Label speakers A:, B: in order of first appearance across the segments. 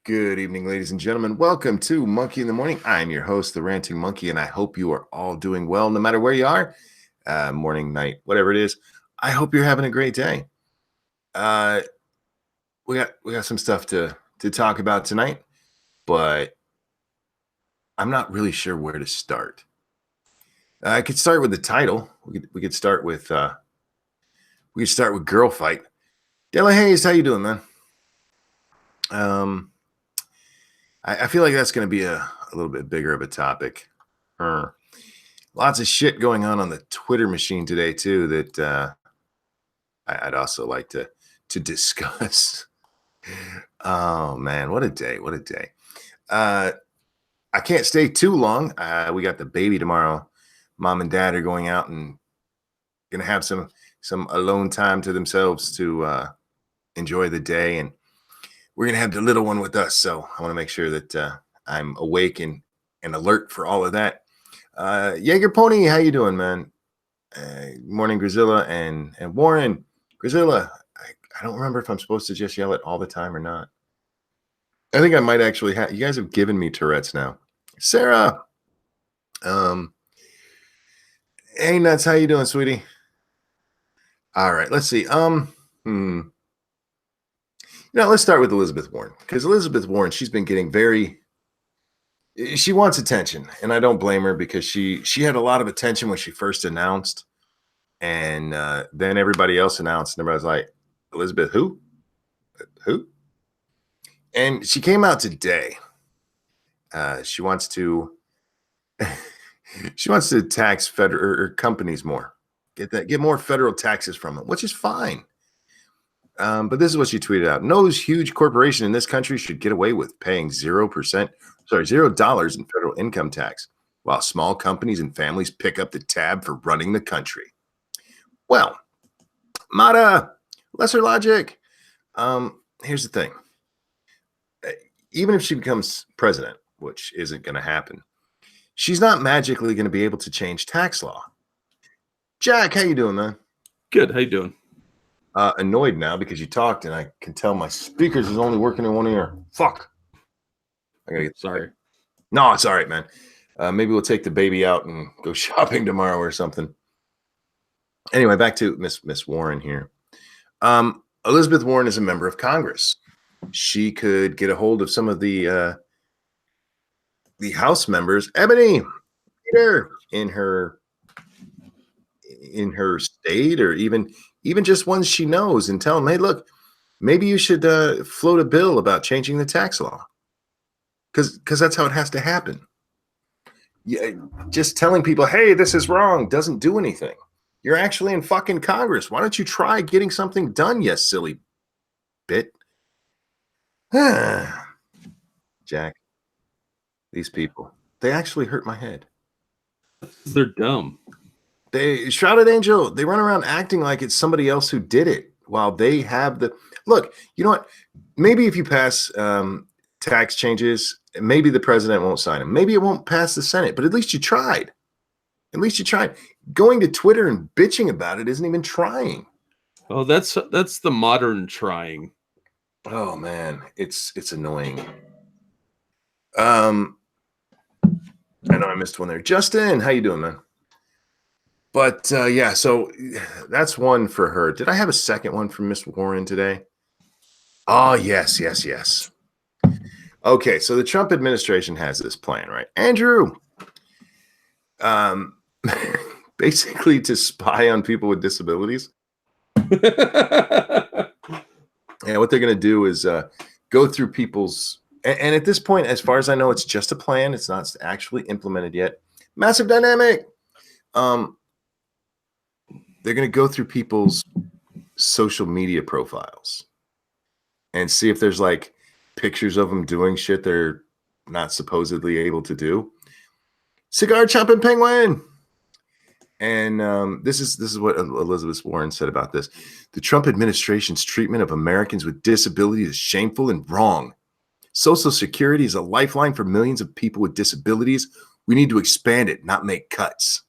A: Good evening, ladies and gentlemen. Welcome to Monkey in the Morning. I'm your host, the Ranting Monkey, and I hope you are all doing well, no matter where you are, morning, night, whatever it is. I hope you're having a great day. Uh, we got some stuff to talk about tonight, but I'm not really sure where to start. I could start with the title. We could start with girl fight. Della Hayes, how you doing, man? Um, I feel like that's going to be a little bit bigger of a topic. Lots of shit going on the Twitter machine today too that I'd also like to discuss. Oh man, what a day! What a day! I can't stay too long. We got the baby tomorrow. Mom and dad are going out and gonna have some alone time to themselves to enjoy the day, and we're gonna have the little one with us. So I want to make sure that I'm awake and alert for all of that. Jaeger Pony, how you doing, man? Morning, Grizilla and Warren. Grizilla, I don't remember if I'm supposed to just yell it all the time or not. I think I might actually have. You guys have given me Tourette's now. Sarah, um, hey Nuts, how you doing, sweetie? All right, let's see. Let's start with Elizabeth Warren because Elizabeth Warren, she's been getting she wants attention, and I don't blame her because she had a lot of attention when she first announced, and then everybody else announced, and everybody's like, Elizabeth, who? And she came out today. She wants to tax federal or companies more, get more federal taxes from them, which is fine. But this is what she tweeted out: no huge corporation in this country should get away with paying $0 in federal income tax, while small companies and families pick up the tab for running the country. Well, Mata, lesser logic. Here's the thing. Even if she becomes president, which isn't going to happen, she's not magically going to be able to change tax law. Jack, how you doing, man?
B: Good. How you doing?
A: Annoyed now because you talked and I can tell my speakers is only working in one ear. Fuck. I gotta get
B: sorry.
A: No, it's all right, man. Maybe we'll take the baby out and go shopping tomorrow or something. Anyway, back to Miss Warren here. Elizabeth Warren is a member of Congress. She could get a hold of some of the House members, Ebony, Peter, in her state, or even just ones she knows, and tell them, hey, look, maybe you should float a bill about changing the tax law, because that's how it has to happen. Yeah, just telling people, hey, this is wrong, doesn't do anything. You're actually in fucking Congress. Why don't you try getting something done, you silly bit? Jack, these people, they actually hurt my head.
B: They're dumb.
A: They Shrouded Angel, they run around acting like it's somebody else who did it while they have the look. You know what? Maybe if you pass tax changes, maybe the president won't sign them. Maybe it won't pass the Senate, but at least you tried. At least you tried. Going to Twitter and bitching about it isn't even trying.
B: Oh, that's the modern trying.
A: Oh man, it's annoying. I know I missed one there. Justin, how you doing, man? But yeah, so that's one for her. Did I have a second one from Miss Warren today? Oh, yes. Okay, so the Trump administration has this plan, right? Andrew, basically to spy on people with disabilities. Yeah, what they're going to do is go through people's, and at this point, as far as I know, it's just a plan. It's not actually implemented yet. Massive dynamic. They're going to go through people's social media profiles and see if there's like pictures of them doing shit they're not supposedly able to do. Cigar chomping penguin. And this is what Elizabeth Warren said about this. The Trump administration's treatment of Americans with disabilities is shameful and wrong. Social Security is a lifeline for millions of people with disabilities. We need to expand it, not make cuts.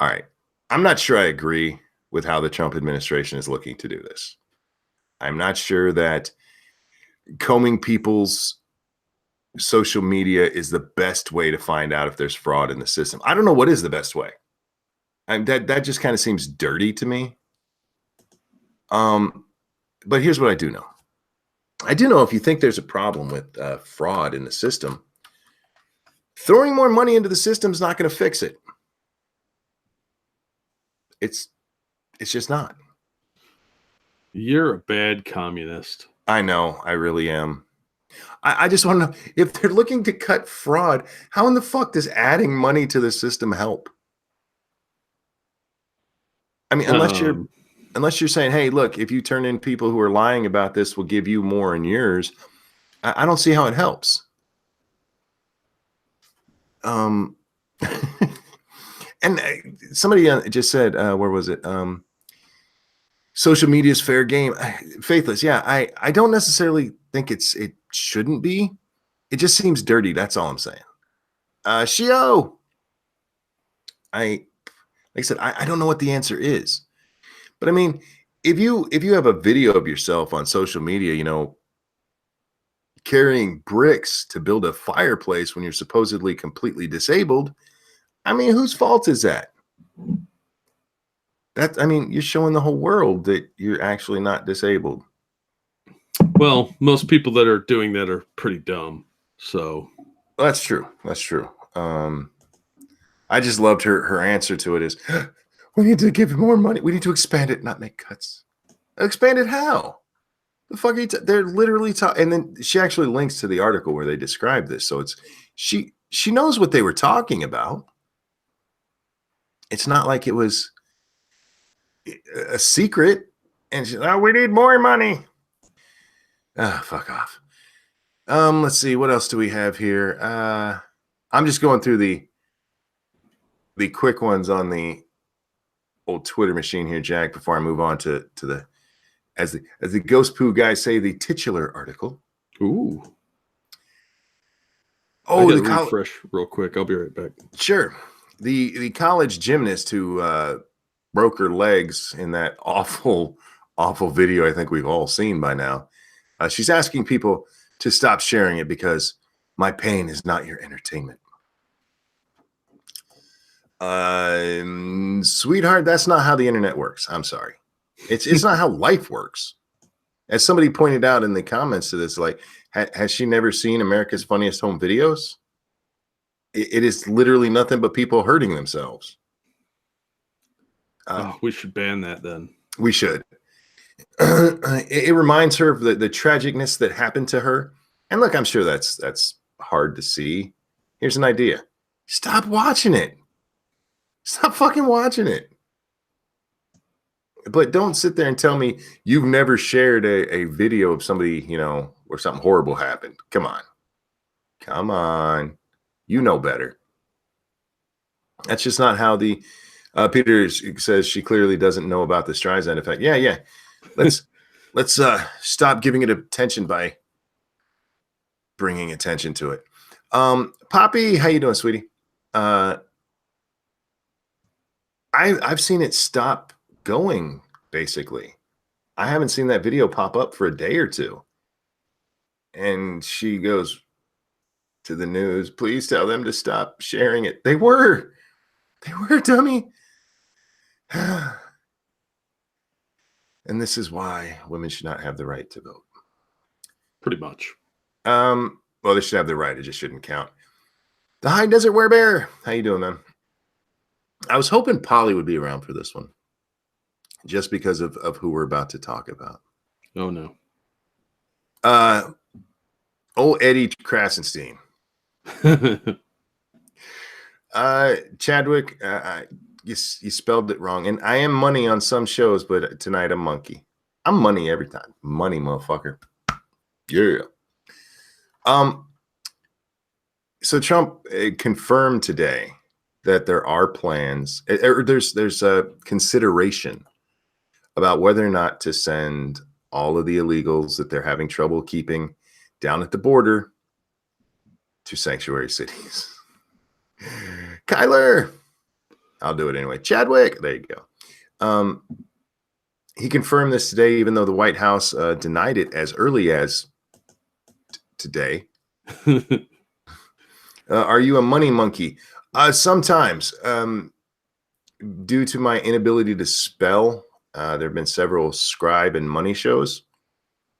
A: All right. I'm not sure I agree with how the Trump administration is looking to do this. I'm not sure that combing people's social media is the best way to find out if there's fraud in the system. I don't know what is the best way. And that just kind of seems dirty to me. But here's what I do know. I do know if you think there's a problem with fraud in the system, throwing more money into the system is not going to fix it. It's just not.
B: You're a bad communist.
A: I know, I really am. I just want to know if they're looking to cut fraud, how in the fuck does adding money to the system help? I mean, unless you're saying, hey, look, if you turn in people who are lying about this, we'll give you more in yours. I don't see how it helps. And somebody just said, where was it? Social media is fair game. Faithless. Yeah, I don't necessarily think it shouldn't be. It just seems dirty. That's all I'm saying. Shio. Like I said, I don't know what the answer is. But I mean, if you have a video of yourself on social media, carrying bricks to build a fireplace when you're supposedly completely disabled, I mean, whose fault is that? You're showing the whole world that you're actually not disabled.
B: Well, most people that are doing that are pretty dumb. So
A: that's true. That's true. I just loved her answer to it is, we need to give more money. We need to expand it, not make cuts. Expand it how? The fuck are you they're literally talking. And then she actually links to the article where they describe this. So it's she knows what they were talking about. It's not like it was a secret. And she's, oh, we need more money. Fuck off. Let's see, what else do we have here? I'm just going through the quick ones on the old Twitter machine here, Jack, before I move on to the as the Ghost Poo guys say, the titular article.
B: Ooh.
A: Oh,
B: the refresh real quick. I'll be right back.
A: Sure. The college gymnast who broke her legs in that awful video I think we've all seen by now. She's asking people to stop sharing it because my pain is not your entertainment. Sweetheart, that's not how the internet works. I'm sorry. It's not how life works. As somebody pointed out in the comments to this, like, has she never seen America's Funniest Home Videos? It is literally nothing but people hurting themselves.
B: We should ban that then.
A: We should. It reminds her of the tragicness that happened to her. And look, I'm sure that's hard to see. Here's an idea. Stop watching it. Stop fucking watching it. But don't sit there and tell me you've never shared a video of somebody, where something horrible happened. Come on. Come on. You know better. That's just not how the Peter says she clearly doesn't know about the Streisand effect. Yeah. Let's stop giving it attention by bringing attention to it. Poppy, how you doing, sweetie? I've seen it stop going, basically. I haven't seen that video pop up for a day or two. And she goes to the news, please tell them to stop sharing it. They were, dummy. And this is why women should not have the right to vote.
B: Pretty much.
A: Well, they should have the right. It just shouldn't count. The High Desert Werebear. How you doing, man? I was hoping Polly would be around for this one. Just because of who we're about to talk about.
B: Oh, no.
A: Old Eddie Krasenstein. Chadwick, you spelled it wrong. And I am money on some shows, but tonight I'm monkey. I'm money every time. Money, motherfucker. Yeah. So Trump confirmed today that there are plans, or there's a consideration about whether or not to send all of the illegals that they're having trouble keeping down at the border to sanctuary cities. Kyler, I'll do it anyway. Chadwick, there you go. He confirmed this today, even though the White House denied it as early as today. Are you a money monkey? Sometimes. Due to my inability to spell, there have been several Scribe and money shows,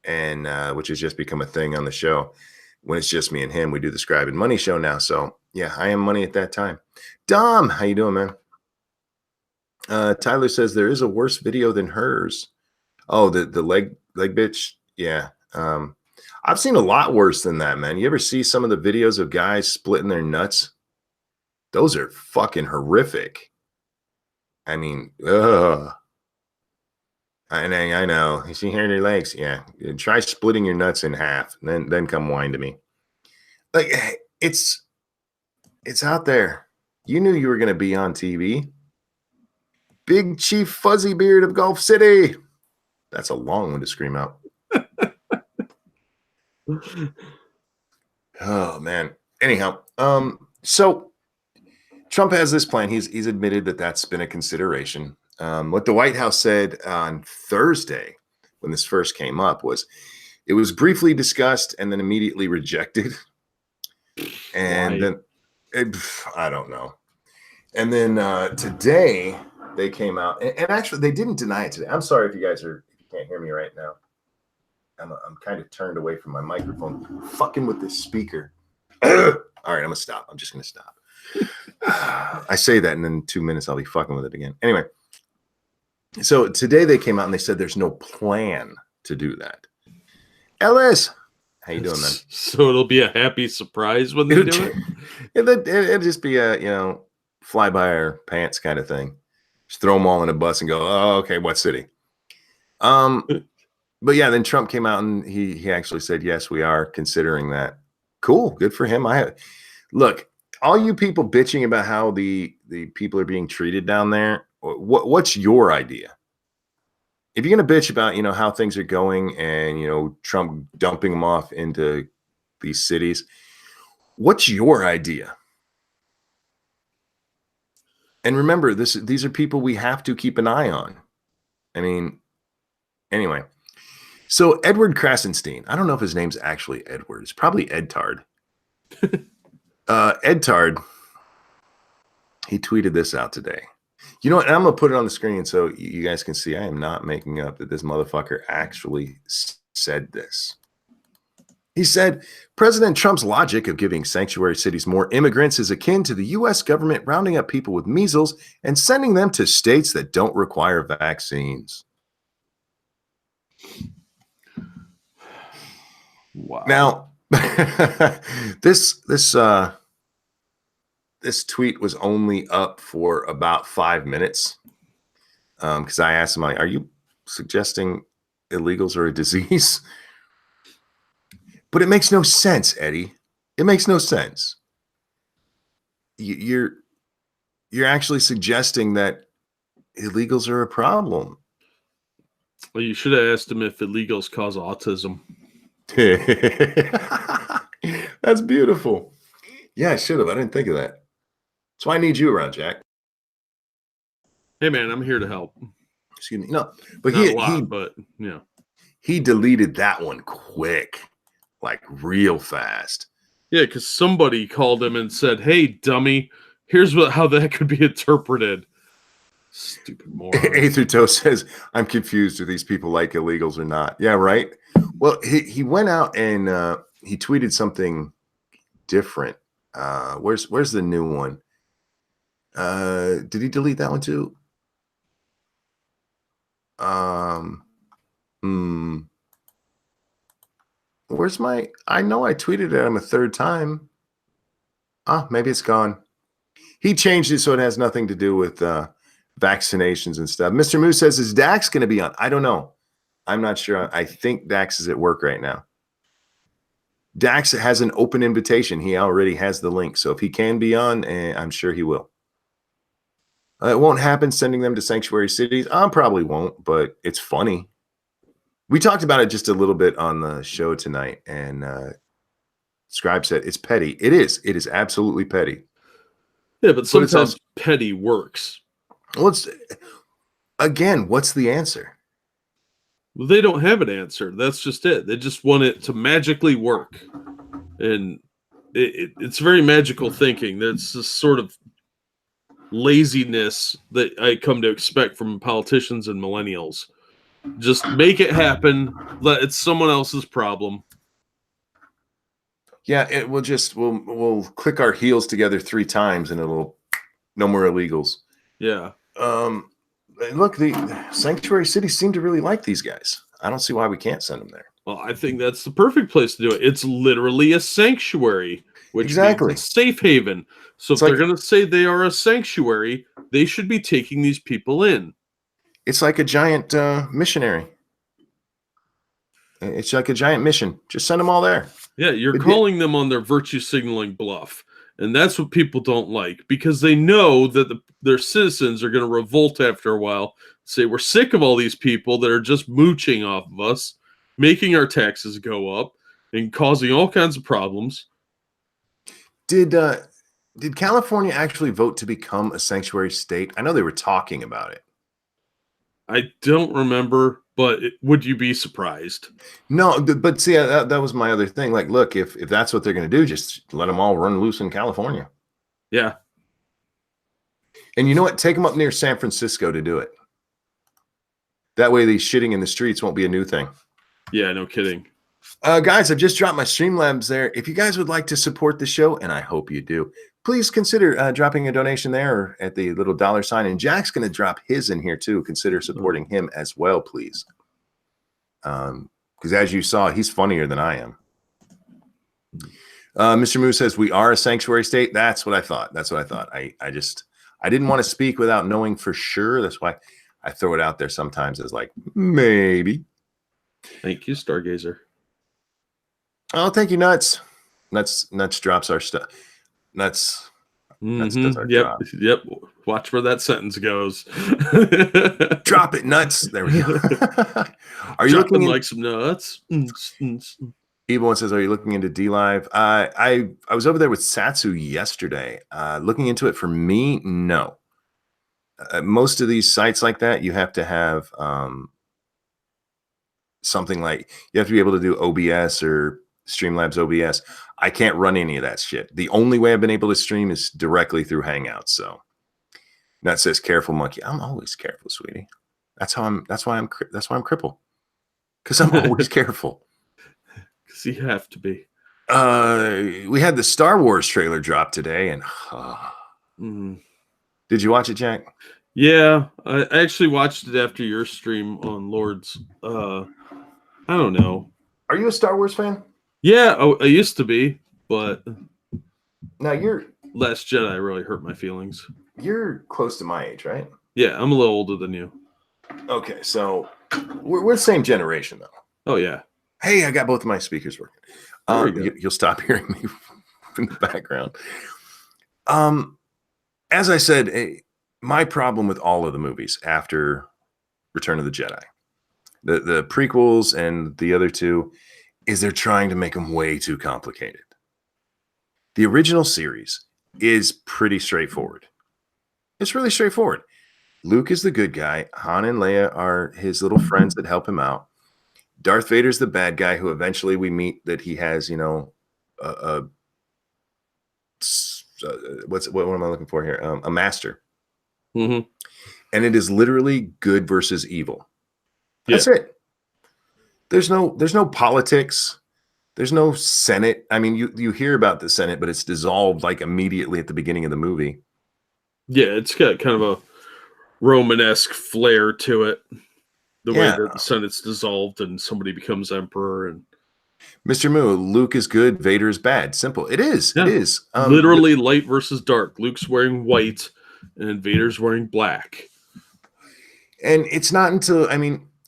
A: and which has just become a thing on the show. When it's just me and him, we do the Scribe and money show now. So yeah, I am money at that time. Dom, how you doing, man? Tyler says there is a worse video than hers. Oh, the leg bitch. Yeah. I've seen a lot worse than that, man. You ever see some of the videos of guys splitting their nuts? Those are fucking horrific. I mean, ugh. I know. You see here in your legs? Yeah. Try splitting your nuts in half, and then come whine to me. Like it's out there. You knew you were gonna be on TV. Big Chief Fuzzy Beard of Gulf City. That's a long one to scream out. Oh man. Anyhow, so Trump has this plan. He's admitted that that's been a consideration. What the White House said on Thursday when this first came up was it was briefly discussed and then immediately rejected. And then I don't know. And then today they came out and actually they didn't deny it today. I'm sorry if you can't hear me right now. I'm kind of turned away from my microphone, fucking with this speaker. All right, I'm gonna stop. I'm just gonna stop. I say that, and in 2 minutes I'll be fucking with it again. Anyway, so today they came out and they said there's no plan to do that. Ellis, how you doing, man?
B: So it'll be a happy surprise when they do it.
A: It'll just be a fly by our pants kind of thing. Just throw them all in a bus and go, oh, okay, what city? But yeah, then Trump came out and he actually said, yes, we are considering that. Cool, good for him. Look, all you people bitching about how the people are being treated down there, what's your idea? If you're gonna bitch about how things are going and Trump dumping them off into these cities, what's your idea? And remember, these are people we have to keep an eye on. I mean, anyway. So Edward Krasenstein, I don't know if his name's actually Edward. It's probably Edtard. Edtard, he tweeted this out today. You know what? And I'm going to put it on the screen so you guys can see I am not making up that this motherfucker actually said this. He said, President Trump's logic of giving sanctuary cities more immigrants is akin to the U.S. government rounding up people with measles and sending them to states that don't require vaccines.
B: Wow.
A: Now, this tweet was only up for about 5 minutes because I asked him, are you suggesting illegals are a disease? But it makes no sense, Eddie. It makes no sense. You're actually suggesting that illegals are a problem.
B: Well, you should have asked him if illegals cause autism.
A: That's beautiful. Yeah, I should have. I didn't think of that. That's why I need you around, Jack.
B: Hey, man, I'm here to help.
A: Excuse me. No, but he deleted that one quick, like real fast.
B: Yeah, because somebody called him and said, "Hey, dummy, here's how that could be interpreted." Stupid moron.
A: A through Toe says, "I'm confused if these people like illegals or not." Yeah, right. Well, he went out and he tweeted something different. Where's the new one? Did he delete that one too? Where's my? I know I tweeted at him a third time. Maybe it's gone. He changed it so it has nothing to do with vaccinations and stuff. Mr. Moose says, is Dax going to be on? I don't know. I'm not sure. I think Dax is at work right now. Dax has an open invitation. He already has the link. So if he can be on, I'm sure he will. It won't happen sending them to sanctuary cities. Probably won't, but it's funny. We talked about it just a little bit on the show tonight, and Scribe said it's petty. It is. It is absolutely petty.
B: Yeah, but sometimes petty works.
A: Well, again, what's the answer?
B: They don't have an answer. That's just it. They just want it to magically work. And it's very magical thinking. That's this sort of laziness that I come to expect from politicians and millennials. Just make it happen. It's someone else's problem.
A: Yeah, it will just we'll click our heels together 3 times and it'll no more illegals.
B: Yeah.
A: Look, the sanctuary cities seem to really like these guys. I don't see why we can't send them there.
B: Well, I think that's the perfect place to do it. It's literally a sanctuary, which
A: Exactly.
B: means a safe haven. So
A: It's
B: if they're
A: like-
B: going to say they are a sanctuary, they should be taking these people in.
A: It's like a giant missionary. It's like a giant mission. Just send them all there.
B: Yeah, you're calling them on their virtue signaling bluff. And that's what people don't like because they know that their citizens are going to revolt after a while, say, we're sick of all these people that are just mooching off of us, making our taxes go up and causing all kinds of problems.
A: Did California actually vote to become a sanctuary state? I know they were talking about it.
B: I don't remember, but would you be surprised?
A: No, but see, that was my other thing. Like, look, if that's what they're going to do, just let them all run loose in California.
B: Yeah.
A: And you know what? Take them up near San Francisco to do it. That way, these shitting in the streets won't be a new thing.
B: Yeah, no kidding.
A: Guys, I've just dropped my Streamlabs there. If you guys would like to support the show, and I hope you do, please consider dropping a donation there or at the little $sign. And Jack's going to drop his in here too. Consider supporting him as well, please. Because as you saw, he's funnier than I am. Mr. Moo says, we are a sanctuary state. That's what I thought. I didn't want to speak without knowing for sure. That's why I throw it out there sometimes as like, maybe.
B: Thank you, Stargazer.
A: Oh, thank you, Nuts. Nuts drops our stuff. Nuts does our drop.
B: Yep. Watch where that sentence goes.
A: Drop it, Nuts. There we go. Are you
B: Dropping
A: looking
B: like some nuts?
A: Evil One says, are you looking into DLive? I was over there with Satsu yesterday. Looking into it for me, no. Most of these sites like that, you have to have something like, you have to be able to do OBS or Streamlabs OBS. I can't run any of that shit. The only way I've been able to stream is directly through Hangouts. So that says careful monkey. I'm always careful, sweetie. That's why I'm crippled. Because I'm always careful.
B: Because you have to be.
A: We had the Star Wars trailer drop today, and did you watch it, Jack?
B: Yeah, I actually watched it after your stream on Lords. I don't know.
A: Are you a Star Wars fan?
B: Yeah, I used to be, but
A: now
B: Last Jedi really hurt my feelings.
A: You're close to my age, right?
B: Yeah, I'm a little older than you.
A: Okay, so we're the same generation, though.
B: Oh yeah.
A: Hey, I got both of my speakers working. You'll stop hearing me in the background. As I said, my problem with all of the movies after Return of the Jedi, the prequels and the other two, is they're trying to make them way too complicated. The original series is pretty straightforward. It's really straightforward. Luke is the good guy. Han and Leia are his little friends that help him out. Darth Vader's the bad guy who eventually we meet that he has, what am I looking for here? A master.
B: Mm-hmm.
A: And it is literally good versus evil. That's it. There's no politics. There's no Senate. I mean, you hear about the Senate, but it's dissolved like immediately at the beginning of the movie.
B: Yeah, it's got kind of a Romanesque flair to it. The way that the Senate's dissolved and somebody becomes emperor. And
A: Mr. Moo, Luke is good, Vader is bad. Simple. It is. Yeah. It is.
B: Literally light versus dark. Luke's wearing white and Vader's wearing black.
A: And it's not until,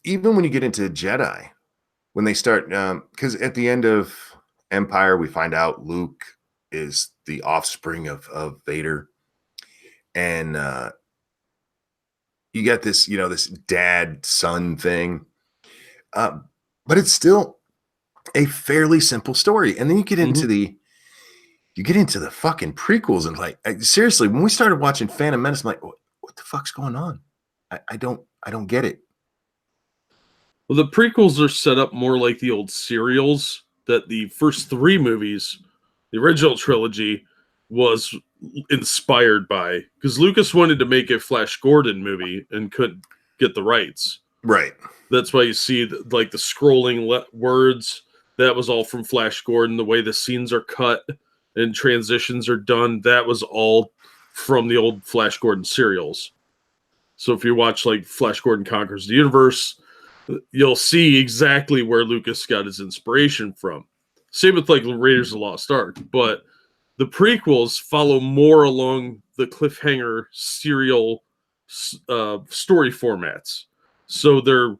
A: even when you get into Jedi, when they start, because at the end of Empire, we find out Luke is the offspring of Vader. And you get this, this dad-son thing. But it's still a fairly simple story. And then you get into the fucking prequels and seriously, when we started watching Phantom Menace, I'm like, what the fuck's going on? I don't get it.
B: Well, the prequels are set up more like the old serials that the first three movies, the original trilogy, was inspired by. Because Lucas wanted to make a Flash Gordon movie and couldn't get the rights.
A: Right.
B: That's why you see like the scrolling words. That was all from Flash Gordon. The way the scenes are cut and transitions are done, that was all from the old Flash Gordon serials. So if you watch like Flash Gordon Conquers the Universe, you'll see exactly where Lucas got his inspiration from. Same with like Raiders of the Lost Ark, but the prequels follow more along the cliffhanger serial story formats. So they're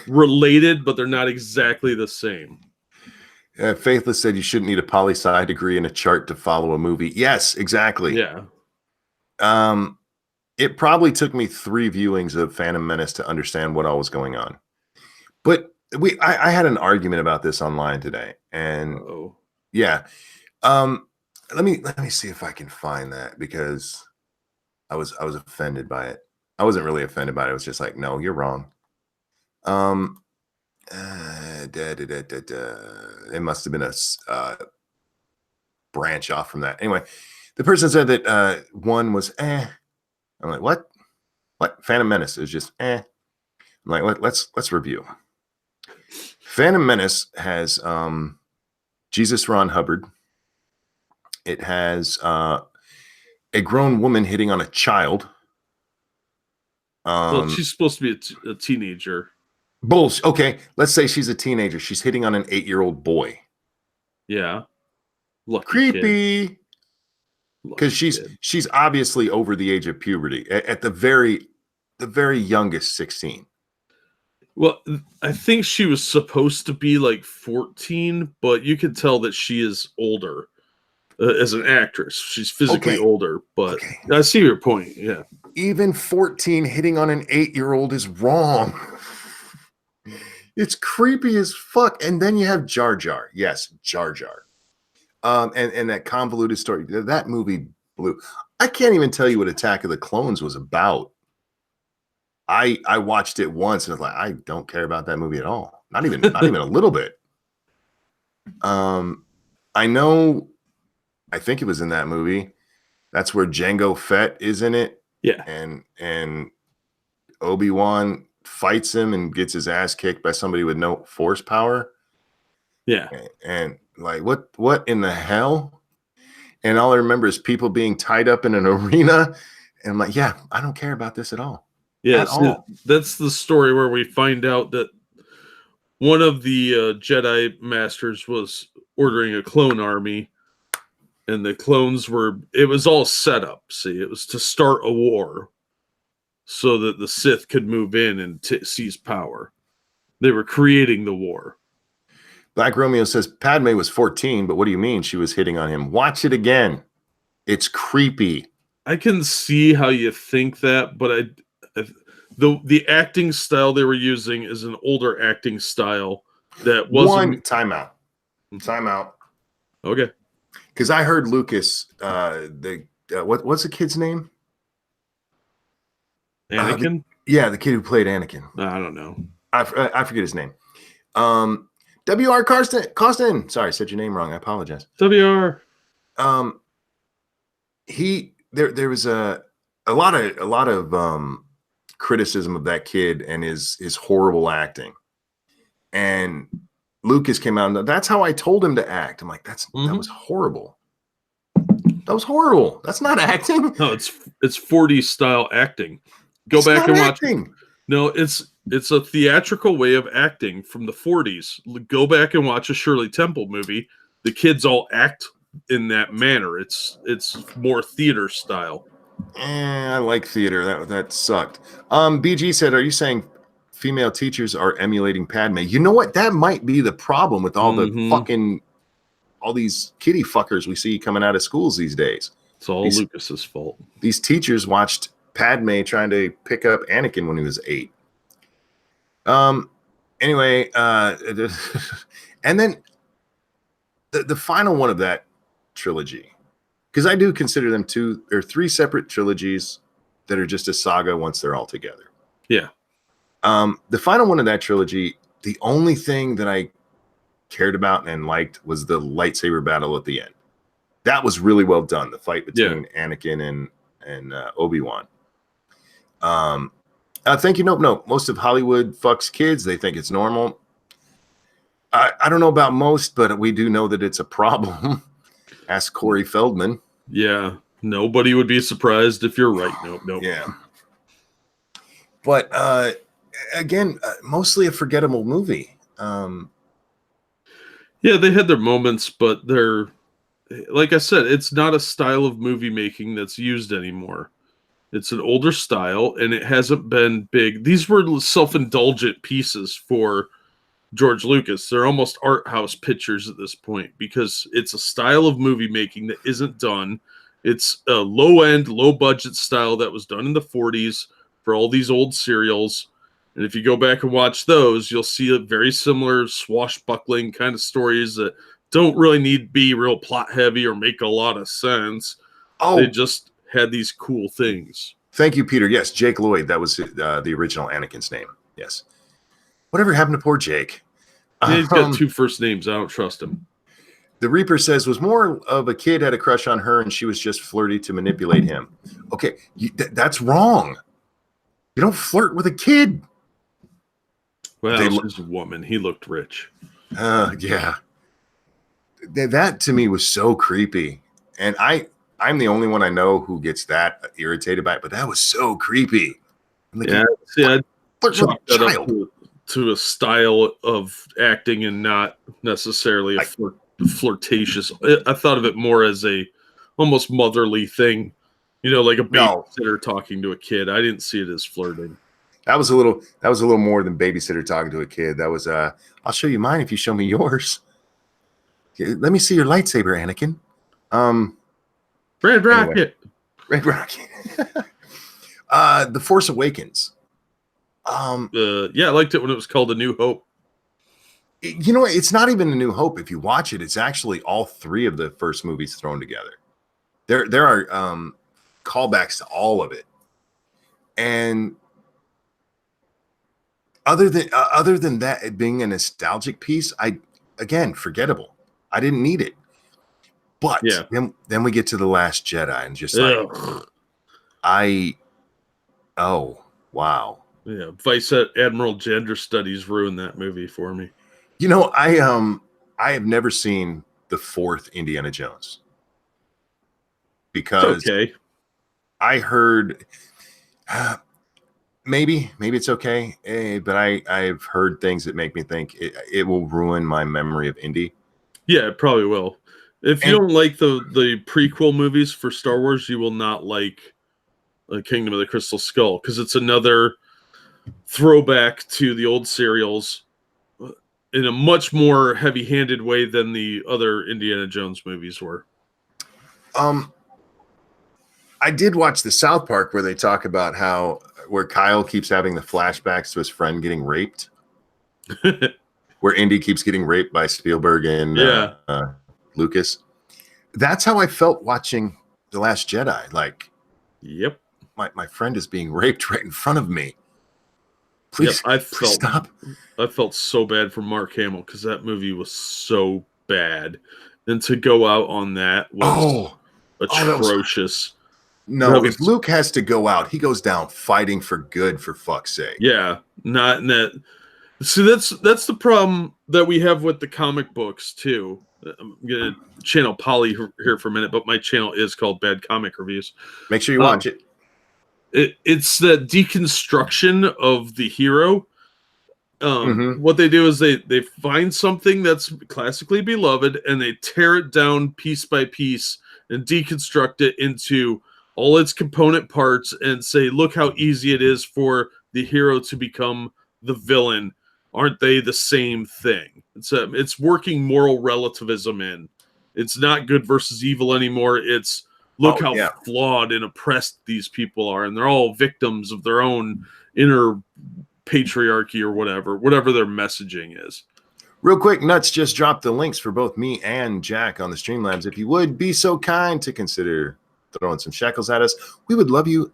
B: related, but they're not exactly the same.
A: Faithless said you shouldn't need a poli-sci degree and a chart to follow a movie. Yes, exactly.
B: Yeah.
A: It probably took me 3 viewings of Phantom Menace to understand what all was going on. But I had an argument about this online today, and
B: Uh-oh.
A: yeah, let me see if I can find that, because I was offended by it. I wasn't really offended by it. I was just like, no, you're wrong. It must have been a branch off from that. Anyway, the person said that one was I'm like, what? Phantom Menace is just I'm like, let's review. Phantom Menace has Jesus Ron Hubbard. It has a grown woman hitting on a child.
B: Well, she's supposed to be a teenager.
A: Bullshit. Okay, let's say she's a teenager. She's hitting on an 8-year-old boy.
B: Yeah. Lucky
A: Creepy. Because she's obviously over the age of puberty. At the very youngest, 16.
B: Well, I think she was supposed to be like 14, but you can tell that she is older as an actress. She's physically older, but I see your point. Yeah.
A: Even 14 hitting on an 8-year-old is wrong. It's creepy as fuck. And then you have Jar Jar. Yes, Jar Jar. And that convoluted story. That movie blew. I can't even tell you what Attack of the Clones was about. I watched it once and I was like, I don't care about that movie at all. Not even a little bit. I know, I think it was in that movie. That's where Jango Fett is in it.
B: Yeah.
A: And Obi-Wan fights him and gets his ass kicked by somebody with no force power.
B: Yeah.
A: And like, what in the hell? And all I remember is people being tied up in an arena. And I'm like, yeah, I don't care about this at all.
B: Yeah, that's the story where we find out that one of the Jedi masters was ordering a clone army, and the clones it was all set up. See, it was to start a war so that the Sith could move in and seize power. They were creating the war.
A: Black Romeo says Padme was 14, but what do you mean she was hitting on him? Watch it again. It's creepy.
B: I can see how you think that, but the acting style they were using is an older acting style that wasn't.
A: Timeout.
B: Okay.
A: Because I heard Lucas, what's the kid's name?
B: Anakin?
A: The kid who played Anakin.
B: I don't know.
A: I forget his name. W.R. Costin. Sorry, I said your name wrong. I apologize.
B: W.R.
A: There was a lot of criticism of that kid and his horrible acting. And Lucas came out and that's how I told him to act. I'm like, that was horrible. That was horrible. That's not acting.
B: No, it's 40s style acting. Go back and watch. No, it's a theatrical way of acting from the 40s. Go back and watch a Shirley Temple movie. The kids all act in that manner. It's more theater style.
A: I like theater. That sucked. BG said, are you saying female teachers are emulating Padme? You know what? That might be the problem with all the fucking all these kiddie fuckers we see coming out of schools these days.
B: It's all Lucas's fault.
A: These teachers watched Padme trying to pick up Anakin when he was 8. Anyway, and then the final one of that trilogy, because I do consider them 2 or 3 separate trilogies that are just a saga once they're all together.
B: Yeah.
A: The final one of that trilogy the only thing that I cared about and liked was the lightsaber battle at the end. That was really well done. The fight between Anakin and Obi-Wan. Thank you. No. Most of Hollywood fucks kids. They think it's normal. I don't know about most, but we do know that it's a problem. Ask Corey Feldman.
B: Yeah. Nobody would be surprised if you're right. Nope.
A: Yeah. But again, mostly a forgettable movie.
B: Yeah, they had their moments, but they're, like I said, it's not a style of movie making that's used anymore. It's an older style, and it hasn't been big. These were self-indulgent pieces for George Lucas. They're almost art house pictures at this point because it's a style of movie making that isn't done. It's a low-end, low-budget style that was done in the 40s for all these old serials. And if you go back and watch those, you'll see a very similar swashbuckling kind of stories that don't really need to be real plot heavy or make a lot of sense. They just had these cool things.
A: Thank you, Peter. Yes, Jake Lloyd. That was the original Anakin's name. Yes. Whatever happened to poor Jake?
B: Yeah, he's got 2 first names. I don't trust him.
A: The Reaper says, was more of a kid had a crush on her and she was just flirty to manipulate him. Okay, that's wrong. You don't flirt with a kid.
B: Well, she's a woman. He looked rich.
A: Yeah. That to me was so creepy. And I'm the only one I know who gets that irritated by it, but that was so creepy. Like,
B: yeah, see, I'd
A: chalk
B: that up to a style of acting and not necessarily a flirtatious. I thought of it more as a almost motherly thing, like a babysitter talking to a kid. I didn't see it as flirting.
A: That was a little more than babysitter talking to a kid. That was I'll show you mine if you show me yours. Let me see your lightsaber, Anakin.
B: Red Rocket.
A: Anyway, Red Rocket. The Force Awakens.
B: Yeah, I liked it when it was called A New Hope.
A: It's not even A New Hope. If you watch it, it's actually all 3 of the first movies thrown together. There are callbacks to all of it, and other than that, it being a nostalgic piece, again forgettable. I didn't need it. But then we get to The Last Jedi and just oh wow.
B: Yeah, Vice Admiral Gender Studies ruined that movie for me.
A: I have never seen the 4th Indiana Jones because I heard maybe it's okay, but I've heard things that make me think it will ruin my memory of Indy.
B: Yeah, it probably will. If you don't like the prequel movies for Star Wars, you will not like Kingdom of the Crystal Skull because it's another throwback to the old serials in a much more heavy-handed way than the other Indiana Jones movies were.
A: I did watch the South Park where they talk about where Kyle keeps having the flashbacks to his friend getting raped, where Indy keeps getting raped by Spielberg and Lucas. That's how I felt watching The Last Jedi. Like,
B: yep,
A: my friend is being raped right in front of me. Please, please stop.
B: I felt so bad for Mark Hamill because that movie was so bad, and to go out on that was atrocious.
A: If Luke has to go out, he goes down fighting for good. For fuck's sake.
B: Yeah, not in that. See, that's the problem that we have with the comic books too. I'm gonna channel Polly here for a minute, but my channel is called Bad Comic Reviews.
A: Make sure you watch it.
B: It's the deconstruction of the hero. What they do is they find something that's classically beloved and they tear it down piece by piece and deconstruct it into all its component parts and say, look how easy it is for the hero to become the villain. Aren't they the same thing? It's working moral relativism in. It's not good versus evil anymore. It's look how flawed and oppressed these people are, and they're all victims of their own inner patriarchy or whatever their messaging is.
A: Real quick, Nuts just dropped the links for both me and Jack on the Streamlabs. If you would be so kind to consider throwing some shekels at us, we would love you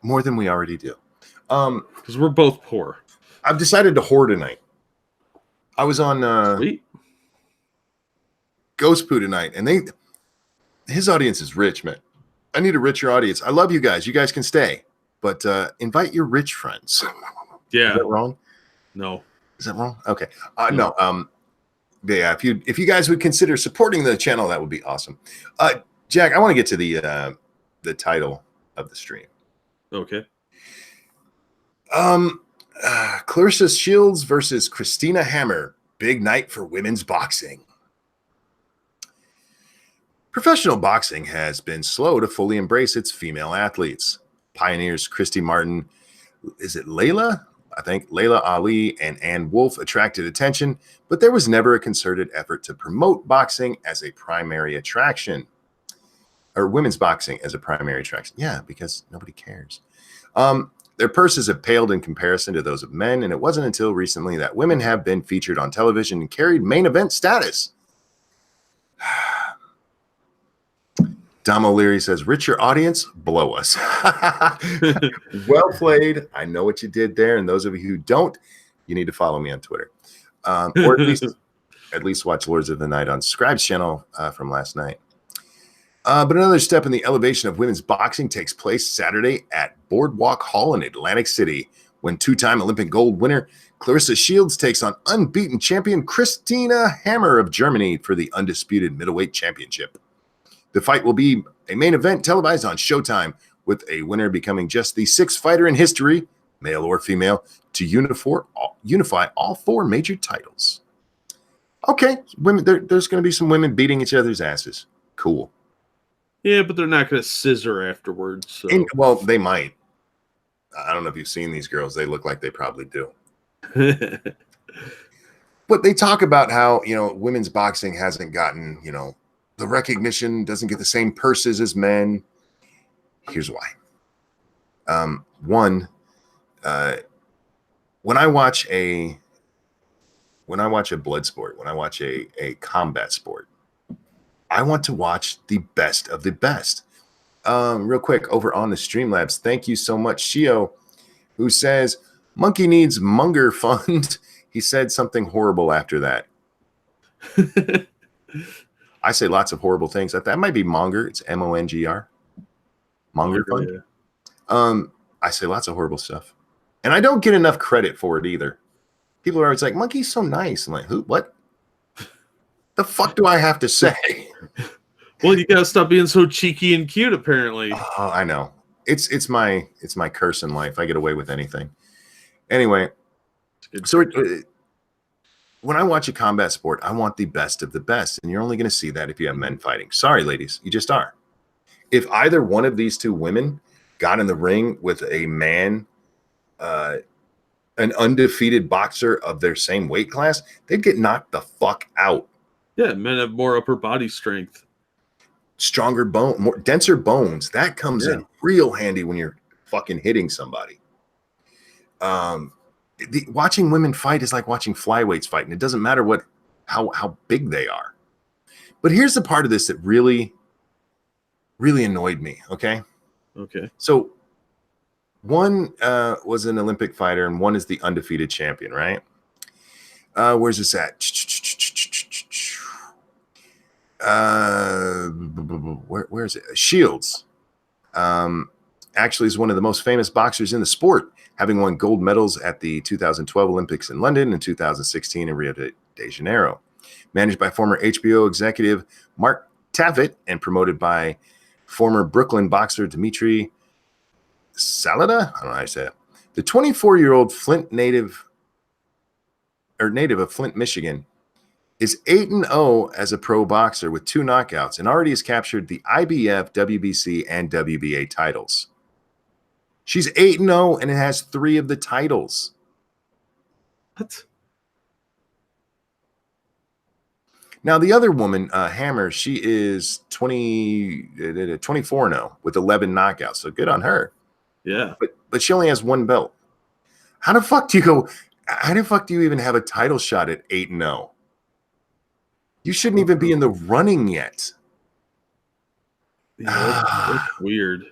A: more than we already do.
B: Because we're both poor.
A: I've decided to whore tonight. I was on
B: Sweet.
A: Ghost Poo tonight, and his audience is rich, man. I need a richer audience. I love you guys. You guys can stay, but invite your rich friends.
B: Yeah.
A: Is that wrong?
B: No.
A: Is that wrong? Okay. No. Yeah. If you guys would consider supporting the channel, that would be awesome. Jack, I want to get to the title of the stream.
B: Okay.
A: Clarissa Shields versus Christina Hammer. Big night for women's boxing. Professional boxing has been slow to fully embrace its female athletes. Pioneers Christy Martin, is it Layla? I think Layla Ali and Ann Wolfe attracted attention, but there was never a concerted effort to promote boxing as a primary attraction. Or women's boxing as a primary attraction. Yeah, because nobody cares. Their purses have paled in comparison to those of men, and it wasn't until recently that women have been featured on television and carried main event status. Dom O'Leary says, richer audience, blow us. Well played. I know what you did there. And those of you who don't, you need to follow me on Twitter. Or at least watch Lords of the Night on Scribe's channel from last night. But another step in the elevation of women's boxing takes place Saturday at Boardwalk Hall in Atlantic City, when two-time Olympic gold winner Clarissa Shields takes on unbeaten champion Christina Hammer of Germany for the undisputed middleweight championship. The fight will be a main event televised on Showtime, with a winner becoming just the sixth fighter in history, male or female, to unify all four major titles. Okay, women. There's going to be some women beating each other's asses. Cool.
B: Yeah, but they're not going to scissor afterwards. So.
A: Well, they might. I don't know if you've seen these girls. They look like they probably do. But they talk about how, women's boxing hasn't gotten, the recognition, doesn't get the same purses as men. Here's why. One, when I watch a blood sport, when I watch a combat sport, I want to watch the best of the best. Real quick, over on the Streamlabs, thank you so much, Shio, who says, Monkey needs Munger fund. He said something horrible after that. I say lots of horrible things. That might be Monger. It's Monger. Monger fund. Yeah. I say lots of horrible stuff. And I don't get enough credit for it either. People are always like, Monkey's so nice. I'm like, who? What? The fuck do I have to say?
B: Well, you gotta stop being so cheeky and cute, apparently.
A: I know. It's my curse in life. I get away with anything. Anyway, so when I watch a combat sport, I want the best of the best, and you're only going to see that if you have men fighting. Sorry, ladies, you just are. If either one of these two women got in the ring with a man, an undefeated boxer of their same weight class, they'd get knocked the fuck out.
B: Yeah, men have more upper body strength.
A: Stronger bone, more denser bones. That comes in real handy when you're fucking hitting somebody. Watching women fight is like watching flyweights fight, and it doesn't matter how big they are. But here's the part of this that really, really annoyed me. Okay. So one was an Olympic fighter, and one is the undefeated champion, right? Where's this at? Where is it? Shields. Actually is one of the most famous boxers in the sport, having won gold medals at the 2012 Olympics in London and 2016 in Rio de Janeiro. Managed by former HBO executive Mark Taffet and promoted by former Brooklyn boxer Dimitri Salada. I don't know how you say it. The 24-year-old Flint native of Flint, Michigan, is 8-0 as a pro boxer with 2 knockouts and already has captured the IBF, WBC, and WBA titles. She's 8-0 and it has 3 of the titles.
B: What?
A: Now, the other woman, Hammer, she is 24-0 with 11 knockouts. So good on her.
B: Yeah.
A: But she only has 1 belt. How the fuck do you even have a title shot at 8-0? You shouldn't even be in the running yet.
B: Yeah, that's weird.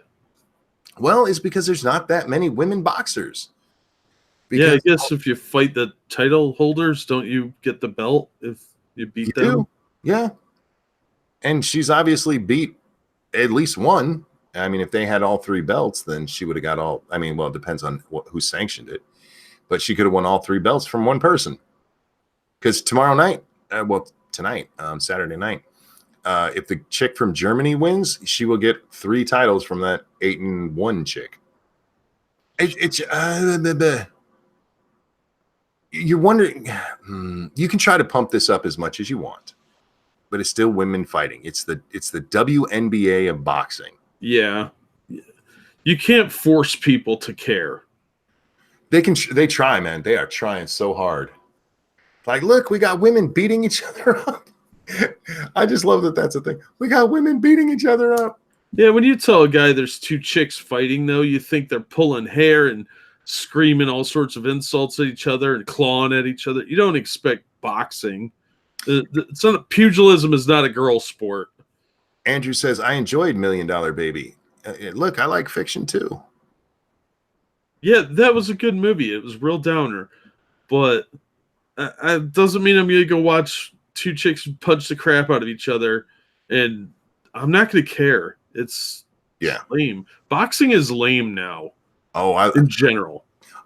A: Well, it's because there's not that many women boxers.
B: Yeah, I
A: because
B: guess if you fight the title holders, don't you get the belt if you
A: you
B: beat
A: do.
B: them?
A: Yeah. And she's obviously beat at least one. I mean, if they had all three belts, then she would have got all. I mean, well, it depends on who sanctioned it, but she could have won all three belts from one person. Because tomorrow night, tonight, Saturday night, if the chick from Germany wins, she will get 3 titles from that 8-1 chick. It's you're wondering. You can try to pump this up as much as you want, but it's still women fighting. It's the WNBA of boxing.
B: Yeah. You can't force people to care.
A: They try, man. They are trying so hard. Like, look, we got women beating each other up. I just love that that's a thing. We got women beating each other up.
B: Yeah, when you tell a guy there's 2 chicks fighting, though, you think they're pulling hair and screaming all sorts of insults at each other and clawing at each other. You don't expect boxing. It's not, pugilism is not a girl sport.
A: Andrew says, I enjoyed $1 Million Baby. Look, I like fiction too.
B: Yeah, that was a good movie. It was real downer, but doesn't mean I'm gonna go watch 2 chicks punch the crap out of each other, and I'm not gonna care. It's lame. Boxing is lame now. In general,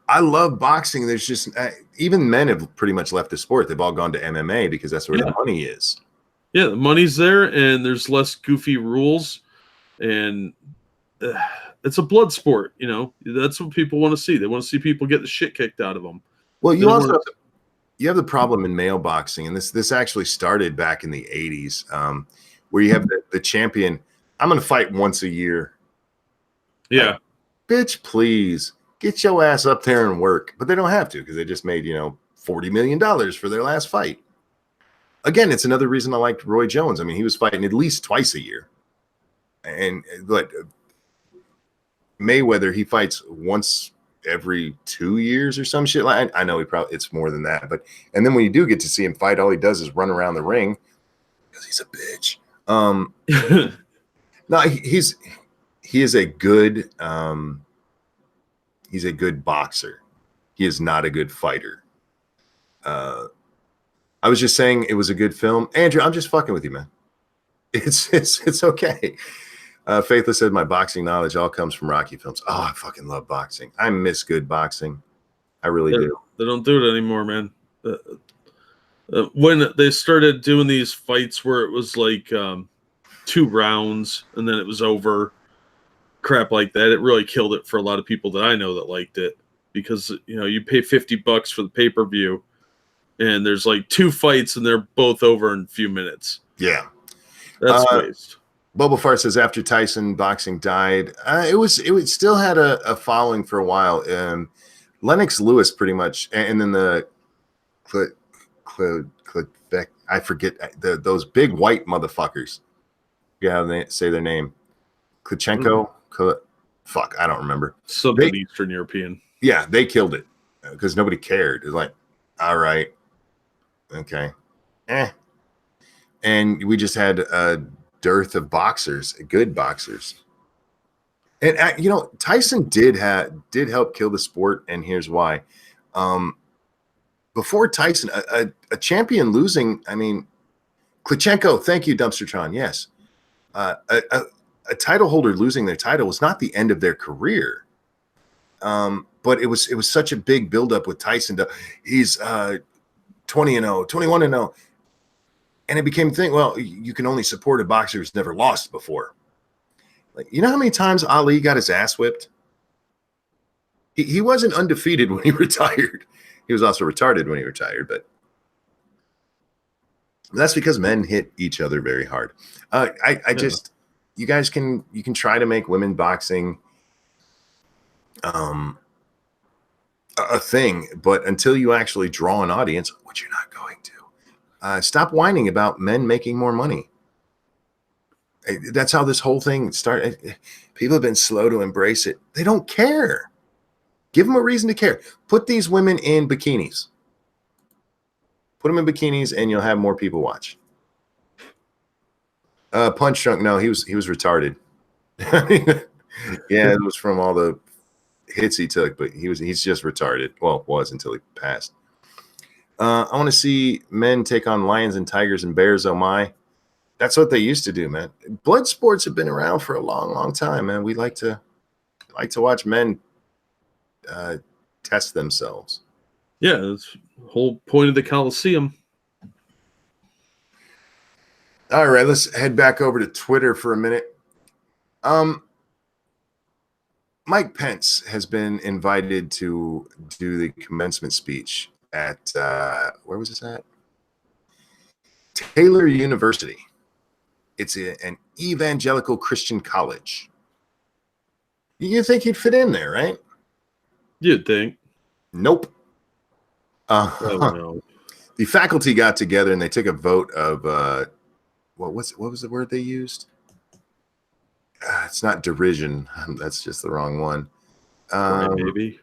A: I love boxing. There's just even men have pretty much left the sport. They've all gone to MMA because that's where the money is.
B: Yeah, the money's there, and there's less goofy rules, and it's a blood sport. You know, that's what people want to see. They want to see people get the shit kicked out of them.
A: Well, you also you have the problem in male boxing, and this actually started back in the 80s, where you have the champion. I'm going to fight once a year.
B: Yeah.
A: Like, bitch, please get your ass up there and work. But they don't have to because they just made, $40 million for their last fight. Again, it's another reason I liked Roy Jones. I mean, he was fighting at least twice a year. But Mayweather, he fights once every 2 years or some shit. I know it's more than that. And then when you do get to see him fight, all he does is run around the ring because he's a bitch. No, he is a good he's a good boxer. He is not a good fighter. I was just saying it was a good film. Andrew, I'm just fucking with you, man. It's okay. Faithless said my boxing knowledge all comes from Rocky films. Oh, I fucking love boxing. I miss good boxing. I really do.
B: They don't do it anymore, man. When they started doing these fights where it was like 2 rounds and then it was over, crap like that, it really killed it for a lot of people that I know that liked it, because you pay $50 for the pay-per-view and there's like 2 fights and they're both over in a few minutes.
A: Yeah,
B: that's waste.
A: Bubble Fart says after Tyson boxing died, it still had a following for a while. Lennox Lewis pretty much, and then the I forget those big white motherfuckers. Yeah, they say their name. Klitschenko. Fuck, I don't remember.
B: Something Eastern European.
A: Yeah, they killed it because nobody cared. It's like, all right, okay, and we just had a dearth of boxers, good boxers. And Tyson did help kill the sport, and here's why. Before Tyson, a champion losing, I mean, Klitschenko, thank you, Dumpstertron. Yes, a title holder losing their title was not the end of their career, but it was such a big buildup with Tyson. He's 20-0, 21-0, and it became a thing. Well, you can only support a boxer who's never lost before. Like, you know how many times Ali got his ass whipped? He wasn't undefeated when he retired. He was also retarded when he retired, but that's because men hit each other very hard. You guys can try to make women boxing a thing, but until you actually draw an audience, which you're not going to, stop whining about men making more money. That's how this whole thing started. People have been slow to embrace it. They don't care. Give them a reason to care. Put these women in bikinis. Put them in bikinis, and you'll have more people watch. Punch Drunk, no, he was retarded. Yeah, it was from all the hits he took, but he's just retarded. Well, was until he passed. I want to see men take on lions and tigers and bears. Oh my. That's what they used to do, man. Blood sports have been around for a long, long time, man. We like to watch men test themselves.
B: Yeah, that's the whole point of the Coliseum.
A: All right, let's head back over to Twitter for a minute. Mike Pence has been invited to do the commencement speech at where was this at? Taylor University. It's an evangelical Christian college. You think he'd fit in there, right?
B: You'd think.
A: Nope.
B: Oh, no.
A: The faculty got together and they took a vote of what was the word they used? It's not derision. That's just the wrong one.
B: Right, maybe.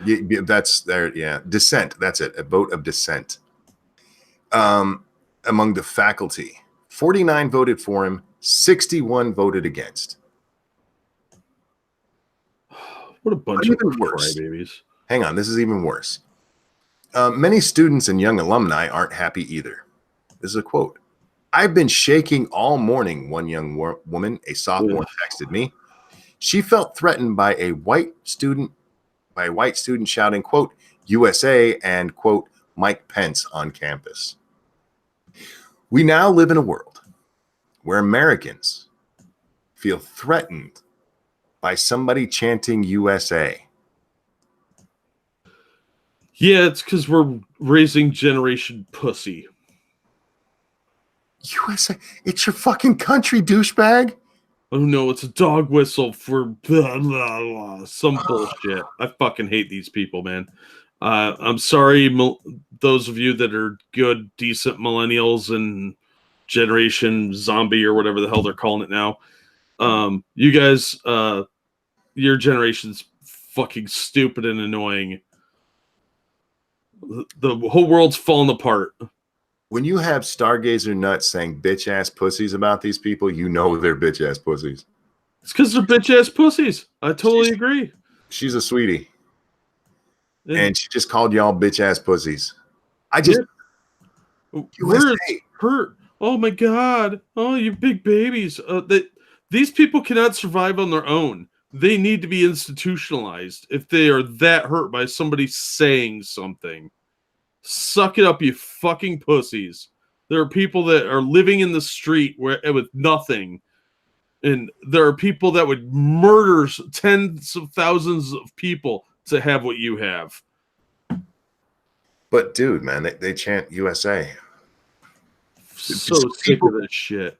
A: Yeah, that's there. Yeah, dissent. That's it. A vote of dissent. Among the faculty, 49 voted for him, 61 voted against.
B: What a bunch of crybabies.
A: Hang on, this is even worse. Many students and young alumni aren't happy either. This is a quote. I've been shaking all morning, one young woman, a sophomore, texted me. She felt threatened by a white student shouting, quote, USA and, quote, Mike Pence on campus. We now live in a world where Americans feel threatened by somebody chanting USA.
B: Yeah, it's because we're raising generation pussy.
A: USA, it's your fucking country, douchebag.
B: Oh no, it's a dog whistle for blah, blah, blah, some bullshit. I fucking hate these people, man. I'm sorry, those of you that are good, decent millennials and generation zombie or whatever the hell they're calling it now. You guys, your generation's fucking stupid and annoying. The whole world's falling apart.
A: When you have Stargazer nuts saying bitch ass pussies about these people, you know they're bitch ass pussies.
B: It's because they're bitch ass pussies. I totally agree.
A: She's a sweetie. And she just called y'all bitch ass pussies. I just
B: USA. Hurt. Oh my god. Oh, you big babies. These people cannot survive on their own. They need to be institutionalized if they are that hurt by somebody saying something. Suck it up, you fucking pussies. There are people that are living in the street with nothing. And there are people that would murder tens of thousands of people to have what you have.
A: But dude, man, they chant USA.
B: So sick of this shit.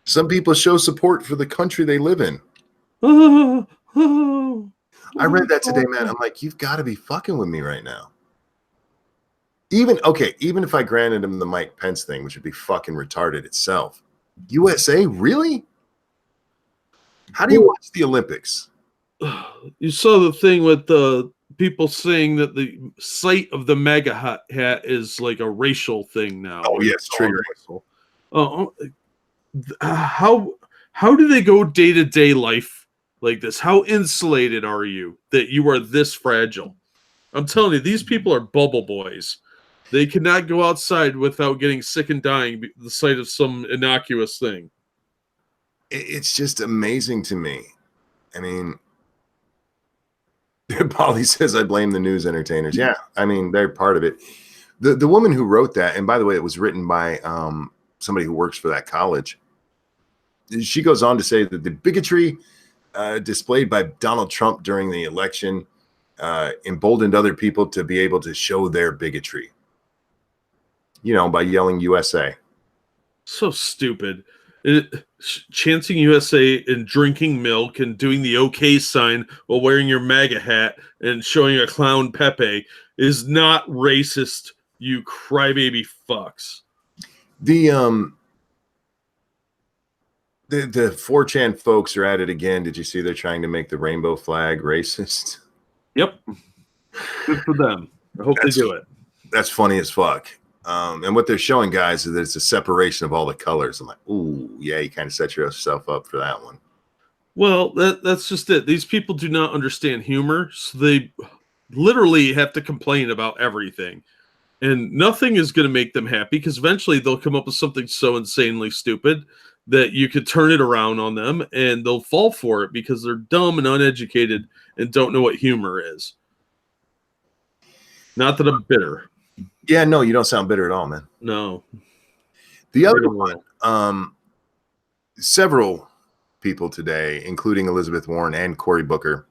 A: Some people show support for the country they live in. I read that today, man. I'm like, you've got to be fucking with me right now. Even if I granted him the Mike Pence thing, which would be fucking retarded itself. USA, really? How do you watch the Olympics?
B: You saw the thing with the people saying that the sight of the MAGA hat is like a racial thing now.
A: Oh yes, triggering.
B: How do they go day to day life like this? How insulated are you that you are this fragile? I'm telling you, these people are bubble boys. They cannot go outside without getting sick and dying at the sight of some innocuous thing.
A: It's just amazing to me. I mean, Polly says I blame the news entertainers. Yeah, I mean, they're part of it. The woman who wrote that, and by the way, it was written by somebody who works for that college. She goes on to say that the bigotry displayed by Donald Trump during the election emboldened other people to be able to show their bigotry. You know, by yelling USA.
B: So stupid. Chanting USA and drinking milk and doing the OK sign while wearing your MAGA hat and showing a clown Pepe is not racist, you crybaby fucks.
A: The 4chan folks are at it again. Did you see they're trying to make the rainbow flag racist?
B: Yep. Good for them. I hope they do it.
A: That's funny as fuck. And what they're showing, guys, is that it's a separation of all the colors. I'm like, ooh, yeah, you kind of set yourself up for that one.
B: Well, that's just it. These people do not understand humor, so they literally have to complain about everything. And nothing is going to make them happy because eventually they'll come up with something so insanely stupid that you could turn it around on them and they'll fall for it because they're dumb and uneducated and don't know what humor is. Not that I'm bitter.
A: Yeah, no, you don't sound bitter at all, man.
B: No.
A: The other
B: Not at
A: one,
B: all.
A: several people today, including Elizabeth Warren and Cory Booker,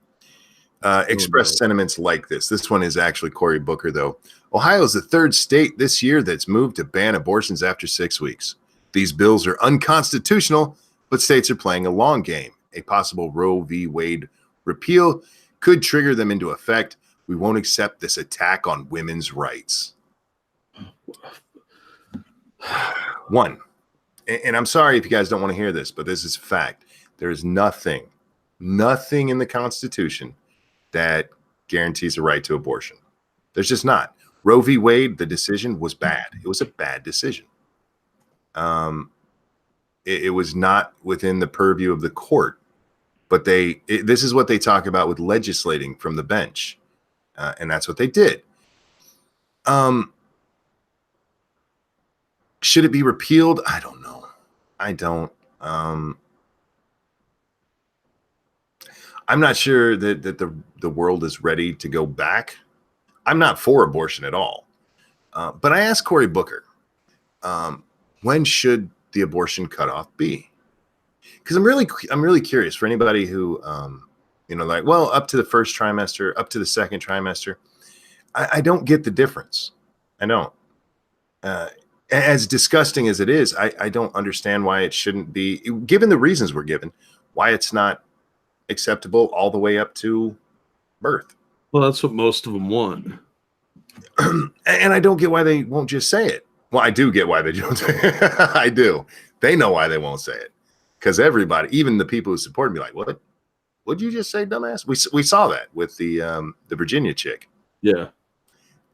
A: expressed sentiments like this. This one is actually Cory Booker, though. Ohio is the third state this year that's moved to ban abortions after 6 weeks. These bills are unconstitutional, but states are playing a long game. A possible Roe v. Wade repeal could trigger them into effect. We won't accept this attack on women's rights. One, and I'm sorry if you guys don't want to hear this, but this is a fact. There is nothing in the Constitution that guarantees a right to abortion. There's just not. Roe v. Wade, the decision was bad. It was a bad decision. It was not within the purview of the court, but this is what they talk about with legislating from the bench, and that's what they did. Should it be repealed? I don't know. I don't. I'm not sure that the world is ready to go back. I'm not for abortion at all. But I asked Cory Booker, when should the abortion cutoff be? Because I'm really curious for anybody who, like, well, up to the first trimester, up to the second trimester. I don't get the difference. I don't. As disgusting as it is, I don't understand why it shouldn't be, given the reasons we're given, why it's not acceptable all the way up to birth.
B: Well, that's what most of them want.
A: And I don't get why they won't just say it. Well, I do get why they don't say it. I do. They know why they won't say it. Because everybody, even the people who support me, like, what? What'd you just say, dumbass? We saw that with the Virginia chick.
B: Yeah.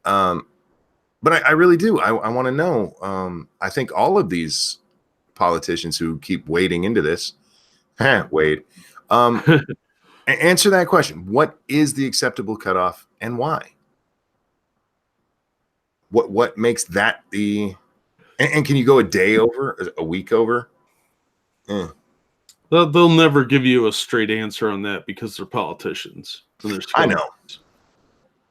A: But I really do. I want to know. I think all of these politicians who keep wading into this, Wade, answer that question. What is the acceptable cutoff and why? What makes that the? And can you go a day over, a week over?
B: They'll never give you a straight answer on that because they're politicians.
A: I know.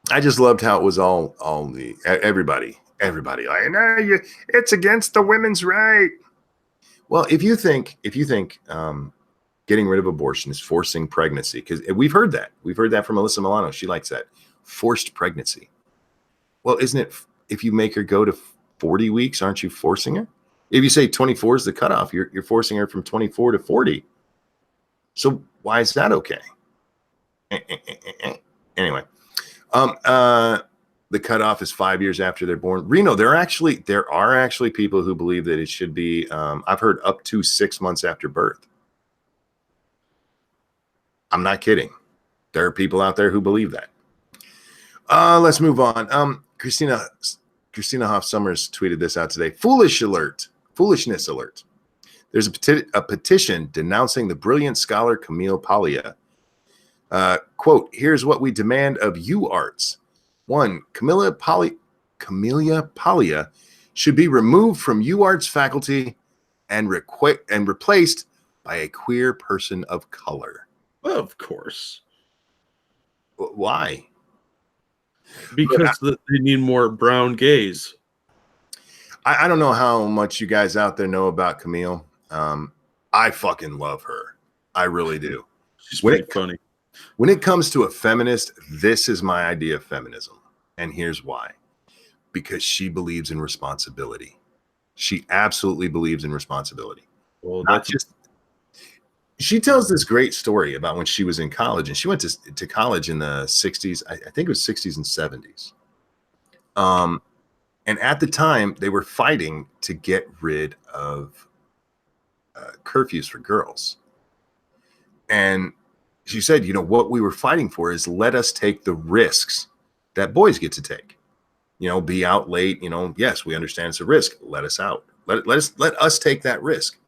A: I just loved how it was all the everybody like, no, it's against the women's right. Well, if you think getting rid of abortion is forcing pregnancy, because we've heard that from Alyssa Milano. She likes that forced pregnancy. Well, isn't it? If you make her go to 40 weeks, aren't you forcing her? If you say 24 is the cutoff, you're forcing her from 24 to 40. So why is that okay? Anyway, the cutoff is 5 years after they're born. Reno, there are actually people who believe that it should be. I've heard up to 6 months after birth. I'm not kidding. There are people out there who believe that. Let's move on. Christina Hoff Summers tweeted this out today. Foolishness alert. There's a petition denouncing the brilliant scholar Camille Paglia. Quote, here's what we demand of you arts. 1, Camellia Paglia should be removed from UArts faculty and replaced by a queer person of color.
B: Of course.
A: Why?
B: Because they need more brown gays.
A: I don't know how much you guys out there know about Camille. I fucking love her. I really do.
B: She's pretty funny.
A: When it comes to a feminist, this is my idea of feminism. And here's why. Because she believes in responsibility. She absolutely believes in responsibility.
B: Well,
A: she tells this great story about when she was in college, and she went to college in the 60s. I think it was 60s and 70s. And at the time, they were fighting to get rid of curfews for girls. And she said, what we were fighting for is let us take the risks that boys get to take. Be out late. Yes, we understand it's a risk. Let us out. Let us take that risk.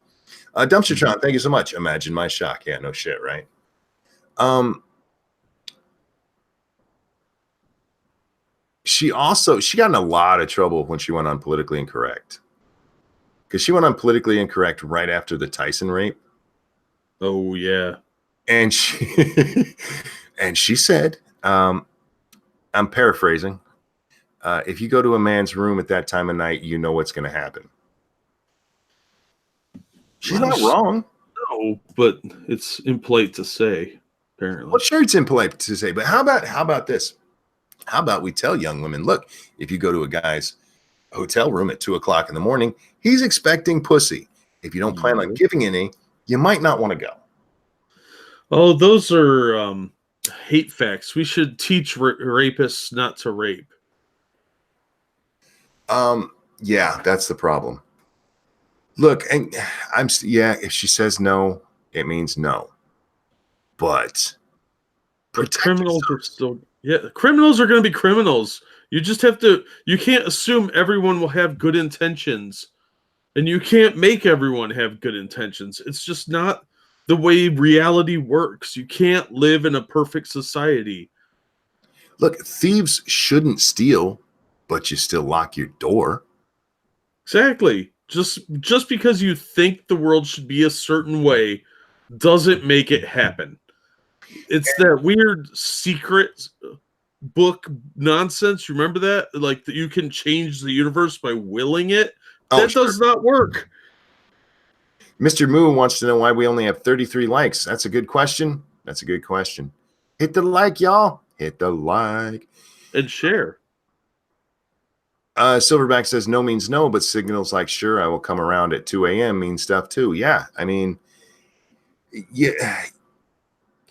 A: Dumpstertron, thank you so much. Imagine my shock. Yeah, no shit, right? She got in a lot of trouble when she went on Politically Incorrect. Because she went on Politically Incorrect right after the Tyson rape.
B: Oh yeah.
A: And she and she said, I'm paraphrasing, if you go to a man's room at that time of night, you know what's going to happen. She's not wrong.
B: No, but it's impolite to say, apparently.
A: Well, sure, it's impolite to say, but how about this? How about we tell young women, look, if you go to a guy's hotel room at 2:00 in the morning, he's expecting pussy. If you don't plan on giving any, you might not want to go.
B: Oh, those are hate facts. We should teach rapists not to rape.
A: Yeah, that's the problem. Look, and if she says no, it means no. But
B: criminals are still criminals are going to be criminals. You just have to, you can't assume everyone will have good intentions, and you can't make everyone have good intentions. It's just not the way reality works. You can't live in a perfect society.
A: Look, thieves shouldn't steal, but you still lock your door.
B: Exactly. Just because you think the world should be a certain way doesn't make it happen. It's that weird secret book nonsense. You remember that? Like that you can change the universe by willing it? That does not work.
A: Mr. Moo wants to know why we only have 33 likes. That's a good question. Hit the like, y'all. Hit the like.
B: And share.
A: Silverback says no means no, but signals like sure, I will come around at 2 a.m. mean stuff too. Yeah, I mean, yeah.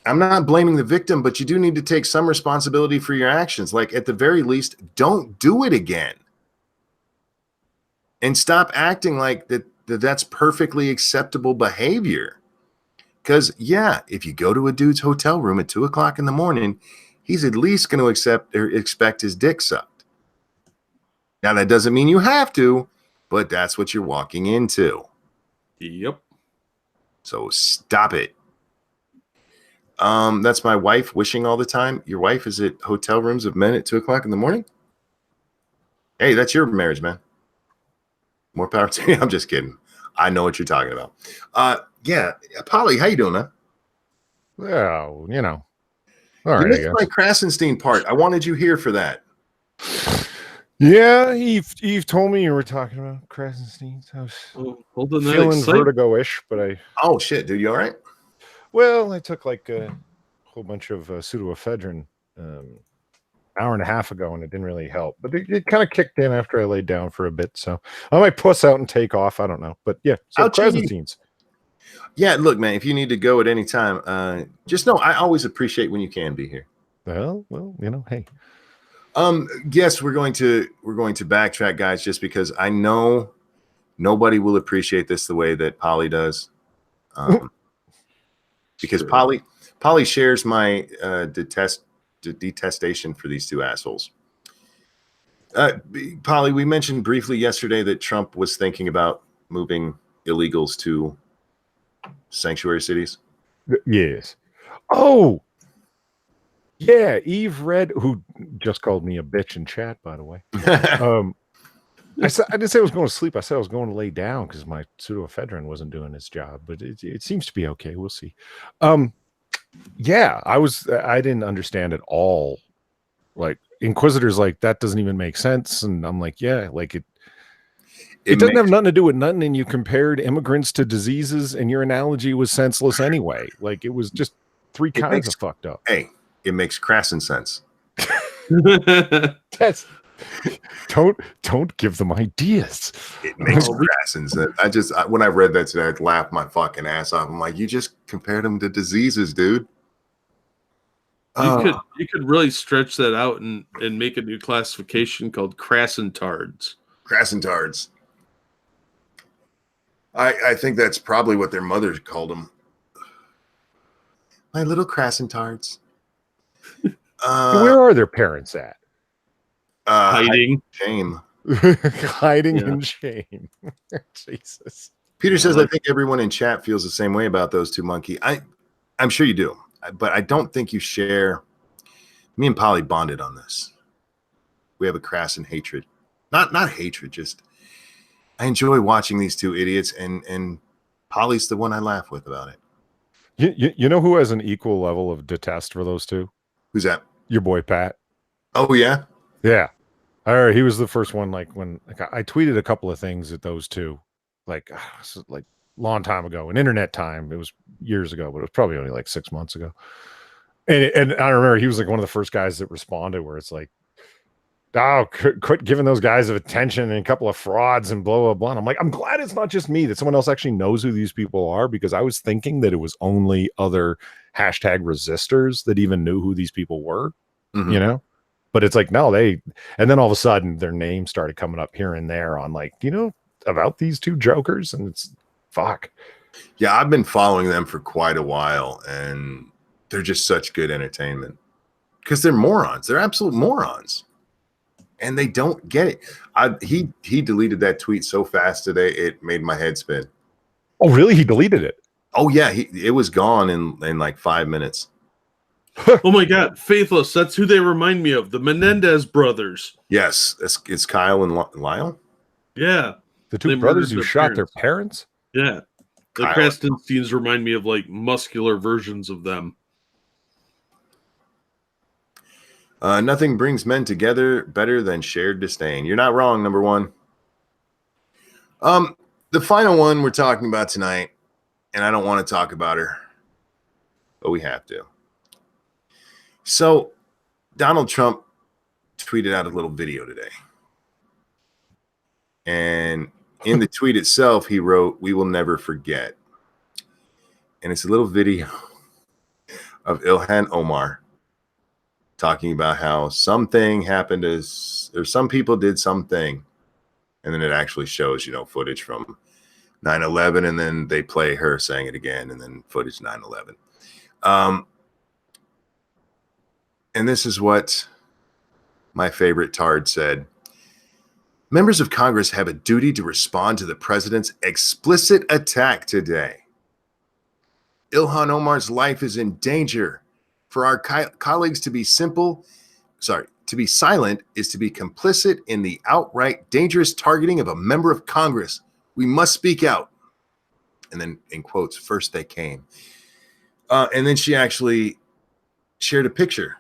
A: I'm not blaming the victim, but you do need to take some responsibility for your actions. Like, at the very least, don't do it again. And stop acting like that's perfectly acceptable behavior. Because, yeah, if you go to a dude's hotel room at 2:00 in the morning, he's at least going to expect his dick sucked. Now, that doesn't mean you have to, but that's what you're walking into.
B: Yep.
A: So stop it. That's my wife wishing all the time. Your wife is at hotel rooms of men at 2:00 in the morning? Hey, that's your marriage, man. More power to you. I'm just kidding. I know what you're talking about. Yeah, Polly, how you doing, man?
C: Well, you know.
A: All right. You missed my Krasenstein part. I wanted you here for that.
C: Yeah, Eve told me you were talking about Krasenstein. I was feeling vertigo-ish, but
A: oh shit, dude, you all right?
C: Well, I took like a whole bunch of pseudoephedrine hour and a half ago, and it didn't really help. But it kind of kicked in after I laid down for a bit, so I might puss out and take off. I don't know, but yeah. So Krasensteins.
A: Yeah, look, man. If you need to go at any time, just know I always appreciate when you can be here.
C: Well, you know, hey.
A: Yes, we're going to backtrack, guys, just because I know nobody will appreciate this the way that Polly does. Because Polly shares my detestation for these two assholes. Polly, we mentioned briefly yesterday that Trump was thinking about moving illegals to sanctuary cities.
C: Yes. Oh, yeah. Eve read, who just called me a bitch in chat, by the way. I didn't say I was going to sleep. I said I was going to lay down because my pseudoephedrine wasn't doing its job, but it seems to be okay. We'll see. Yeah, I didn't understand at all. Like Inquisitors, like that doesn't even make sense. And I'm like, yeah, like it doesn't have nothing to do with nothing. And you compared immigrants to diseases, and your analogy was senseless anyway. Like it was just three kinds of fucked up.
A: Hey, it makes Krasen sense.
C: That's don't give them ideas.
A: It makes Krasen's. When I read that today, I'd laugh my fucking ass off. I'm like, you just compared them to diseases, dude.
B: You could really stretch that out and make a new classification called Krassentards.
A: Krassentards. I think that's probably what their mother called them. My little Krassentards.
C: Where are their parents at?
B: Hiding.
A: Shame.
C: Hiding in shame. Jesus.
A: Peter says, I think everyone in chat feels the same way about those two monkey. I'm sure you do, but I don't think you share. Me and Polly bonded on this. We have a crass and hatred. Not hatred, just I enjoy watching these two idiots, and Polly's the one I laugh with about it.
C: You know who has an equal level of detest for those two?
A: Who's that?
C: Your boy Pat.
A: Oh yeah.
C: Yeah. All right, he was the first one. Like when I tweeted a couple of things at those two, like long time ago, in internet time. It was years ago, but it was probably only like 6 months ago. And I remember he was like one of the first guys that responded, where it's like, "Oh, quit giving those guys of attention and a couple of frauds and blah blah blah." And I'm like, I'm glad it's not just me, that someone else actually knows who these people are, because I was thinking that it was only other hashtag resistors that even knew who these people were, you know. But it's like, no, and then all of a sudden their names started coming up here and there on like, do you know about these two jokers? And it's fuck.
A: Yeah, I've been following them for quite a while, and they're just such good entertainment because they're morons. They're absolute morons, and they don't get it. He deleted that tweet so fast today, it made my head spin.
C: Oh, really? He deleted it?
A: Oh yeah, it was gone in like 5 minutes.
B: Oh my God, Faithless. That's who they remind me of. The Menendez brothers.
A: Yes, it's Kyle and Lyle.
B: Yeah.
C: The two brothers who shot their parents?
B: Yeah. The Krastensteins remind me of like muscular versions of them.
A: Nothing brings men together better than shared disdain. You're not wrong, number one. The final one we're talking about tonight, and I don't want to talk about her, but we have to. So, Donald Trump tweeted out a little video today. And in the tweet itself, he wrote, "We will never forget." And it's a little video of Ilhan Omar talking about how something happened or some people did something. And then it actually shows, footage from 9/11, and then they play her saying it again, and then footage 9/11. And this is what my favorite tard said. Members of Congress have a duty to respond to the president's explicit attack today. Ilhan Omar's life is in danger. For our colleagues to be silent is to be complicit in the outright dangerous targeting of a member of Congress. We must speak out. And then in quotes, first they came. And then she actually shared a picture.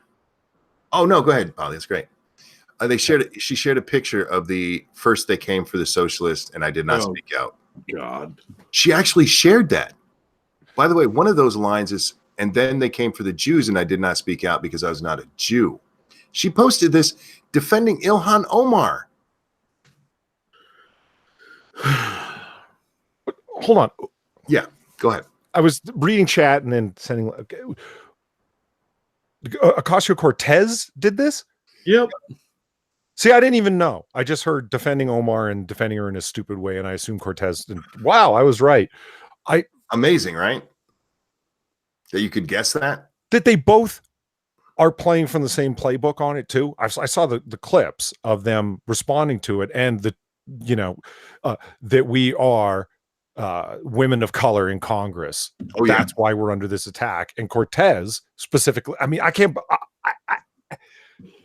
A: Oh no, go ahead, Polly. That's great. She shared a picture of the first they came for the socialist, and I did not speak out.
B: God.
A: She actually shared that. By the way, one of those lines is, and then they came for the Jews, and I did not speak out because I was not a Jew. She posted this defending Ilhan Omar.
C: Hold on.
A: Yeah, go ahead.
C: I was reading chat and then sending. Ocasio-Cortez did this?
B: Yep.
C: See, I didn't even know. I just heard defending Omar and defending her in a stupid way, and I assumed Cortez. And wow, I was right.
A: Amazing, right? That you could guess that?
C: That they both are playing from the same playbook on it too. I saw the clips of them responding to it, and that we are women of color in Congress.
A: Oh, yeah.
C: That's why we're under this attack. And Cortez specifically, I mean, I can't.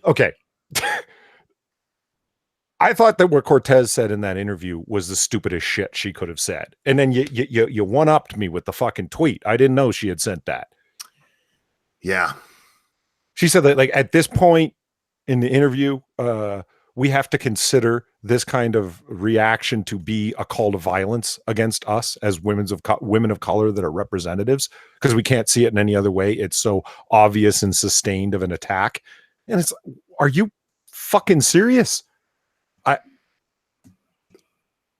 C: Okay. I thought that what Cortez said in that interview was the stupidest shit she could have said. And then you one-upped me with the fucking tweet. I didn't know she had sent that.
A: Yeah.
C: She said that, like, at this point in the interview, we have to consider this kind of reaction to be a call to violence against us as women of color that are representatives, because we can't see it in any other way. It's so obvious and sustained of an attack. And it's, are you fucking serious?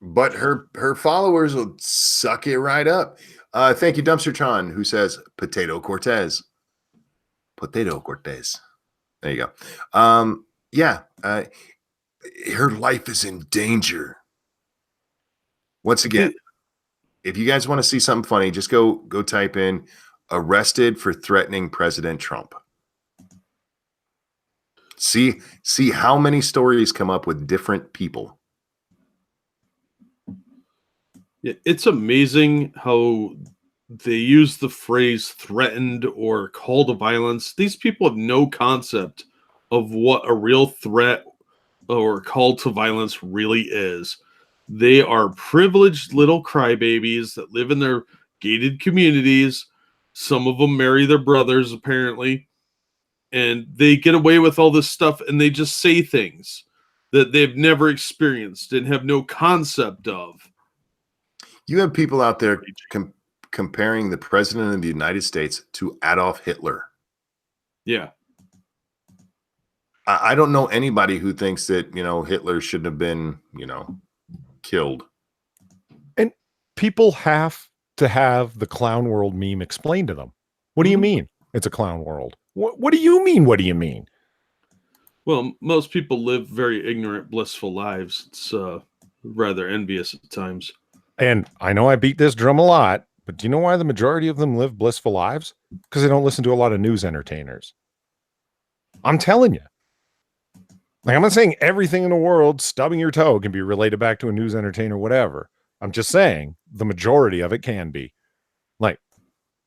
A: But her followers will suck it right up. Thank you, Dumpstertron, who says Potato Cortez. Potato Cortez. There you go. Her life is in danger. Once again, if you guys want to see something funny, just go type in arrested for threatening President Trump. See how many stories come up with different people.
B: It's amazing how they use the phrase threatened or call to violence. These people have no concept of what a real threat or call to violence really is. They are privileged little crybabies that live in their gated communities. Some of them marry their brothers, apparently, and they get away with all this stuff and they just say things that they've never experienced and have no concept of.
A: You have people out there comparing the president of the United States to Adolf Hitler.
B: Yeah.
A: I don't know anybody who thinks that, Hitler shouldn't have been, killed.
C: And people have to have the clown world meme explained to them. What do you mean it's a clown world? What do you mean? What do you mean?
B: Well, most people live very ignorant, blissful lives. It's rather envious at times.
C: And I know I beat this drum a lot, but do you know why the majority of them live blissful lives? Because they don't listen to a lot of news entertainers. I'm telling you. Like, I'm not saying everything in the world, stubbing your toe, can be related back to a news entertainer, whatever. I'm just saying the majority of it can be. Like,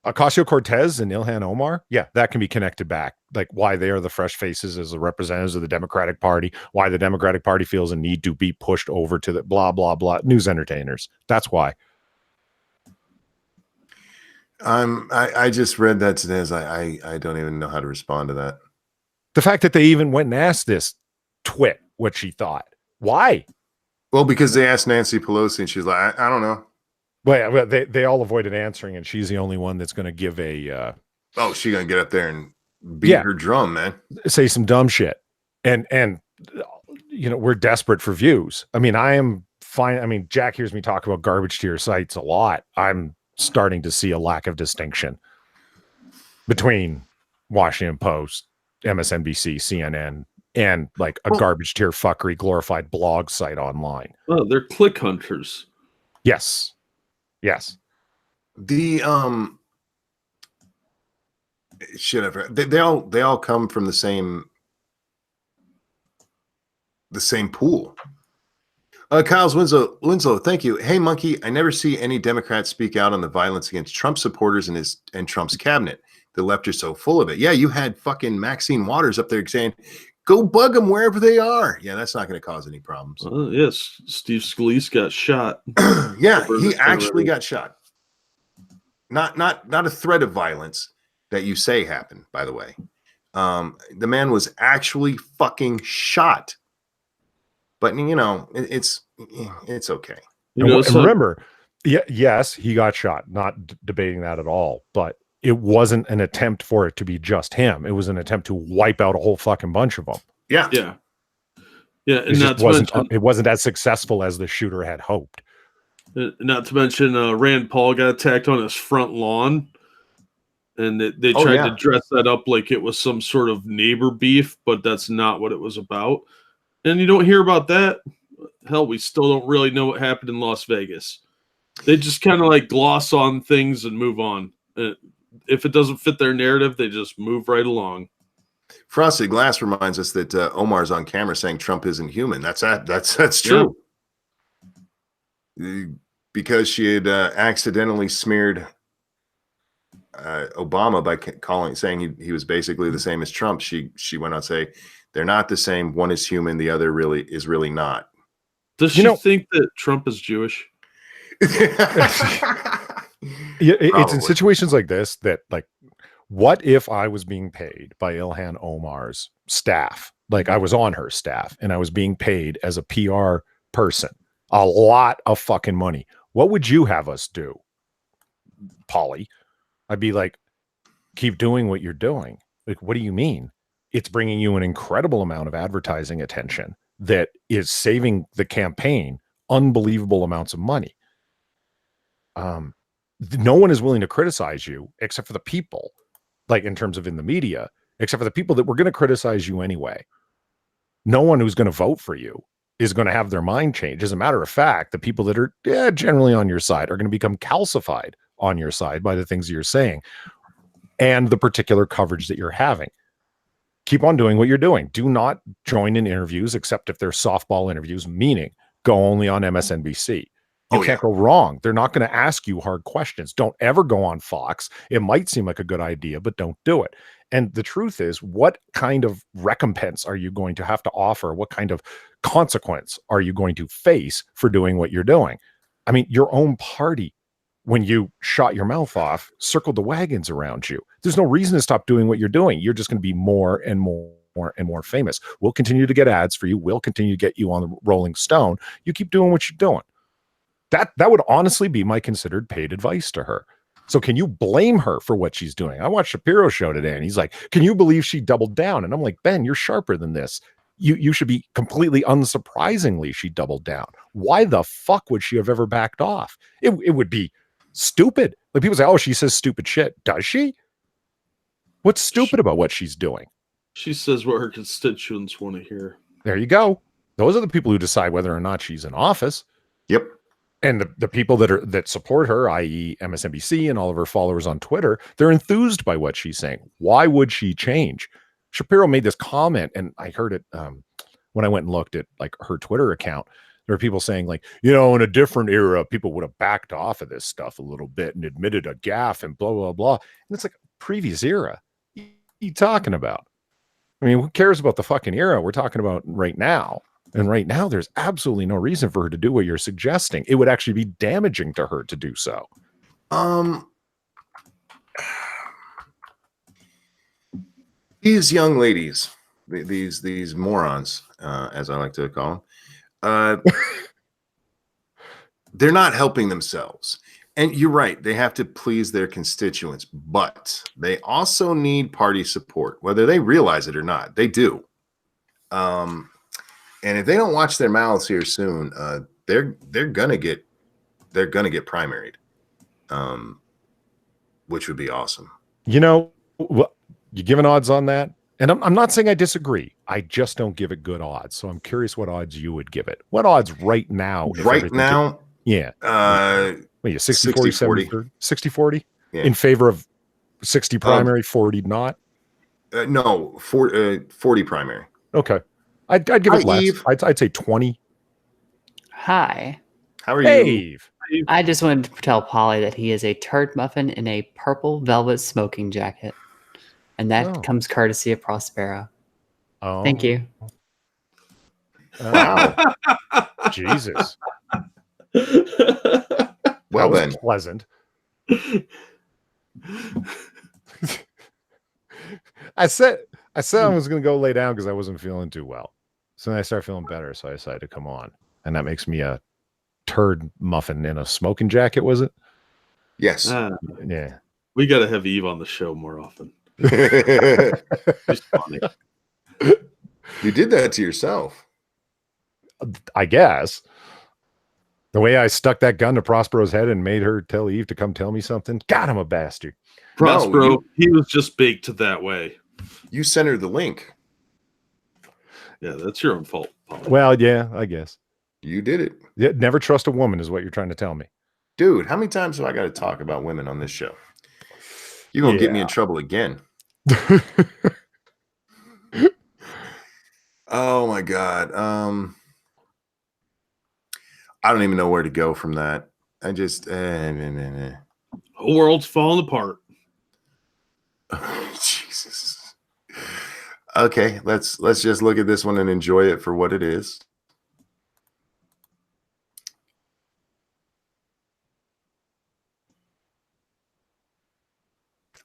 C: Ocasio-Cortez and Ilhan Omar, yeah, that can be connected back. Like, why they are the fresh faces as the representatives of the Democratic Party, why the Democratic Party feels a need to be pushed over to the blah, blah, blah, news entertainers. That's why.
A: I just read that today. As I don't even know how to respond to that.
C: The fact that they even went and asked this twit what she thought. Why?
A: Well, because they asked Nancy Pelosi and she's like, I don't know.
C: Well, they all avoided answering, and she's the only one that's going to give a
A: she's going to get up there and beat her drum, man.
C: Say some dumb shit. And we're desperate for views. I mean, I am fine. I mean, Jack hears me talk about garbage tier sites a lot. I'm starting to see a lack of distinction between Washington Post, MSNBC, CNN, and like a garbage tier fuckery glorified blog site online.
B: Oh, they're click hunters.
C: Yes.
A: The they all come from the same pool. Kyle's Winslow, thank you. Hey Monkey, I never see any Democrats speak out on the violence against Trump supporters and Trump's cabinet. The left are so full of it. Yeah, you had fucking Maxine Waters up there saying, go bug them wherever they are. Yeah, that's not going to cause any problems.
B: Yes, Steve Scalise got shot.
A: Yeah, he actually got shot. Not a threat of violence that you say happened, by the way. The man was actually fucking shot. But it's okay.
C: Remember, yes, he got shot. Not debating that at all. But it wasn't an attempt for it to be just him. It was an attempt to wipe out a whole fucking bunch of them.
A: Yeah.
B: And
C: it wasn't as successful as the shooter had hoped.
B: Not to mention, Rand Paul got attacked on his front lawn, and they tried to dress that up like it was some sort of neighbor beef, but that's not what it was about. And you don't hear about that. Hell, we still don't really know what happened in Las Vegas. They just kind of like gloss on things and move on. If it doesn't fit their narrative, they just move right along.
A: Frosted Glass reminds us that Omar's on camera saying Trump isn't human. That's true. Yeah. Because she had accidentally smeared Obama by saying he was basically the same as Trump. She went on to say they're not the same. One is human. The other is really not.
B: Does she think that Trump is Jewish?
C: It's in situations like this that, like, what if I was being paid by Ilhan Omar's staff? Like, I was on her staff and I was being paid as a PR person a lot of fucking money. What would you have us do, Polly? I'd be like, keep doing what you're doing. Like, what do you mean? It's bringing you an incredible amount of advertising attention that is saving the campaign unbelievable amounts of money. No one is willing to criticize you except for the people, like in terms of in the media, except for the people that were going to criticize you anyway. No one who's going to vote for you is going to have their mind change. As a matter of fact, the people that are generally on your side are going to become calcified on your side by the things that you're saying and the particular coverage that you're having. Keep on doing what you're doing. Do not join in interviews except if they're softball interviews, meaning go only on MSNBC. You
A: Oh,
C: can't go wrong. They're not going to ask you hard questions. Don't ever go on Fox. It might seem like a good idea, but don't do it. And the truth is, what kind of recompense are you going to have to offer? What kind of consequence are you going to face for doing what you're doing? I mean, your own party, when you shot your mouth off, circled the wagons around you. There's no reason to stop doing what you're doing. You're just going to be more and more famous. We'll continue to get ads for you. We'll continue to get you on the Rolling Stone. You keep doing what you're doing. That would honestly be my considered paid advice to her. So can you blame her for what she's doing? I watched Shapiro's show today and he's like, can you believe she doubled down? And I'm like, Ben, you're sharper than this. You should be completely unsurprisingly, she doubled down. Why the fuck would she have ever backed off? It would be stupid. Like people say, oh, she says stupid shit. Does she? What's stupid about what she's doing?
B: She says what her constituents want to hear.
C: There you go. Those are the people who decide whether or not she's in office.
A: Yep.
C: And the people that support her, i.e. MSNBC and all of her followers on Twitter, they're enthused by what she's saying. Why would she change? Shapiro made this comment, and I heard it when I went and looked at like her Twitter account. There were people saying like, you know, in a different era, people would have backed off of this stuff a little bit and admitted a gaffe and blah, blah, blah. And it's like previous era. What are you talking about? I mean, who cares about the fucking era? We're talking about right now. And right now, there's absolutely no reason for her to do what you're suggesting. It would actually be damaging to her to do so.
A: These young ladies, these morons, as I like to call them, they're not helping themselves. And you're right, they have to please their constituents, but they also need party support, whether they realize it or not. They do. And if they don't watch their mouths here soon, they're gonna get primaried, which would be awesome.
C: You know, you giving odds on that? And I'm not saying I disagree. I just don't give it good odds. So I'm curious what odds you would give it. What odds right now?
A: Right now,
C: yeah. Wait, 60 40, 70 30, 60 40 in favor of 60 primary, 40 not?
A: No, 40 primary.
C: Okay. I'd give it less. I'd say 20.
D: Hi.
A: How are you?
C: Eve.
D: I just wanted to tell Polly that he is a turd muffin in a purple velvet smoking jacket. And that comes courtesy of Prospero.
C: Oh.
D: Thank you.
C: Wow. Jesus.
A: Well,
C: that was
A: then.
C: Pleasant. I said I was going to go lay down because I wasn't feeling too well. So then I started feeling better, so I decided to come on. And that makes me a turd muffin in a smoking jacket, was it?
A: Yes.
C: Yeah.
B: We got to have Eve on the show more often. She's funny.
A: You did that to yourself.
C: I guess. The way I stuck that gun to Prospero's head and made her tell Eve to come tell me something. God, I'm a bastard.
B: Prospero, he was just baked that way.
A: You sent her the link.
B: Yeah, that's your own fault, Paul.
C: Well, yeah, I guess.
A: You did it.
C: Yeah, never trust a woman is what you're trying to tell me.
A: Dude, how many times have I got to talk about women on this show? You're going to get me in trouble again. Oh, my God. I don't even know where to go from that. I just...
B: The whole world's falling apart.
A: Jesus. Okay, let's just look at this one and enjoy it for what it is.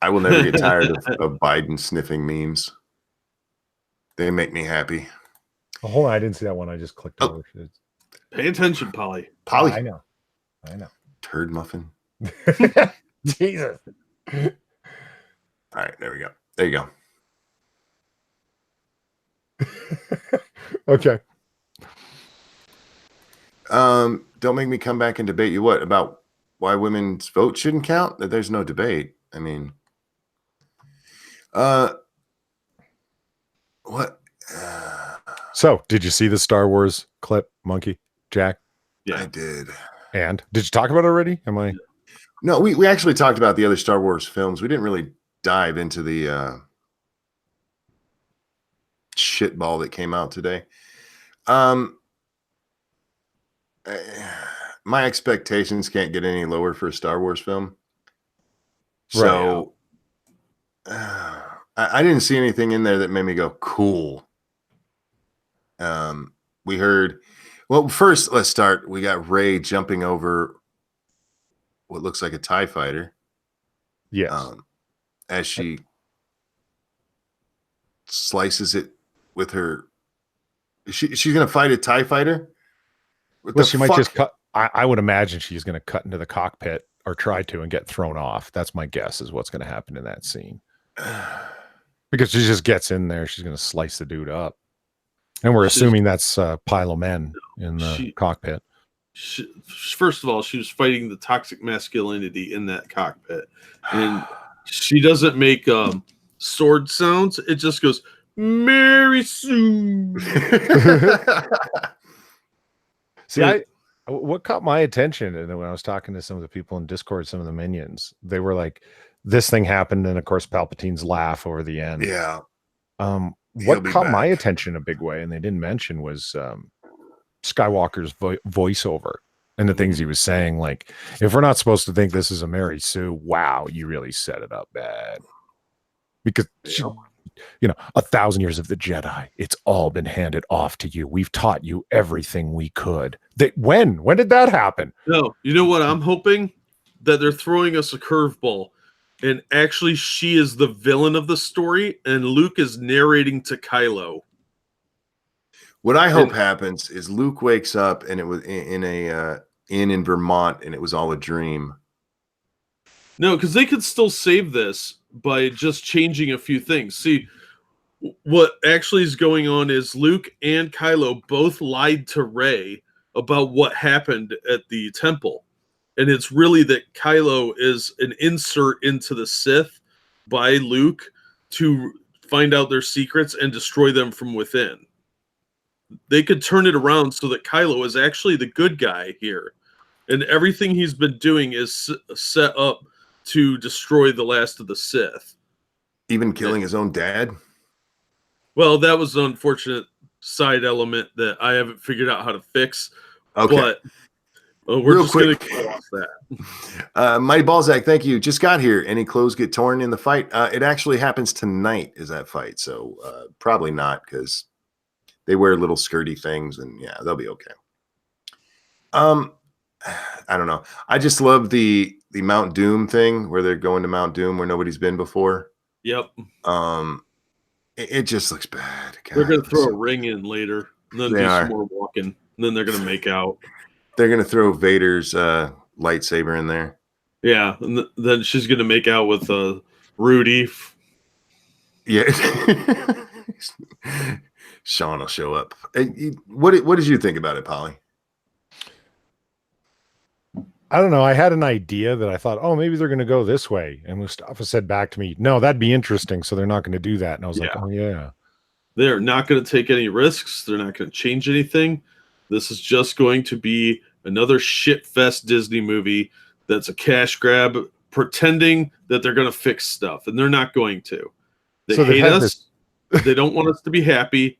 A: I will never get tired of Biden sniffing memes. They make me happy.
C: Oh, hold on, I didn't see that one. I just clicked over.
B: Pay attention, Polly.
A: Polly.
C: I know.
A: Turd muffin.
C: Jesus.
A: All right, there we go. There you go.
C: Okay.
A: Don't make me come back and debate you. What about why women's vote shouldn't count? That there's no debate. I mean, what?
C: So, did you see the Star Wars clip, Monkey Jack?
B: Yeah,
A: I did.
C: And did you talk about it already? Am I?
A: No, we actually talked about the other Star Wars films. We didn't really dive into the shitball that came out today. my expectations can't get any lower for a Star Wars film.
C: Right,
A: So I didn't see anything in there that made me go, cool. We heard, well, first let's start. We got Rey jumping over what looks like a TIE fighter.
C: Yes.
A: As she slices it with her. She's going to fight a TIE fighter?
C: Well, she might just cut. I would imagine she's going to cut into the cockpit or try to and get thrown off. That's my guess is what's going to happen in that scene. Because she just gets in there. She's going to slice the dude up. And we're assuming that's Pylo Men in the cockpit.
B: First of all, she was fighting the toxic masculinity in that cockpit. And she doesn't make sword sounds. It just goes, Mary Sue.
C: See, what caught my attention, and when I was talking to some of the people in Discord, some of the minions, they were like, this thing happened, and of course Palpatine's laugh over the end.
A: Yeah.
C: What caught my attention a big way, and they didn't mention, was Skywalker's voiceover and the things he was saying. Like, if we're not supposed to think this is a Mary Sue, wow, you really set it up bad. Because she, 1,000 years of the Jedi, it's all been handed off to you. We've taught you everything we could. When did that happen?
B: No, you know what I'm hoping? That they're throwing us a curveball, and actually she is the villain of the story, and Luke is narrating to Kylo.
A: What I hope happens is Luke wakes up and it was in a inn in Vermont, and it was all a dream.
B: No, because they could still save this by just changing a few things. See, what actually is going on is Luke and Kylo both lied to Rey about what happened at the temple. And it's really that Kylo is an insert into the Sith by Luke to find out their secrets and destroy them from within. They could turn it around so that Kylo is actually the good guy here. And everything he's been doing is set up to destroy the last of the Sith.
A: Even killing his own dad?
B: Well, that was an unfortunate side element that I haven't figured out how to fix.
A: Okay.
B: But we're
A: Real
B: just
A: quick.
B: going to cross that.
A: Mighty Balzac, thank you. Just got here. Any clothes get torn in the fight? It actually happens tonight, is that fight. So probably not, because they wear little skirty things, and yeah, they'll be okay. I don't know. I just love the Mount Doom thing where they're going to Mount Doom where nobody's been before.
B: Yep.
A: It just looks bad. God,
B: they're going to throw a ring in later, and then do some more walking, and then they're going to make out.
A: They're going to throw Vader's lightsaber in there.
B: Yeah, and then she's going to make out with Rudy.
A: Yeah. Sean will show up. What did you think about it, Polly?
C: I don't know. I had an idea that I thought, oh, maybe they're going to go this way. And Mustafa said back to me, no, that'd be interesting. So they're not going to do that. And I was like, oh, yeah.
B: They're not going to take any risks. They're not going to change anything. This is just going to be another shit-fest Disney movie that's a cash grab, pretending that they're going to fix stuff. And they're not going to. They hate us. They don't want us to be happy.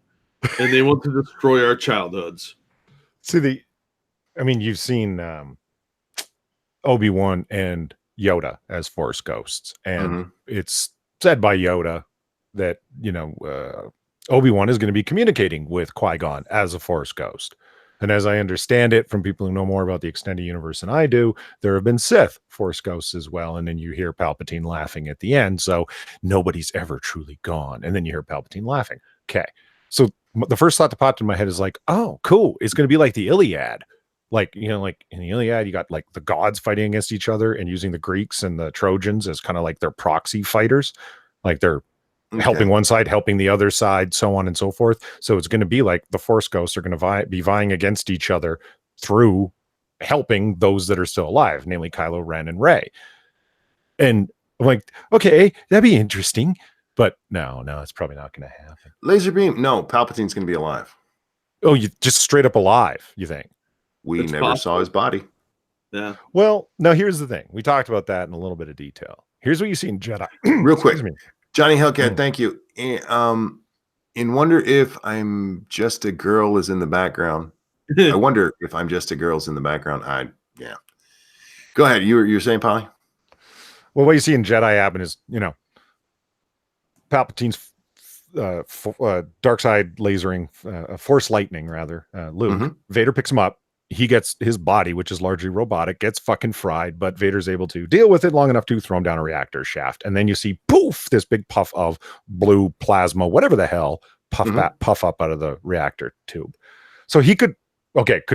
B: And they want to destroy our childhoods.
C: See, you've seen Obi-Wan and Yoda as Force ghosts, and it's said by Yoda that Obi-Wan is going to be communicating with Qui-Gon as a Force ghost. And as I understand it from people who know more about the extended universe than I do, there have been Sith Force ghosts as well. And then you hear Palpatine laughing at the end. So nobody's ever truly gone. And then you hear Palpatine laughing. Okay. So the first thought that popped in my head is like, oh, cool. It's going to be like the Iliad. Like in the Iliad, you got like the gods fighting against each other and using the Greeks and the Trojans as kind of like their proxy fighters. Like they're helping one side, helping the other side, so on and so forth. So it's going to be like the Force ghosts are going to be vying against each other through helping those that are still alive, namely Kylo Ren and Rey. And I'm like, okay, that'd be interesting. But no, it's probably not going to happen.
A: Laser beam? No, Palpatine's going to be alive.
C: Oh, you just straight up alive, you think?
A: We never saw his body.
B: Yeah.
C: Well, now here's the thing. We talked about that in a little bit of detail. Here's what you see in Jedi.
A: Real quick. Johnny Hellcat, thank you. In Wonder If I'm Just a Girl is in the background. I wonder if I'm just a girl's in the background. Yeah. Go ahead. You're saying, Polly?
C: Well, what you see in Jedi happen is, Palpatine's dark side lasering, force lightning, rather. Luke.
A: Mm-hmm.
C: Vader picks him up. He gets his body, which is largely robotic, gets fucking fried, but Vader's able to deal with it long enough to throw him down a reactor shaft. And then you see, poof, this big puff of blue plasma, whatever the hell, puff up out of the reactor tube. So could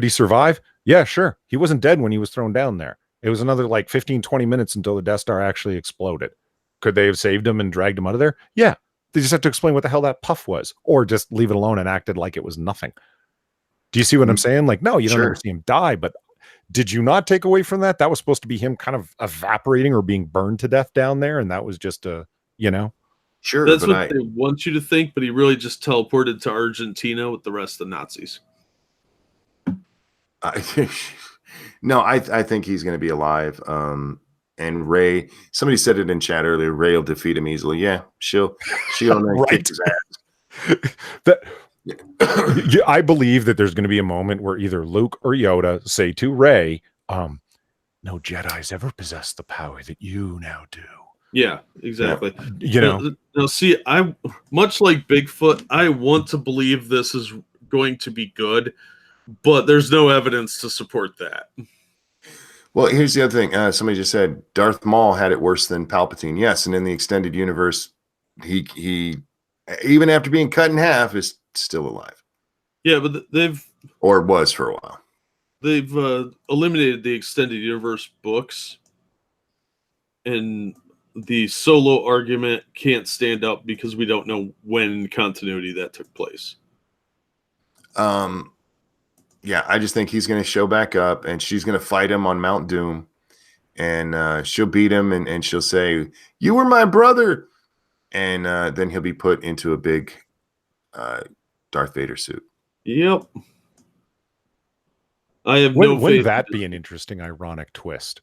C: he survive? Yeah, sure. He wasn't dead when he was thrown down there. It was another like 15, 20 minutes until the Death Star actually exploded. Could they have saved him and dragged him out of there? Yeah. They just have to explain what the hell that puff was, or just leave it alone and acted like it was nothing. Do you see what I'm saying? Like, no, you don't ever see him die, but did you not take away from that? That was supposed to be him kind of evaporating or being burned to death down there, and that was just
A: Sure.
B: That's what they want you to think, but he really just teleported to Argentina with the rest of the Nazis.
A: No, I think he's going to be alive. And Rey, somebody said it in chat earlier, Rey will defeat him easily. Yeah, she'll kick his ass.
C: I believe that there's going to be a moment where either Luke or Yoda say to Rey, no Jedi's ever possessed the power that you now do.
B: Yeah, exactly.
C: Now,
B: see, I much like Bigfoot, I want to believe this is going to be good, but there's no evidence to support that.
A: Well, here's the other thing. Somebody just said Darth Maul had it worse than Palpatine. Yes, and in the extended universe, he even after being cut in half is still alive.
B: Yeah, but
A: or was for a while.
B: They've eliminated the extended universe books, and the Solo argument can't stand up because we don't know when in continuity that took place.
A: Yeah, I just think he's going to show back up, and she's going to fight him on Mount Doom, and she'll beat him, and she'll say, "You were my brother," and then he'll be put into a big Darth Vader suit.
B: Yep. I have no faith.
C: Wouldn't that be an interesting, ironic twist?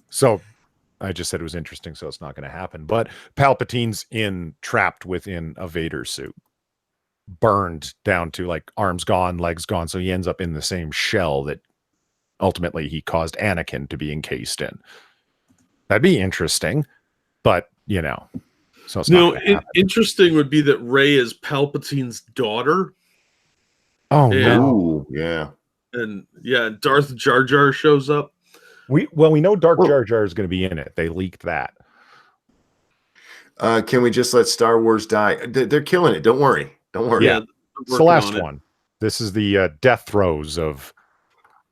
C: So I just said it was interesting, so it's not going to happen. But Palpatine's trapped within a Vader suit, burned down to like arms gone, legs gone. So he ends up in the same shell that ultimately he caused Anakin to be encased in. That'd be interesting, but so it's
B: interesting would be that Rey is Palpatine's daughter.
C: Oh no,
A: yeah.
B: And Darth Jar Jar shows up.
C: We know Jar Jar is going to be in it. They leaked that.
A: Can we just let Star Wars die? They're killing it. Don't worry.
C: Yeah, it's the last one. This is the death throes of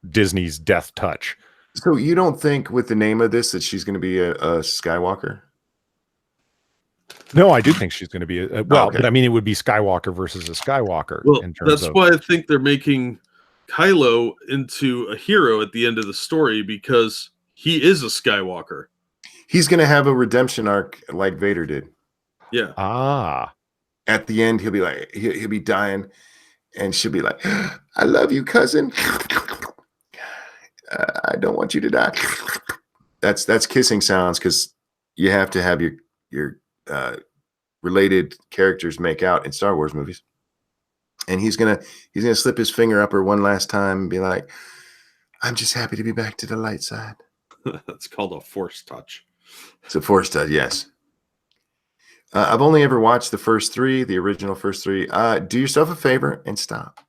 C: Disney's death touch.
A: So you don't think with the name of this that she's going to be a Skywalker?
C: No, I do think she's going to be but I mean, it would be Skywalker versus a Skywalker.
B: Well, that's why I think they're making Kylo into a hero at the end of the story, because he is a Skywalker.
A: He's going to have a redemption arc like Vader did.
B: Yeah.
A: At the end, he'll be like, he'll be dying, and she'll be like, "I love you, cousin. I don't want you to die." That's kissing sounds, because you have to have your related characters make out in Star Wars movies. And he's gonna slip his finger up her one last time and be like, "I'm just happy to be back to the light side."
B: That's called a force touch.
A: It's a force touch, yes. I've only ever watched the first three, the original first three. Do yourself a favor and stop.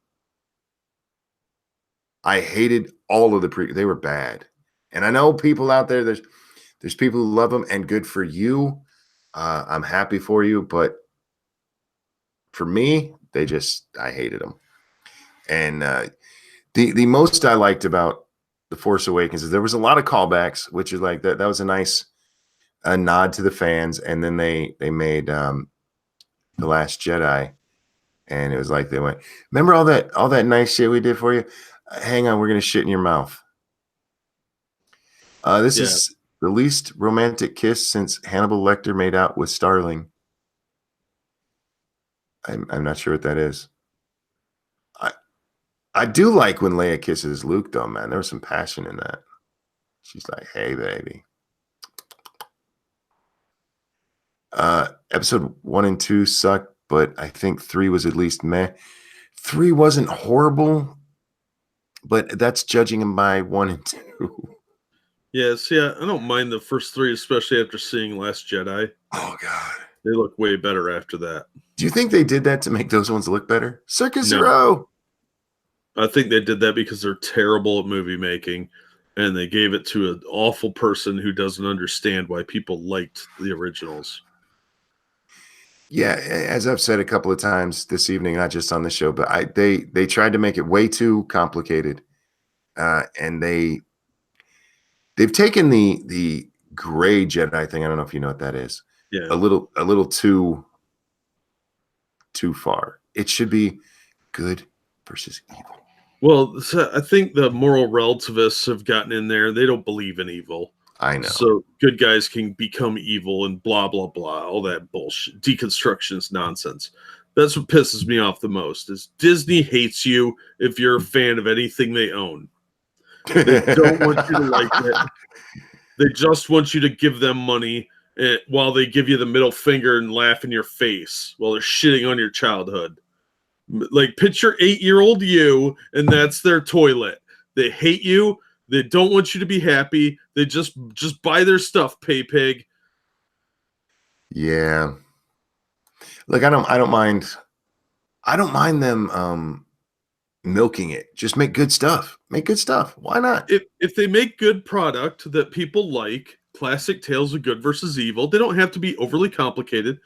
A: I hated all of the they were bad. And I know people out there, there's people who love them, and good for you. I'm happy for you, but for me, I hated them. And the most I liked about The Force Awakens is there was a lot of callbacks, which is like that was a nice nod to the fans. And then they made The Last Jedi, and it was like they went, "Remember all that nice shit we did for you? Hang on, we're gonna shit in your mouth." This is the least romantic kiss since Hannibal Lecter made out with Starling. I'm not sure what that is. I do like when Leia kisses Luke, though, man. There was some passion in that. She's like, "Hey, baby." Episode 1 and 2 sucked, but I think 3 was at least meh. 3 wasn't horrible. but that's judging them by 1 and 2.
B: Yeah, see, I don't mind the first 3, especially after seeing Last Jedi.
A: Oh God.
B: They look way better after that.
A: Do you think they did that to make those ones look better? Circus
B: No.
A: Zero.
B: I think they did that because they're terrible at movie making, and they gave it to an awful person who doesn't understand why people liked the originals.
A: Yeah, as I've said a couple of times this evening, not just on the show, but they tried to make it way too complicated, and they've taken the gray Jedi thing. I don't know if you know what that is.
B: Yeah,
A: A little too far. It should be good versus evil.
B: well, so I think the moral relativists have gotten in there. They don't believe in evil.
A: I know.
B: So good guys can become evil and blah, blah, blah. All that bullshit. Deconstruction is nonsense. That's what pisses me off the most is Disney hates you if you're a fan of anything they own. They don't want you to like it. They just want you to give them money while they give you the middle finger and laugh in your face while they're shitting on your childhood. Like, picture 8-year-old you, and that's their toilet. They hate you. They don't want you to be happy. They just buy their stuff, pay pig.
A: Yeah. Look, I don't mind them milking it. Just make good stuff. Make good stuff. Why not?
B: If they make good product that people like, classic tales of good versus evil, they don't have to be overly complicated.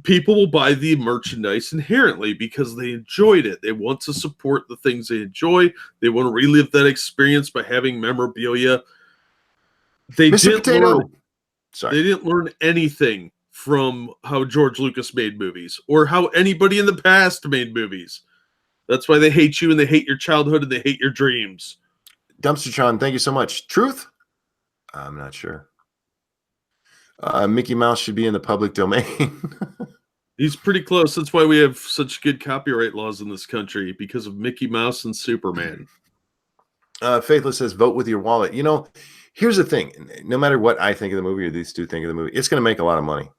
B: People will buy the merchandise inherently because they enjoyed it. They want to support the things they enjoy. They want to relive that experience by having memorabilia. They
A: Mr. Potato.
B: They didn't learn anything from how George Lucas made movies or how anybody in the past made movies. That's why they hate you and they hate your childhood and they hate your dreams.
A: Dumpstertron, thank you so much. Truth? I'm not sure. Mickey Mouse should be in the public domain.
B: He's pretty close. That's why we have such good copyright laws in this country, because of Mickey Mouse and Superman.
A: Faithless says, vote with your wallet. You know, here's the thing. No matter what I think of the movie or these two think of the movie, it's going to make a lot of money.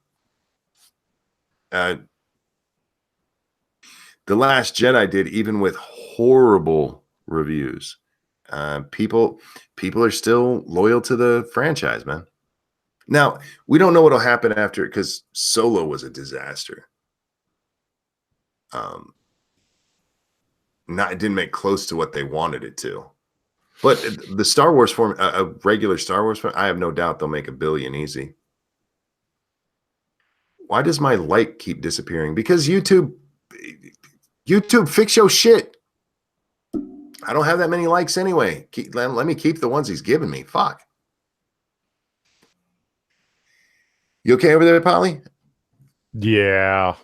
A: The Last Jedi did, even with horrible reviews. People are still loyal to the franchise, man. Now, we don't know what'll happen after it because Solo was a disaster. It didn't make close to what they wanted it to. But the Star Wars form, a regular Star Wars form, I have no doubt they'll make $1 billion easy. Why does my like keep disappearing? Because YouTube, fix your shit. I don't have that many likes anyway. Let me keep the ones he's giving me. Fuck. You okay over there, Polly?
C: Yeah.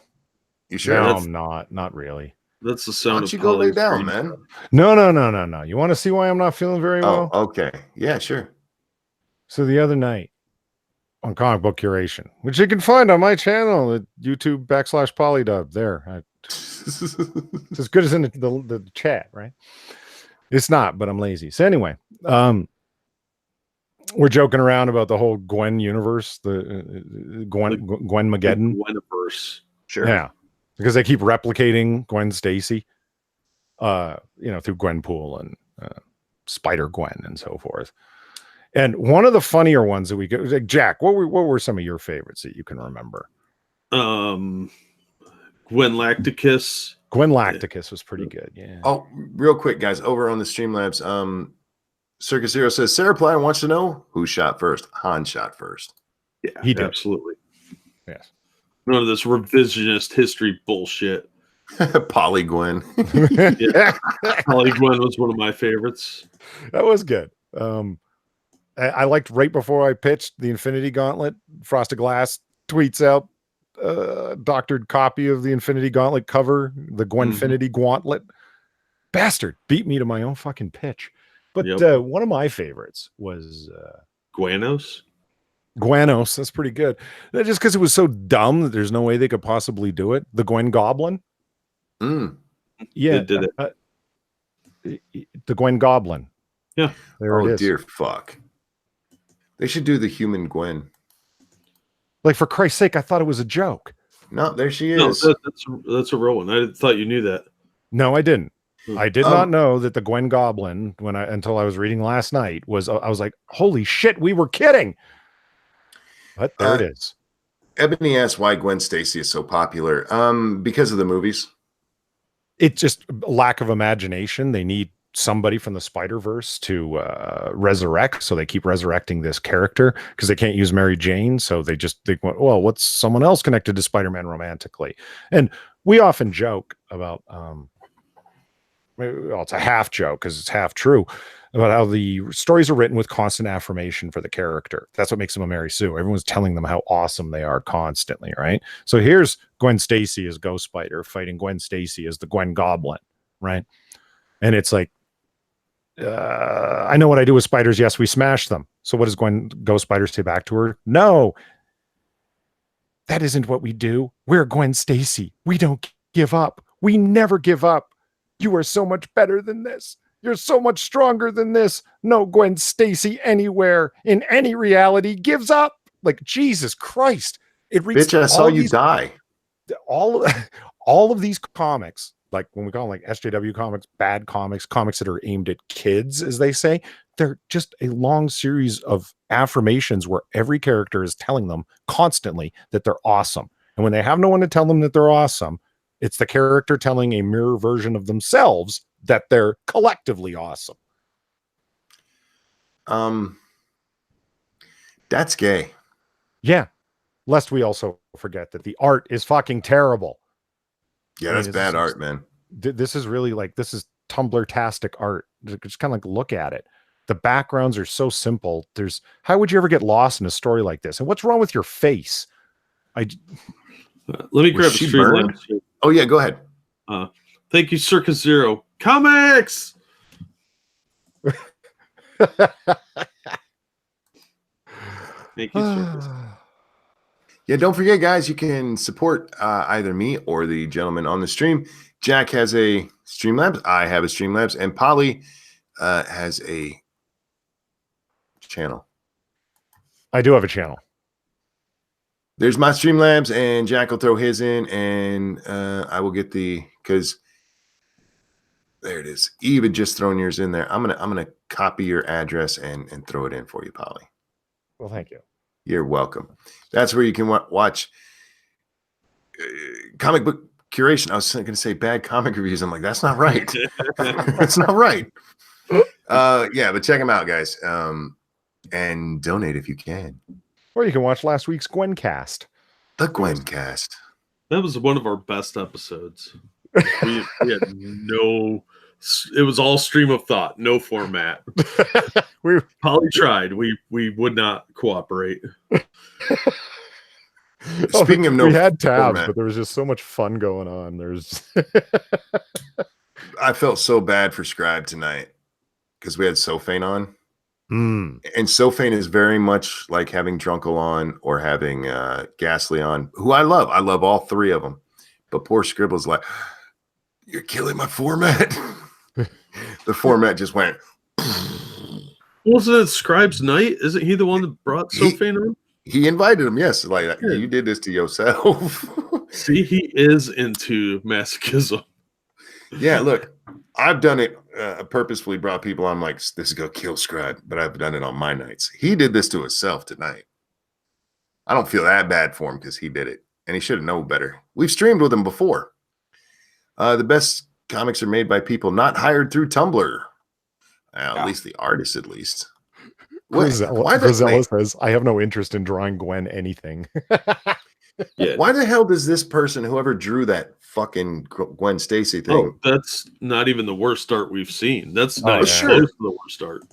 A: You sure?
C: No, I'm not. Not really.
B: That's the sound.
A: Why don't you go lay down, man?
C: No. You want to see why I'm not feeling very well?
A: Oh, okay. Yeah, sure.
C: So the other night on Comic Book Curation, which you can find on my channel at YouTube/Polydub. There. It's as good as in the chat, right? It's not, but I'm lazy. So anyway, we're joking around about the whole Gwen universe, the Gwen Mageddon.
B: Gweniverse.
A: Sure.
C: Yeah. Because they keep replicating Gwen Stacy, through Gwenpool and Spider Gwen and so forth. And one of the funnier ones that we go, like, Jack, what were some of your favorites that you can remember?
B: Gwen Lacticus.
C: Gwen Lacticus was pretty good. Yeah.
A: Oh, real quick, guys, over on the Streamlabs, Circus Zero says, Sarah Plyer wants to know who shot first. Han shot first.
B: Yeah,
C: he did.
B: Absolutely.
C: Yes.
B: None of this revisionist history bullshit.
A: Polly Gwen.
B: Yeah. Polly Gwen was one of my favorites.
C: That was good. I liked right before I pitched the Infinity Gauntlet, Frosted Glass tweets out doctored copy of the Infinity Gauntlet cover, the Gwenfinity Gauntlet. Bastard beat me to my own fucking pitch. But one of my favorites was
B: Guanos.
C: That's pretty good. Just because it was so dumb that there's no way they could possibly do it. The Gwen Goblin. Yeah,
B: they did
C: it. The Gwen Goblin.
B: Yeah,
C: there it is.
A: Oh dear fuck. They should do the human Gwen.
C: Like, for Christ's sake, I thought it was a joke.
A: No, there she is.
B: No, that's a real one. I thought you knew that.
C: No, I didn't. I did not know that the Gwen Goblin until I was reading last night I was like, holy shit, we were kidding. But there it is.
A: Ebony asked why Gwen Stacy is so popular. Because of the movies.
C: It's just lack of imagination. They need somebody from the Spider-Verse to resurrect, so they keep resurrecting this character because they can't use Mary Jane, so they went, well, what's someone else connected to Spider-Man romantically? And we often joke about well, it's a half joke because it's half true about how the stories are written with constant affirmation for the character. That's what makes them a Mary Sue. Everyone's telling them how awesome they are constantly, right? So here's Gwen Stacy as Ghost Spider fighting Gwen Stacy as the Gwen Goblin, right? And it's like, I know what I do with spiders. Yes, we smash them. So what does Ghost Spider say back to her? No, that isn't what we do. We're Gwen Stacy. We don't give up. We never give up. You are so much better than this. You're so much stronger than this. No Gwen Stacy anywhere in any reality gives up. Like, Jesus Christ. It reads,
A: bitch, I saw you die.
C: All of these comics, like when we call them like SJW comics, bad comics, comics that are aimed at kids, as they say, they're just a long series of affirmations where every character is telling them constantly that they're awesome. And when they have no one to tell them that they're awesome, it's the character telling a mirror version of themselves that they're collectively awesome.
A: That's gay.
C: Yeah. Lest we also forget that the art is fucking terrible.
A: Yeah, that's bad art, man.
C: This is really like, this is Tumblr-tastic art. Just kind of like look at it. The backgrounds are so simple. How would you ever get lost in a story like this? And what's wrong with your face?
B: Let me grab a Streamlabs.
A: Oh yeah, go ahead.
B: Thank you, Circus Zero. Comics. Thank you, Circus.
A: Yeah, don't forget, guys, you can support either me or the gentleman on the stream. Jack has a Streamlabs. I have a Streamlabs, and Polly has a channel.
C: I do have a channel.
A: There's my Streamlabs, and Jack will throw his in, and I will get because there it is. Eve had just thrown yours in there. I'm gonna copy your address and throw it in for you, Polly.
C: Well, thank you.
A: You're welcome. That's where you can watch comic book curation. I was going to say bad comic reviews. I'm like, that's not right. That's not right. Yeah, but check them out, guys. And donate if you can.
C: Or you can watch last week's Gwencast.
A: The Gwencast.
B: That was one of our best episodes. We had it was all stream of thought, no format. Polly tried. We would not cooperate.
A: Speaking of no,
C: we had tabs,
A: format,
C: but there was just so much fun going on.
A: I felt so bad for Scribe tonight because we had Sofane on. And Sofane is very much like having Drunkle on or having Ghastly on, who I love. I love all three of them. But poor Scribble's like, you're killing my format. The format just went.
B: Wasn't it Scribe's night? Isn't he the one that brought Sofane on?
A: He invited him, yes. Like, yeah. You did this to yourself.
B: See, he is into masochism.
A: Yeah, look, I've done it purposefully, brought people on like, this is going to kill Scribe, but I've done it on my nights. He did this to himself tonight. I don't feel that bad for him because he did it, and he should have known better. We've streamed with him before. The best comics are made by people not hired through Tumblr. At least the artists, at least.
C: Grisella says, I have no interest in drawing Gwen anything.
B: Yeah.
A: Why the hell does this person, whoever drew that fucking Gwen Stacy thing?
B: Oh, that's not even the worst art we've seen. That's not close to the worst art.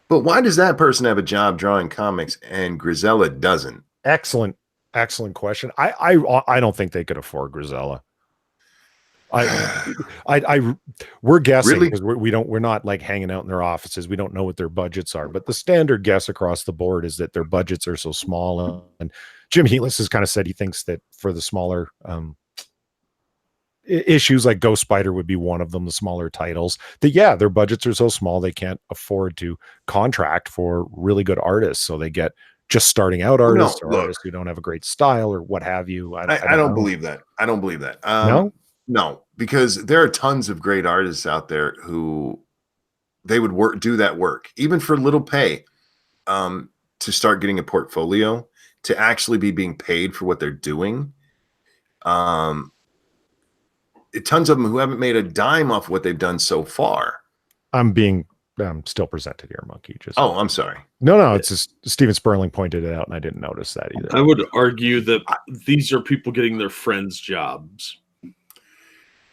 A: But why does that person have a job drawing comics and Grisella doesn't?
C: Excellent question. I don't think they could afford Grisella. We're guessing because we're not like hanging out in their offices. We don't know what their budgets are, but the standard guess across the board is that their budgets are so small. And Jim Heatless has kind of said he thinks that for the smaller issues like Ghost Spider would be one of them, the smaller titles, that their budgets are so small they can't afford to contract for really good artists. So they get just starting out artists artists who don't have a great style or what have you.
A: I don't believe that. I don't believe that.
C: No.
A: No, because there are tons of great artists out there who they would do that work, even for little pay, to start getting a portfolio, to actually be being paid for what they're doing. Tons of them who haven't made a dime off what they've done so far.
C: I'm still presented here, Monkey.
A: I'm sorry.
C: No, it's just Steven Sperling pointed it out, and I didn't notice that either.
B: I would argue that these are people getting their friends' jobs.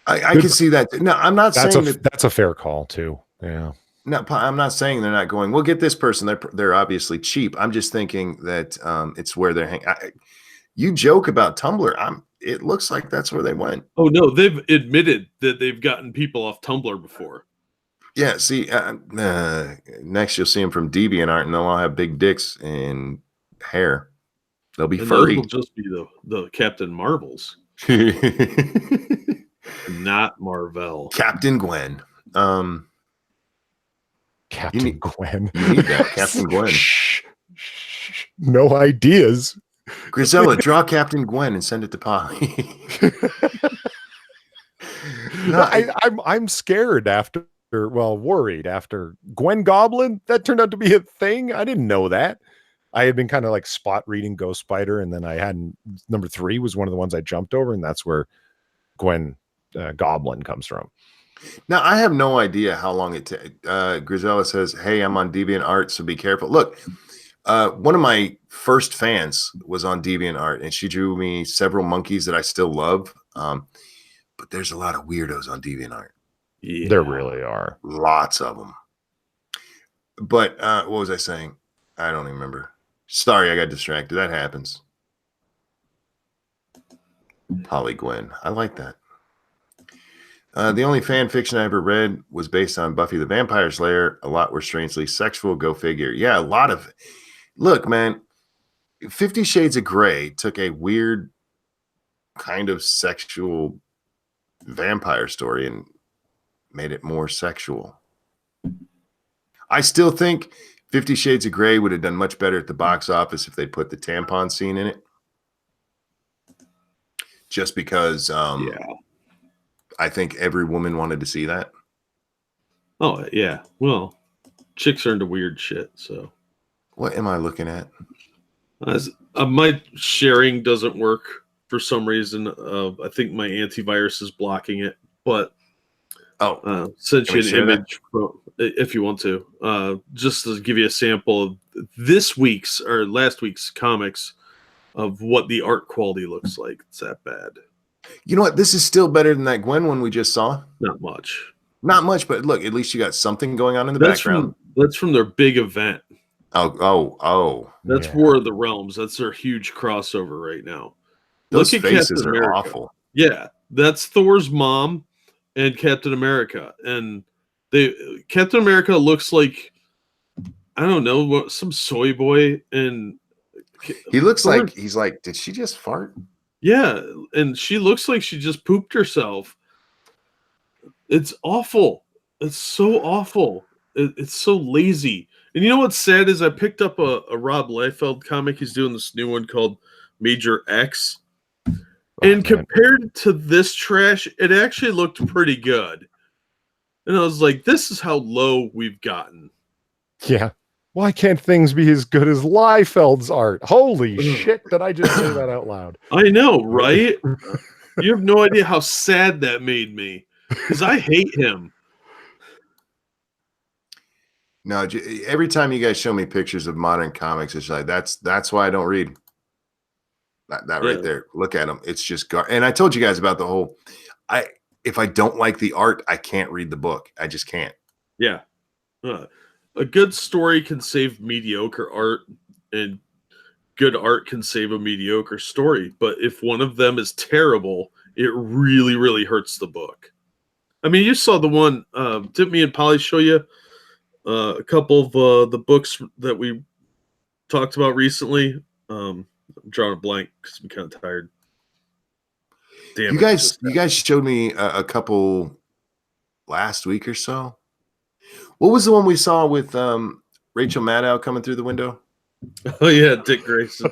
A: I can see that. No, I'm not saying
C: that's a fair call too. Yeah.
A: No, I'm not saying they're not going, we'll get this person. They're obviously cheap. I'm just thinking that it's where they're hanging. You joke about Tumblr. It looks like that's where they went.
B: Oh, no, they've admitted that they've gotten people off Tumblr before.
A: Yeah, see, next you'll see them from DeviantArt, and they'll all have big dicks and hair. They'll be furry.
B: Those will just be the Captain Marvels. Not Marvel.
A: Captain Gwen.
C: Captain Gwen.
A: You need that, Captain Gwen.
C: No ideas.
A: Grisella, draw Captain Gwen and send it to Polly.
C: No, I'm scared worried after Gwen Goblin. That turned out to be a thing. I didn't know that. I had been kind of like spot reading Ghost Spider, and then I had number 3 was one of the ones I jumped over, and that's where Gwen Goblin comes from.
A: Now, I have no idea how long it takes. Grisella says, hey, I'm on DeviantArt, so be careful. Look, one of my first fans was on DeviantArt, and she drew me several monkeys that I still love. But there's a lot of weirdos on DeviantArt.
C: Yeah. There really are.
A: Lots of them. But what was I saying? I don't even remember. Sorry, I got distracted. That happens. Polly Gwen. I like that. The only fan fiction I ever read was based on Buffy the Vampire Slayer. A lot were strangely sexual. Go figure. Yeah, a lot of. Look, man, 50 Shades of Grey took a weird kind of sexual vampire story and made it more sexual. I still think 50 Shades of Grey would have done much better at the box office if they put the tampon scene in it. Just because I think every woman wanted to see that.
B: Oh, yeah. Well, chicks are into weird shit, so.
A: What am I looking at?
B: My sharing doesn't work for some reason. I think my antivirus is blocking it, but send you an image if you want to. Just to give you a sample of this week's or last week's comics of what the art quality looks like. It's that bad.
A: You know what? This is still better than that Gwen one we just saw.
B: Not much.
A: Not much, but look, at least you got something going on in the background.
B: That's from their big event.
A: Oh.
B: That's War of the Realms. That's their huge crossover right now.
A: Those faces are awful.
B: Yeah, that's Thor's mom and Captain America. And Captain America looks like, I don't know, some soy boy. And
A: he looks like he's like, did she just fart?
B: Yeah, and she looks like she just pooped herself. It's awful. It's so awful. It's so lazy. And you know what's sad is I picked up a Rob Liefeld comic. He's doing this new one called Major X. And compared to this trash, it actually looked pretty good. And I was like, this is how low we've gotten.
C: Yeah. Why can't things be as good as Liefeld's art? Holy shit, did I just say that out loud?
B: I know, right? You have no idea how sad that made me. Because I hate him.
A: No, every time you guys show me pictures of modern comics, it's like, that's why I don't read. That right there. Look at them. It's just and I told you guys about the whole, if I don't like the art, I can't read the book. I just can't.
B: Yeah. A good story can save mediocre art, and good art can save a mediocre story. But if one of them is terrible, it really, really hurts the book. I mean, you saw the one, didn't me and Polly show you a couple of the books that we talked about recently? I'm drawing a blank because I'm kind of tired. Damn,
A: you guys showed me a couple last week or so. What was the one we saw with Rachel Maddow coming through the window?
B: Oh yeah, Dick Grayson.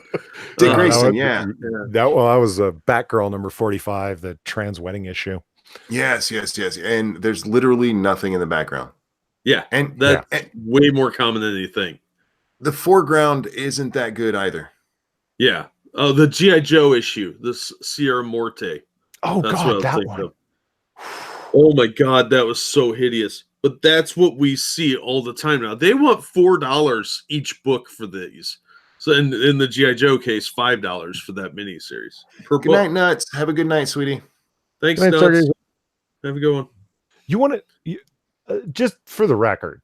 A: Dick Grayson, yeah.
C: That was a Batgirl number 45, the trans wedding issue.
A: Yes. And there's literally nothing in the background.
B: Yeah,
A: And
B: that's
A: and
B: way more common than you think.
A: the foreground isn't that good either.
B: Yeah. Oh, the G.I. Joe issue, this Sierra Morte.
C: Oh
B: That's
C: God,
B: what I
C: that
B: think
C: one.
B: of. Oh my God, that was so hideous. But that's what we see all the time now. They want $4 each book for these. So in the G.I. Joe case, $5 for that miniseries per
A: Good night,
B: book.
A: Nuts. Have a good night, sweetie.
B: Thanks,
C: Good night,
B: Nuts.
C: Sergey.
B: Have a good one.
C: You want to just for the record,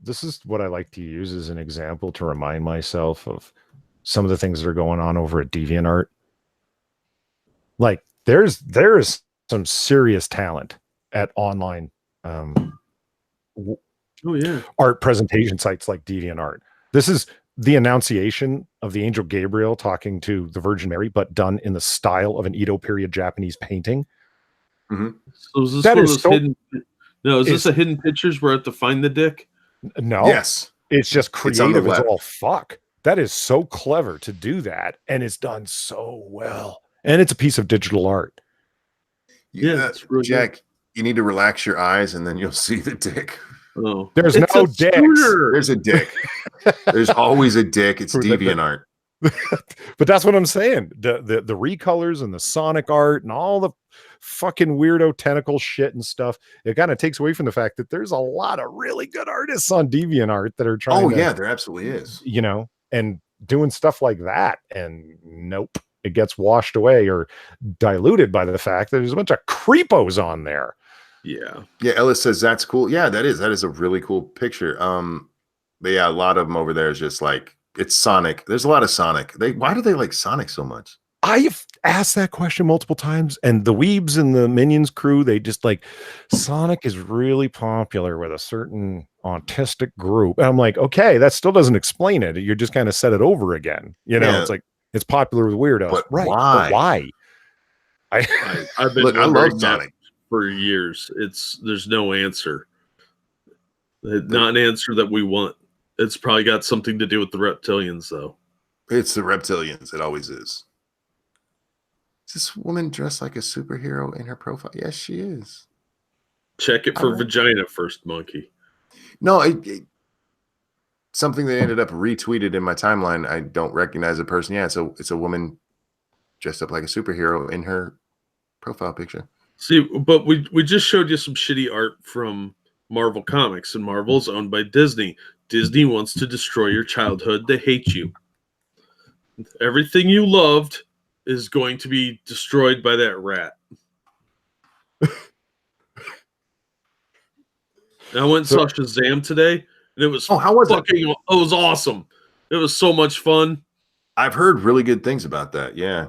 C: this is what I like to use as an example to remind myself of some of the things that are going on over at DeviantArt. Like there is some serious talent at online
B: Oh yeah.
C: art presentation sites like DeviantArt. This is the Annunciation of the Angel Gabriel talking to the Virgin Mary, but done in the style of an Edo period Japanese painting.
A: Mm-hmm.
B: So is this
C: That
B: one of
C: is
B: those
C: so-
B: hidden? No, is this a hidden pictures where I have to find the dick?
C: No,
A: Yes.
C: it's just
A: It's on the
C: creative as
A: left.
C: all fuck. That is so clever to do that, and it's done so well. And it's a piece of digital art.
B: Yeah, it's really
A: Jack, you need to relax your eyes and then you'll see the dick.
B: Oh,
C: There's
B: it's
C: no
B: a
C: dicks.
B: scooter.
A: There's a dick. There's always a dick. It's
C: For the-
A: DeviantArt.
C: But that's what I'm saying. The recolors and the Sonic art and all the fucking weirdo tentacle shit and stuff. It kind of takes away from the fact that there's a lot of really good artists on DeviantArt that are trying.
A: Oh
C: to,
A: yeah, there absolutely is.
C: you know, and doing stuff like that. And nope, it gets washed away or diluted by the fact that there's a bunch of creepos on there.
B: Yeah.
A: Yeah, Ellis says that's cool. Yeah, that is a really cool picture. But yeah, a lot of them over there is just like it's Sonic. There's a lot of Sonic. Why do they like Sonic so much?
C: I've asked that question multiple times, and the Weebs and the Minions crew, they just like Sonic is really popular with a certain autistic group. And I'm like, okay, that still doesn't explain it. You're just kind of said it over again. You know,
A: Yeah.
C: it's like it's popular with weirdos.
A: But
C: right.
A: why?
C: But why?
B: I've been
A: Look, I
B: wondering
A: love
B: that
A: Sonic.
B: for years. There's no answer. Not an answer that we want. It's probably got something to do with the reptilians, though.
A: It's the reptilians. It always is. Is this woman dressed like a superhero in her profile? Yes, she is.
B: Check it for
A: All right.
B: vagina first, monkey.
A: No, something that ended up retweeted in my timeline. I don't recognize the person. Yeah, it's a woman dressed up like a superhero in her profile picture.
B: See, but we just showed you some shitty art from Marvel Comics, and Marvel's owned by Disney. Disney wants to destroy your childhood. They hate you. Everything you loved is going to be destroyed by that rat. I went and saw Shazam today, and it was
A: how was it?
B: It was awesome. It was so much fun.
A: I've heard really good things about that. Yeah.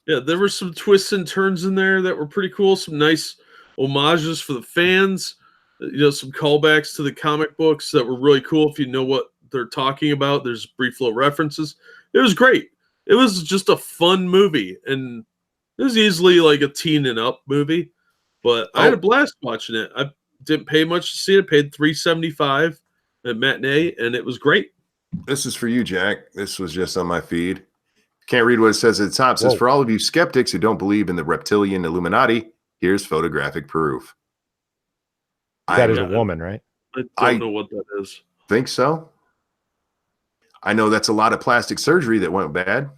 B: Yeah, there were some twists and turns in there that were pretty cool. Some nice homages for the fans. You know, some callbacks to the comic books that were really cool. If you know what they're talking about, there's brief little references. It was great. It was just a fun movie, and it was easily like a teen and up movie. But I had a blast watching it. I didn't pay much to see it. I paid $3.75 at matinee, and it was great.
A: This is for you, Jack. This was just on my feed. Can't read what it says at the top. It says, for all of you skeptics who don't believe in the reptilian Illuminati, here's photographic proof.
C: That is a woman, right?
B: I don't know what that is.
A: Think so. I know that's a lot of plastic surgery that went bad.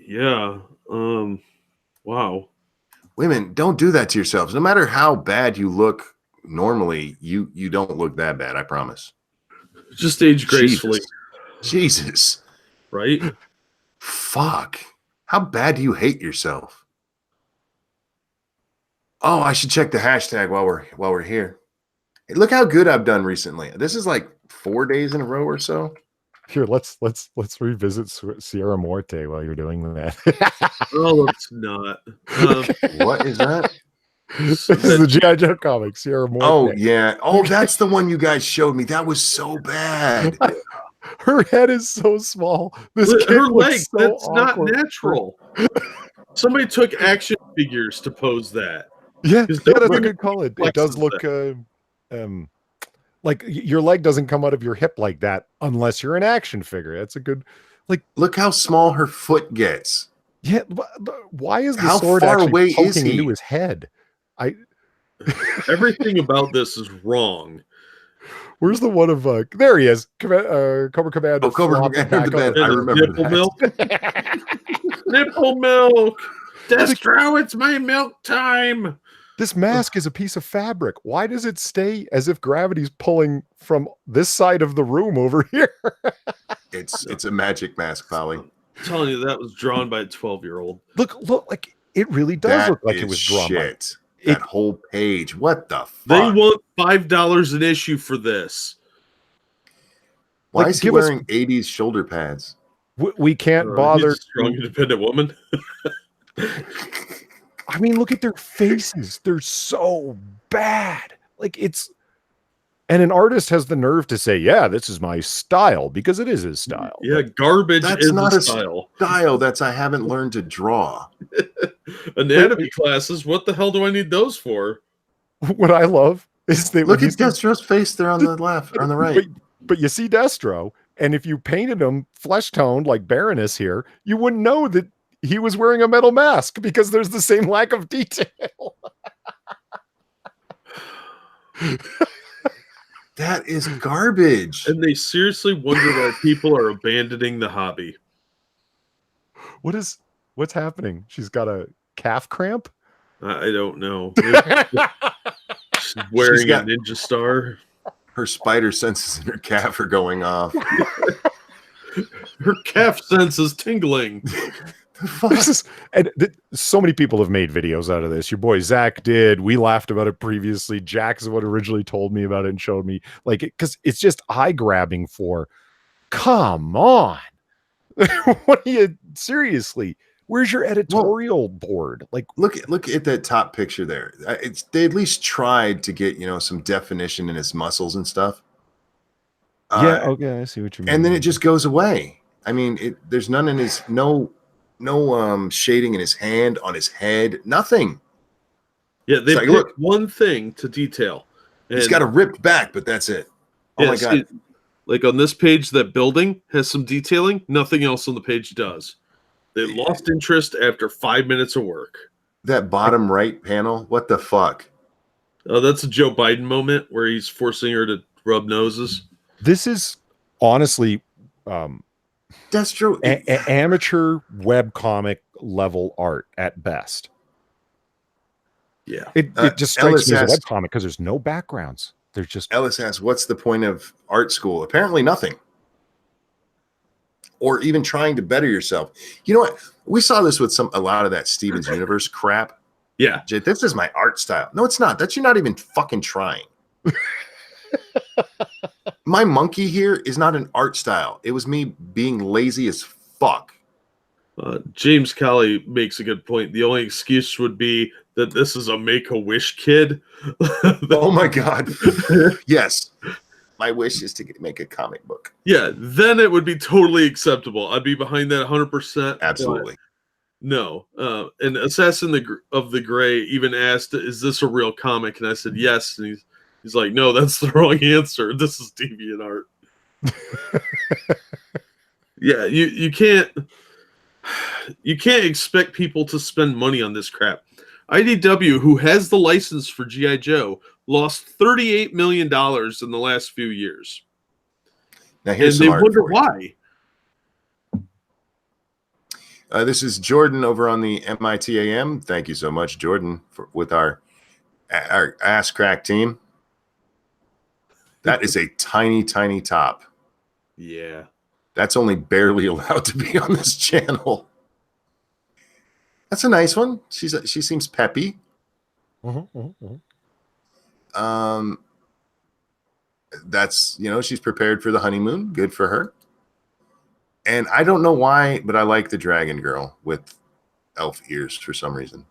B: Yeah. Wow.
A: Women, don't do that to yourselves. No matter how bad you look normally, you don't look that bad, I promise.
B: Just age gracefully.
A: Jesus.
B: Right?
A: Fuck. How bad do you hate yourself? Oh, I should check the hashtag while we're here. Hey, look how good I've done recently. This is like 4 days in a row or so.
C: Here, let's revisit Sierra Morte while you're doing that.
B: Oh, it's not.
A: What is that?
C: This is the G.I. Joe comic, Sierra Morte.
A: Oh, yeah. Oh, that's the one you guys showed me. That was so bad.
C: Her head is so small.
B: Her leg,
C: so
B: that's
C: awkward.
B: not natural. Somebody took action figures to pose that.
C: Yeah,
B: That's
C: a good call. It does look like your leg doesn't come out of your hip like that unless you're an action figure. That's a good, like,
A: look how small her foot gets.
C: Yeah, why is the
A: How
C: sword
A: far
C: actually
A: away is
C: poking
A: he?
C: into his head?
B: Everything about this is wrong.
C: Where's the one of there he is, Cobra Commander.
A: Oh, Cobra
C: flopping
A: Commander
C: back
A: the
C: on
A: bed. I remember
B: nipple
A: that.
B: milk. Nipple milk. Destro, it's my milk time.
C: This mask is a piece of fabric. Why does it stay as if gravity's pulling from this side of the room over here?
A: It's a magic mask, Polly.
B: I'm telling you, that was drawn by a 12-year-old.
C: Look, like it really does look like it was drawn by
A: that whole page. What the fuck?
B: They want $5 an issue for this.
A: Why
C: Like,
A: is he wearing 80s shoulder pads?
C: We can't bother.
B: He's a strong, independent woman.
C: I mean, look at their faces. They're so bad. Like and an artist has the nerve to say, yeah, this is my style, because it is his style.
B: Yeah, garbage
A: That's
B: is
A: not
B: a
A: a
B: style.
A: I haven't learned to draw.
B: Anatomy classes, what the hell do I need those for?
C: What I love is that
A: Look at Destro's face there on the left, or on the right.
C: But you see Destro, and if you painted him flesh toned like Baroness here, you wouldn't know that he was wearing a metal mask because there's the same lack of detail.
A: That is garbage.
B: And they seriously wonder why people are abandoning the hobby.
C: What's happening? She's got a calf cramp?
B: I don't know. She's wearing a ninja star.
A: Her spider senses in her calf are going off.
B: Her calf sense is tingling.
C: So many people have made videos out of this. Your boy Zach did. We laughed about it previously. Jack is what originally told me about it and showed me, like, because it's just eye grabbing. For come on, what are you seriously? Where's your editorial board? Like,
A: look at that top picture there. They at least tried to get some definition in his muscles and stuff.
C: Yeah, okay, I see what you mean.
A: And then it just goes away. I mean, there's none in his no shading in his hand, on his head, nothing.
B: Yeah, they picked one thing to detail.
A: He's got a ripped back, but that's it. Oh my god!
B: Like on this page, that building has some detailing. Nothing else on the page does. They lost interest after 5 minutes of work.
A: That bottom right panel, what the fuck?
B: Oh, that's a Joe Biden moment where he's forcing her to rub noses.
C: This is honestly
A: Destro
C: amateur webcomic level art at best.
B: Yeah,
C: it just strikes me as a webcomic because there's no backgrounds. There's just
A: Ellis asks, "What's the point of art school?" Apparently, nothing. Or even trying to better yourself. You know what? We saw this with a lot of that Steven's Universe crap.
B: Yeah,
A: this is my art style. No, it's not. You're not even fucking trying. My monkey here is not an art style. It was me being lazy as fuck.
B: James Colley makes a good point. The only excuse would be that this is a Make-A-Wish kid.
A: Oh my god. Yes. My wish is to make a comic book.
B: Yeah, then it would be totally acceptable. I'd be behind that 100%.
A: Absolutely.
B: No. And Assassin of the Gray even asked, "Is this a real comic?" And I said, "Yes." And he's like, "No, that's the wrong answer. This is DeviantArt." Yeah, you can't expect people to spend money on this crap. IDW, who has the license for G.I. Joe, lost $38 million in the last few years.
A: Now here's
B: and
A: some
B: they wonder why.
A: This is Jordan over on the MITAM. Thank you so much, Jordan, with our ass crack team. That is a tiny, tiny top.
B: Yeah.
A: That's only barely allowed to be on this channel. That's a nice one. She seems peppy. That's, she's prepared for the honeymoon. Good for her. And I don't know why, but I like the dragon girl with elf ears for some reason.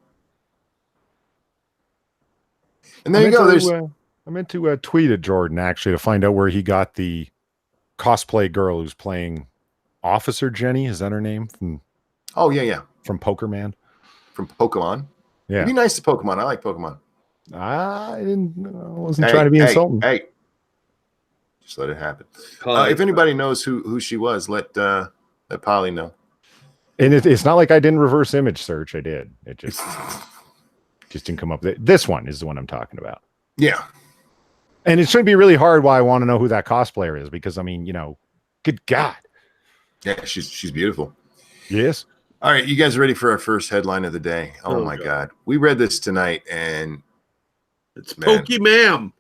A: And there you go.
C: I meant to tweet at Jordan actually to find out where he got the cosplay girl who's playing Officer Jenny. Is that her name?
A: Oh yeah.
C: From Pokerman.
A: From Pokemon.
C: Yeah.
A: Be nice to Pokemon. I like Pokemon.
C: I wasn't trying to be insulting.
A: Hey. Just let it happen. If anybody knows who she was, let Polly know.
C: And it's not like I didn't reverse image search. I did. It just Just didn't come up with it. This one is the one I'm talking about.
A: Yeah.
C: And it shouldn't be really hard why I want to know who that cosplayer is, because I mean, good God.
A: Yeah, she's beautiful.
C: Yes.
A: All right, you guys ready for our first headline of the day? Oh my God. We read this tonight, and
B: it's Pokemam.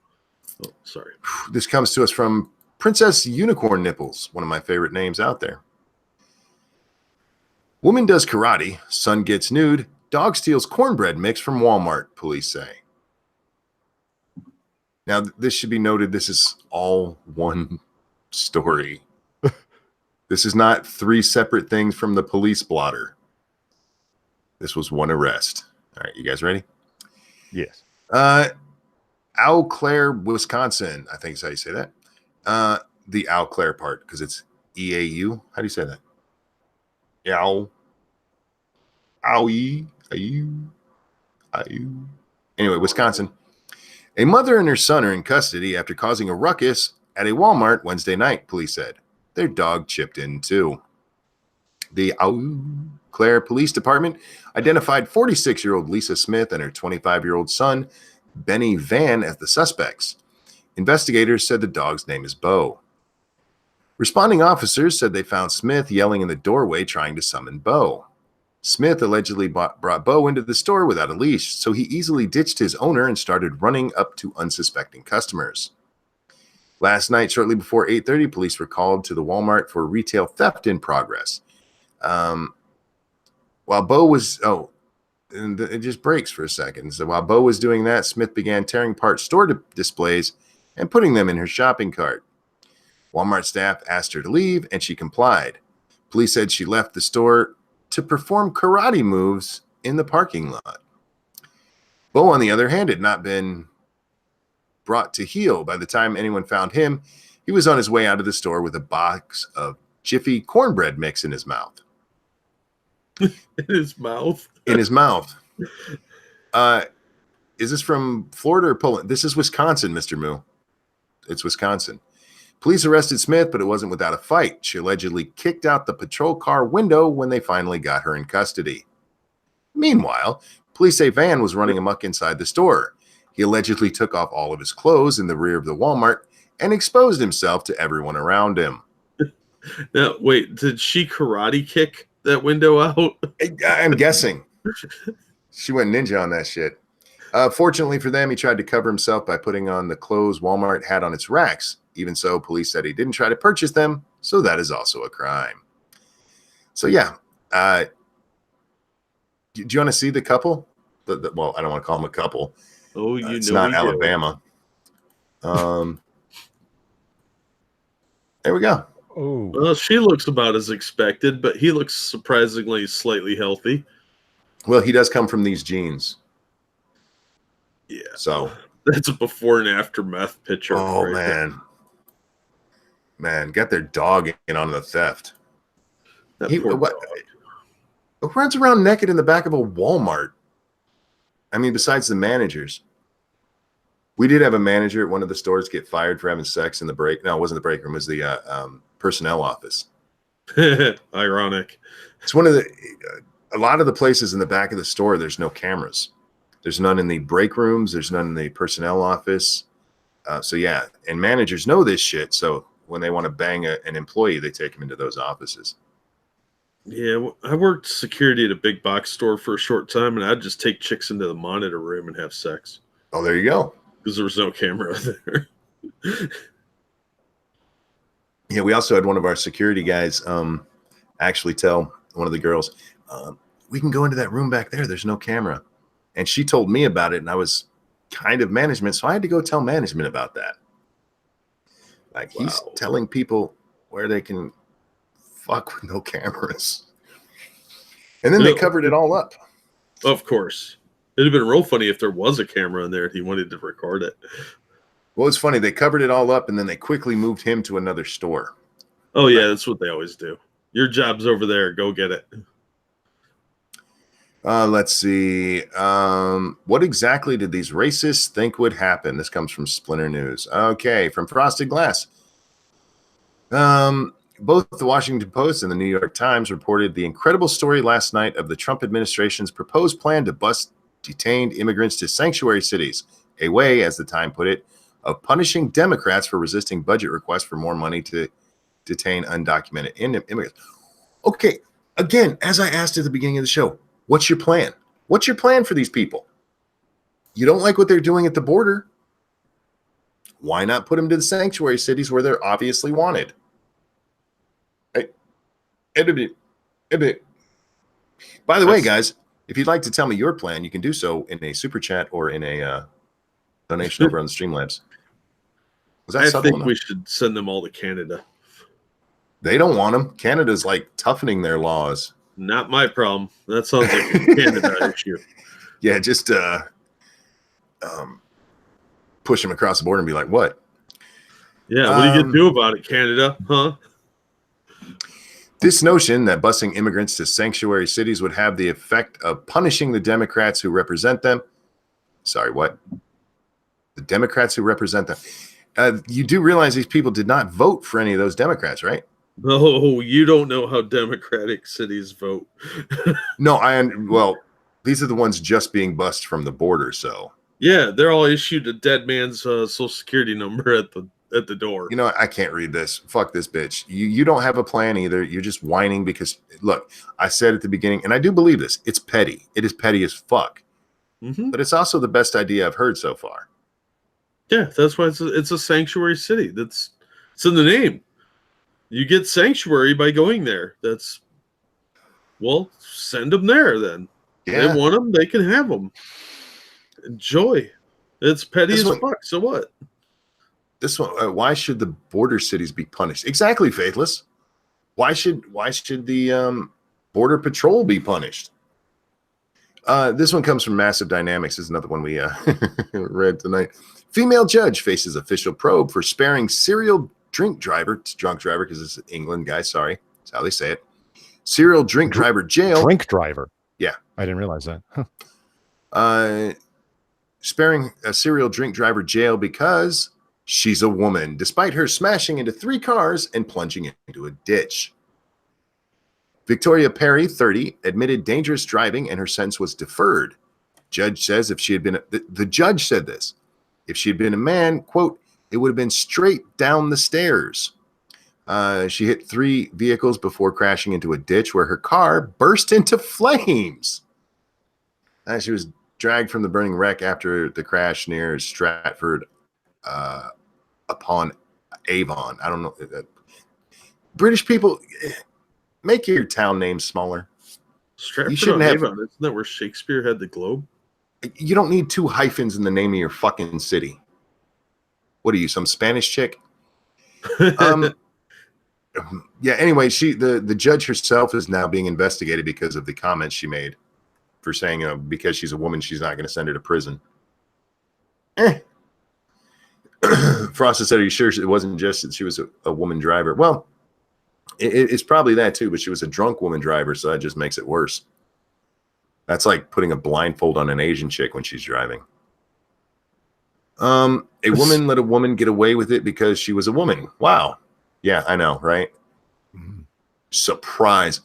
B: Oh, sorry.
A: This comes to us from Princess Unicorn Nipples, one of my favorite names out there. Woman does karate, son gets nude, dog steals cornbread mix from Walmart, police say. Now, this should be noted, this is all one story. This is not 3 separate things from the police blotter. This was one arrest. All right, you guys ready?
C: Yes.
A: Eau Claire, Wisconsin. I think is how you say that. The Eau Claire part, because it's EAU. How do you say that? Ow. Owie. Anyway, Wisconsin. A mother and her son are in custody after causing a ruckus at a Walmart Wednesday night, police said. Their dog chipped in too. The Eau Claire Police Department identified 46-year-old Lisa Smith and her 25-year-old son, Benny Van, as the suspects. Investigators said the dog's name is Bo. Responding officers said they found Smith yelling in the doorway trying to summon Bo. Smith allegedly brought Bo into the store without a leash, so he easily ditched his owner and started running up to unsuspecting customers. Last night, shortly before 8:30, police were called to the Walmart for retail theft in progress. While Bo was... and it just breaks for a second. So while Bo was doing that, Smith began tearing apart store displays and putting them in her shopping cart. Walmart staff asked her to leave, and she complied. Police said she left the store to perform karate moves in the parking lot. Bo, on the other hand, had not been brought to heel. By the time anyone found him, he was on his way out of the store with a box of Jiffy cornbread mix in his mouth.
B: In his mouth?
A: In his mouth. Is this from Florida or Poland? This is Wisconsin, Mr. Moo. It's Wisconsin. Police arrested Smith, but it wasn't without a fight. She allegedly kicked out the patrol car window when they finally got her in custody. Meanwhile, police say Van was running amok inside the store. He allegedly took off all of his clothes in the rear of the Walmart and exposed himself to everyone around him.
B: Now, wait, did she karate kick that window out?
A: I'm guessing. She went ninja on that shit. Fortunately for them, he tried to cover himself by putting on the clothes Walmart had on its racks. Even so, police said he didn't try to purchase them, so that is also a crime. So yeah, do you want to see the couple? Well, I don't want to call them a couple.
B: Oh,
A: it's not Alabama. There we go.
C: Oh,
B: well, she looks about as expected, but he looks surprisingly slightly healthy.
A: Well, he does come from these genes.
B: Yeah.
A: So
B: that's a before and after meth picture.
A: Oh,
B: right
A: man.
B: there.
A: Man, got their dog in on the theft.
B: That
A: He
B: poor dog.
A: runs around naked in the back of a Walmart. I mean, besides the managers. We did have a manager at one of the stores get fired for having sex in the break. No, it wasn't the break room. It was the personnel office.
B: Ironic.
A: It's one of the... a lot of the places in the back of the store, there's no cameras. There's none in the break rooms. There's none in the personnel office. So, yeah. And managers know this shit. So when they want to bang an employee, they take him into those offices.
B: Yeah, I worked security at a big box store for a short time, and I'd just take chicks into the monitor room and have sex.
A: Oh, there you go.
B: Because there was no camera there.
A: Yeah, we also had one of our security guys actually tell one of the girls, we can go into that room back there. There's no camera. And she told me about it, and I was kind of management, so I had to go tell management about that. Like, he's telling people where they can fuck with no cameras. And then they covered it all up.
B: Of course. It'd have been real funny if there was a camera in there and he wanted to record it.
A: Well, it's funny. They covered it all up, and then they quickly moved him to another store.
B: Oh, yeah, that's what they always do. Your job's over there. Go get it.
A: Let's see. What exactly did these racists think would happen? This comes from Splinter News. Okay, from Frosted Glass. Both the Washington Post and the New York Times reported the incredible story last night of the Trump administration's proposed plan to detained immigrants to sanctuary cities, a way, as the Time put it, of punishing Democrats for resisting budget requests for more money to detain undocumented immigrants. Okay, again, as I asked at the beginning of the show, what's your plan? What's your plan for these people? You don't like what they're doing at the border. Why not put them to the sanctuary cities where they're obviously wanted? Right? By the way, guys, if you'd like to tell me your plan, you can do so in a super chat or in a donation over on the Streamlabs.
B: I think we should send them all to Canada.
A: They don't want them. Canada's like toughening their laws.
B: Not my problem. That sounds like a Canada issue.
A: Yeah, just push them across the border and be like, what?
B: Yeah, what are you going to do about it, Canada? Huh?
A: This notion that busing immigrants to sanctuary cities would have the effect of punishing the Democrats who represent them. Sorry, what? The Democrats who represent them. You do realize these people did not vote for any of those Democrats, right?
B: No, you don't know how Democratic cities vote.
A: No, well, these are the ones just being bussed from the border, so.
B: Yeah, they're all issued a dead man's social security number at the door.
A: You know, I can't read this. Fuck this bitch. You don't have a plan either. You're just whining because, look, I said at the beginning, and I do believe this, it's petty. It is petty as fuck.
B: Mm-hmm.
A: But it's also the best idea I've heard so far.
B: Yeah, that's why it's a sanctuary city. It's in the name. You get sanctuary by going there. Well, send them there then.
A: Yeah.
B: They want them, they can have them. Enjoy. It's petty as fuck. So what?
A: This one. Why should the border cities be punished? Exactly, Faithless. Why should the border patrol be punished? This one comes from Massive Dynamics. This is another one we read tonight. Female judge faces official probe for sparing serial drunk driver because it's England, guys. Sorry, that's how they say it. Serial drink driver jail.
C: Drink driver.
A: Yeah,
C: I didn't realize that. Huh.
A: Sparing a serial drink driver jail because she's a woman, despite her smashing into 3 cars and plunging into a ditch. Victoria Perry, 30, admitted dangerous driving and her sentence was deferred. Judge says if she had been the judge said this. If she had been a man, quote, it would have been straight down the stairs. She hit 3 vehicles before crashing into a ditch where her car burst into flames. She was dragged from the burning wreck after the crash near Stratford upon Avon. I don't know. British people, make your town name smaller.
B: Stratford on Avon, isn't that where Shakespeare had the Globe?
A: You don't need 2 hyphens in the name of your fucking city. What are you, some Spanish chick? Yeah, anyway, the judge herself is now being investigated because of the comments she made for saying, because she's a woman, she's not going to send her to prison. Frost said, are you sure it wasn't just that she was a woman driver? Well, it's probably that too, but she was a drunk woman driver, so that just makes it worse. That's like putting a blindfold on an Asian chick when she's driving. A woman let a woman get away with it because she was a woman. Wow. Yeah, I know, right? Mm-hmm. Surprise.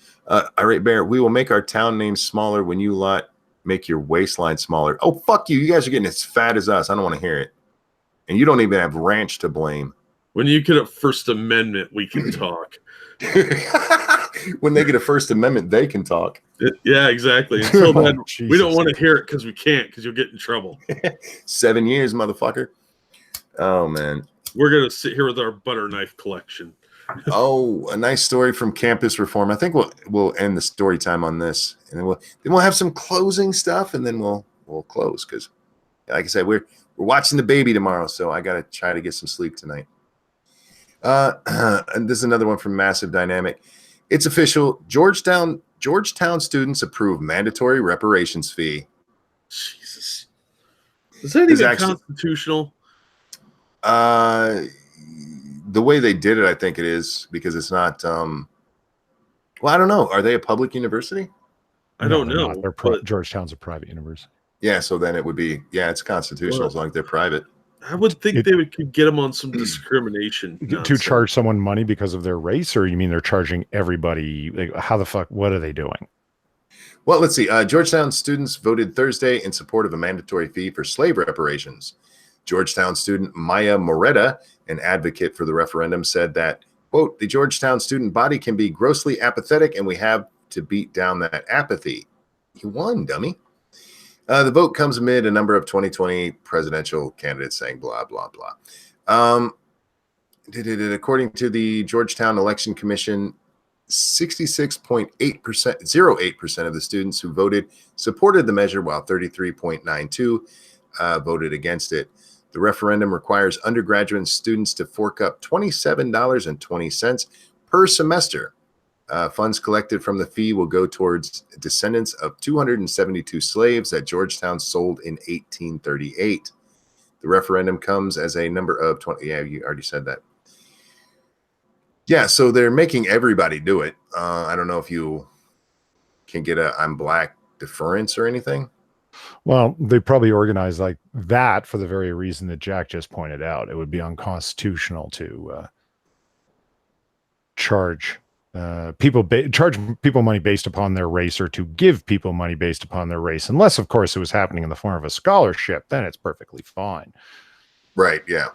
A: Irate Bear, we will make our town names smaller when you lot make your waistline smaller. Oh, fuck you. You guys are getting as fat as us. I don't want to hear it. And you don't even have ranch to blame.
B: When you get a First Amendment, we can talk.
A: When they get a First Amendment, they can talk.
B: Yeah, exactly. Until then, we don't want to hear it because we can't, because you'll get in trouble.
A: 7 years, motherfucker. Oh, man.
B: We're going to sit here with our butter knife collection.
A: Oh, a nice story from Campus Reform. I think we'll end the story time on this, and then we'll have some closing stuff, and then we'll close because, like I said, we're watching the baby tomorrow, so I got to try to get some sleep tonight. And this is another one from Massive Dynamic. It's official. Georgetown students approve mandatory reparations fee.
B: Jesus, is that even constitutional?
A: The way they did it, I think it is, because it's not. Well, I don't know. Are they a public university?
B: I don't know.
C: Georgetown's a private university.
A: Yeah, so then it would be. Yeah, it's constitutional as long as they're private.
B: I would think they could get them on some discrimination.
C: To charge someone money because of their race, or you mean they're charging everybody? Like, how the fuck? What are they doing?
A: Well, let's see. Georgetown students voted Thursday in support of a mandatory fee for slave reparations. Georgetown student Maya Moretta, an advocate for the referendum, said that, quote, the Georgetown student body can be grossly apathetic and we have to beat down that apathy. You won, dummy. The vote comes amid a number of 2020 presidential candidates saying blah, blah, blah. According to the Georgetown Election Commission, 66.08% of the students who voted supported the measure, while 33.92 voted against it. The referendum requires undergraduate students to fork up $27.20 per semester. Funds collected from the fee will go towards descendants of 272 slaves that Georgetown sold in 1838. The referendum comes as a number of 20. Yeah, you already said that. Yeah, so they're making everybody do it. I don't know if you can get a I'm black deference or anything.
C: Well, they probably organized like that for the very reason that Jack just pointed out. It would be unconstitutional to charge people money based upon their race, or to give people money based upon their race, unless, of course, it was happening in the form of a scholarship. Then it's perfectly fine.
A: Right. Yeah.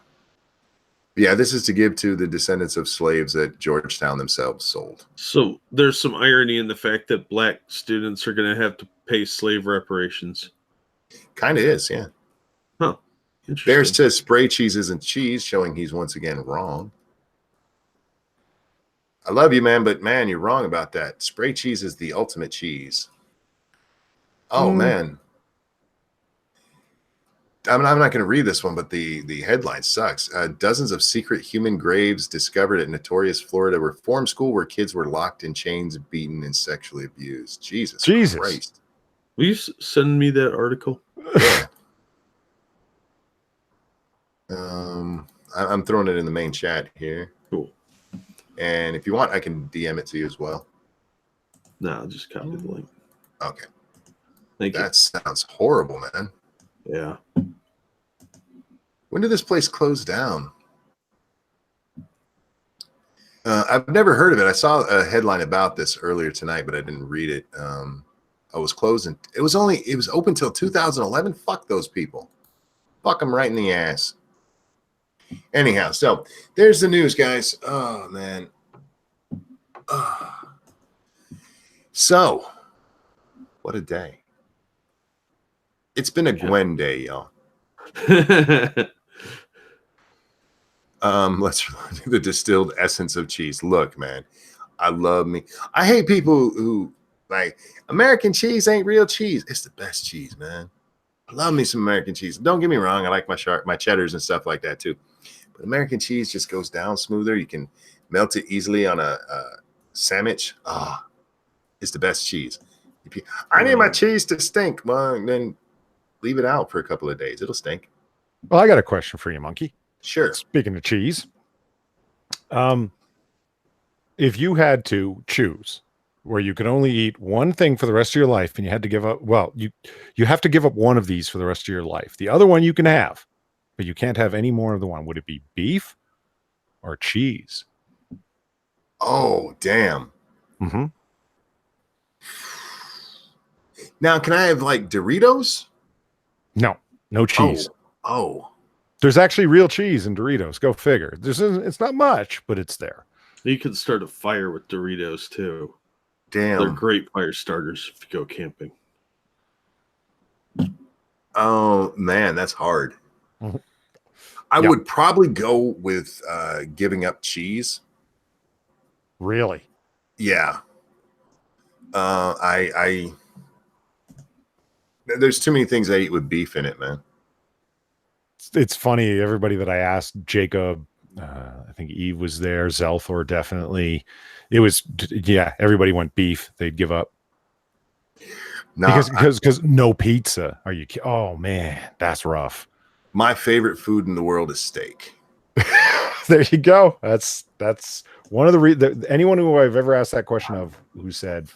A: Yeah, this is to give to the descendants of slaves that Georgetown themselves sold.
B: So there's some irony in the fact that black students are going to have to pay slave reparations.
A: Kind of is, yeah.
B: Huh.
A: Bears says spray cheese isn't cheese, showing he's once again wrong. I love you, man, but man, you're wrong about that. Spray cheese is the ultimate cheese. Oh, man. I'm not going to read this one, but the headline sucks. Dozens of secret human graves discovered at notorious Florida reform school where kids were locked in chains, beaten, and sexually abused. Jesus Christ.
B: Will you send me that article?
A: Yeah. I'm throwing it in the main chat here.
B: Cool.
A: And if you want, I can DM it to you as well.
B: No, I'll just copy the link.
A: Okay.
B: Thank you.
A: That sounds horrible, man.
B: Yeah.
A: When did this place close down? I've never heard of it. I saw a headline about this earlier tonight, but I didn't read it. I was closing. It was open till 2011. Fuck those people. Fuck them right in the ass. Anyhow, so there's the news, guys. Oh, man. So, what a day. It's been a Gwen day, y'all. Let's do the distilled essence of cheese. Look, man, I hate people who like American cheese ain't real cheese. It's the best cheese, man. I love me some American cheese. Don't get me wrong, I like my cheddars and stuff like that too. But American cheese just goes down smoother. You can melt it easily on a sandwich. It's the best cheese. I need my cheese to stink. Well, then leave it out for a couple of days. It'll stink.
C: Well, I got a question for you, Monkey.
A: Sure.
C: Speaking of cheese, if you had to choose where you could only eat one thing for the rest of your life and you had to give up, well, you have to give up one of these for the rest of your life. The other one you can have, but you can't have any more of the one. Would it be beef or cheese?
A: Oh, damn.
C: Mm-hmm.
A: Now, can I have like Doritos?
C: No cheese.
A: Oh.
C: There's actually real cheese in Doritos. Go figure. It's not much, but it's there.
B: You could start a fire with Doritos too.
A: Damn.
B: They're great fire starters if you go camping.
A: Oh, man, that's hard. I would probably go with giving up cheese.
C: Really?
A: Yeah. There's too many things I eat with beef in it, man.
C: It's funny. Everybody that I asked, Jacob, I think Eve was there, Zelthor definitely. It was, everybody went beef. They'd give up.
A: No,
C: because no pizza. Are you? Oh man, that's rough.
A: My favorite food in the world is steak.
C: There you go. That's one of the anyone who I've ever asked that question of who said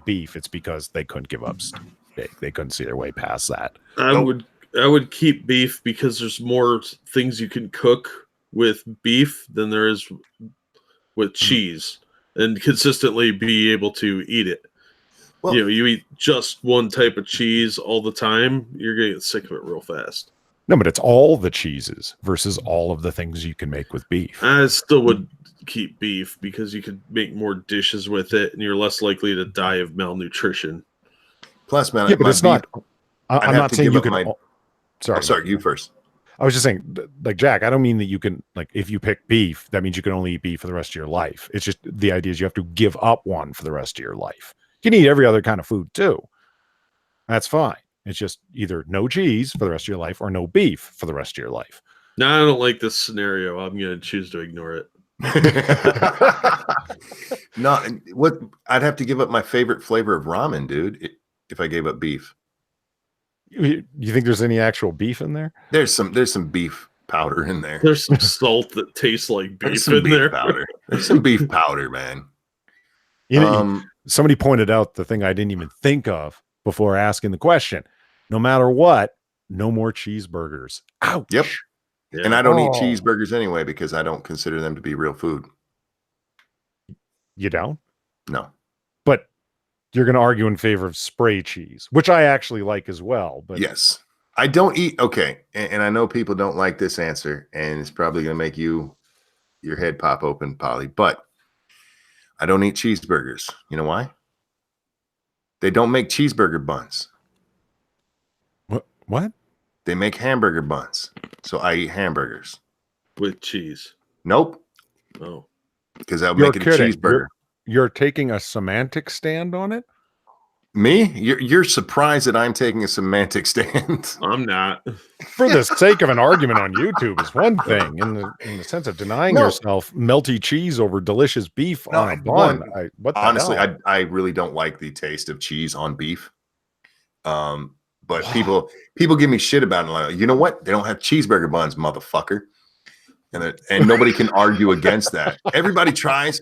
C: beef. It's because they couldn't give up steak. They couldn't see their way past that.
B: I would keep beef because there's more things you can cook with beef than there is with cheese, and consistently be able to eat it.
A: Well,
B: you eat just one type of cheese all the time, you're gonna get sick of it real fast.
C: No, but it's all the cheeses versus all of the things you can make with beef.
B: I still would keep beef because you could make more dishes with it, and you're less likely to die of malnutrition.
A: plus, man,
C: Yeah, but
A: my
C: it's
A: beef,
C: not.
A: I'd
C: I'm
A: have
C: not
A: to
C: saying
A: give
C: you
A: up
C: can.
A: my.
C: Sorry,
A: I'm sorry, you first.
C: I was just saying, like Jack, I don't mean that you can, like, if you pick beef, that means you can only eat beef for the rest of your life. It's just the idea is you have to give up one for the rest of your life. You can eat every other kind of food too. That's fine. It's just either no cheese for the rest of your life or no beef for the rest of your life.
B: No, I don't like this scenario. I'm going to choose to ignore it.
A: No, what I'd have to give up my favorite flavor of ramen, dude, if I gave up beef.
C: You think there's any actual beef in there?
A: There's some beef powder in there.
B: There's some salt that tastes like
A: There's
B: beef
A: some
B: in
A: beef
B: there.
A: powder. There's some beef powder, man.
C: You know, somebody pointed out the thing I didn't even think of before asking the question. No matter what, no more cheeseburgers. Ouch.
A: Yep.
B: Yeah.
A: And I don't eat cheeseburgers anyway because I don't consider them to be real food.
C: You don't?
A: No.
C: But you're going to argue in favor of spray cheese, which I actually like as well. But
A: yes, I don't eat. Okay. And I know people don't like this answer, and it's probably going to make your head pop open, Polly, but I don't eat cheeseburgers. You know why? They don't make cheeseburger buns.
C: What?
A: They make hamburger buns. So I eat hamburgers.
B: With cheese.
A: Nope.
B: Oh.
A: Because that would
C: You're
A: make it
C: kidding.
A: a cheeseburger.
C: You're taking a semantic stand on it?
A: Me? You're surprised that I'm taking a semantic stand.
B: I'm not.
C: For the sake of an argument on YouTube is one thing. In the sense of denying yourself melty cheese over delicious beef on a bun.
A: Honestly, I really don't like the taste of cheese on beef. But people give me shit about it. Like, you know what? They don't have cheeseburger buns, motherfucker. And nobody can argue against that. Everybody tries.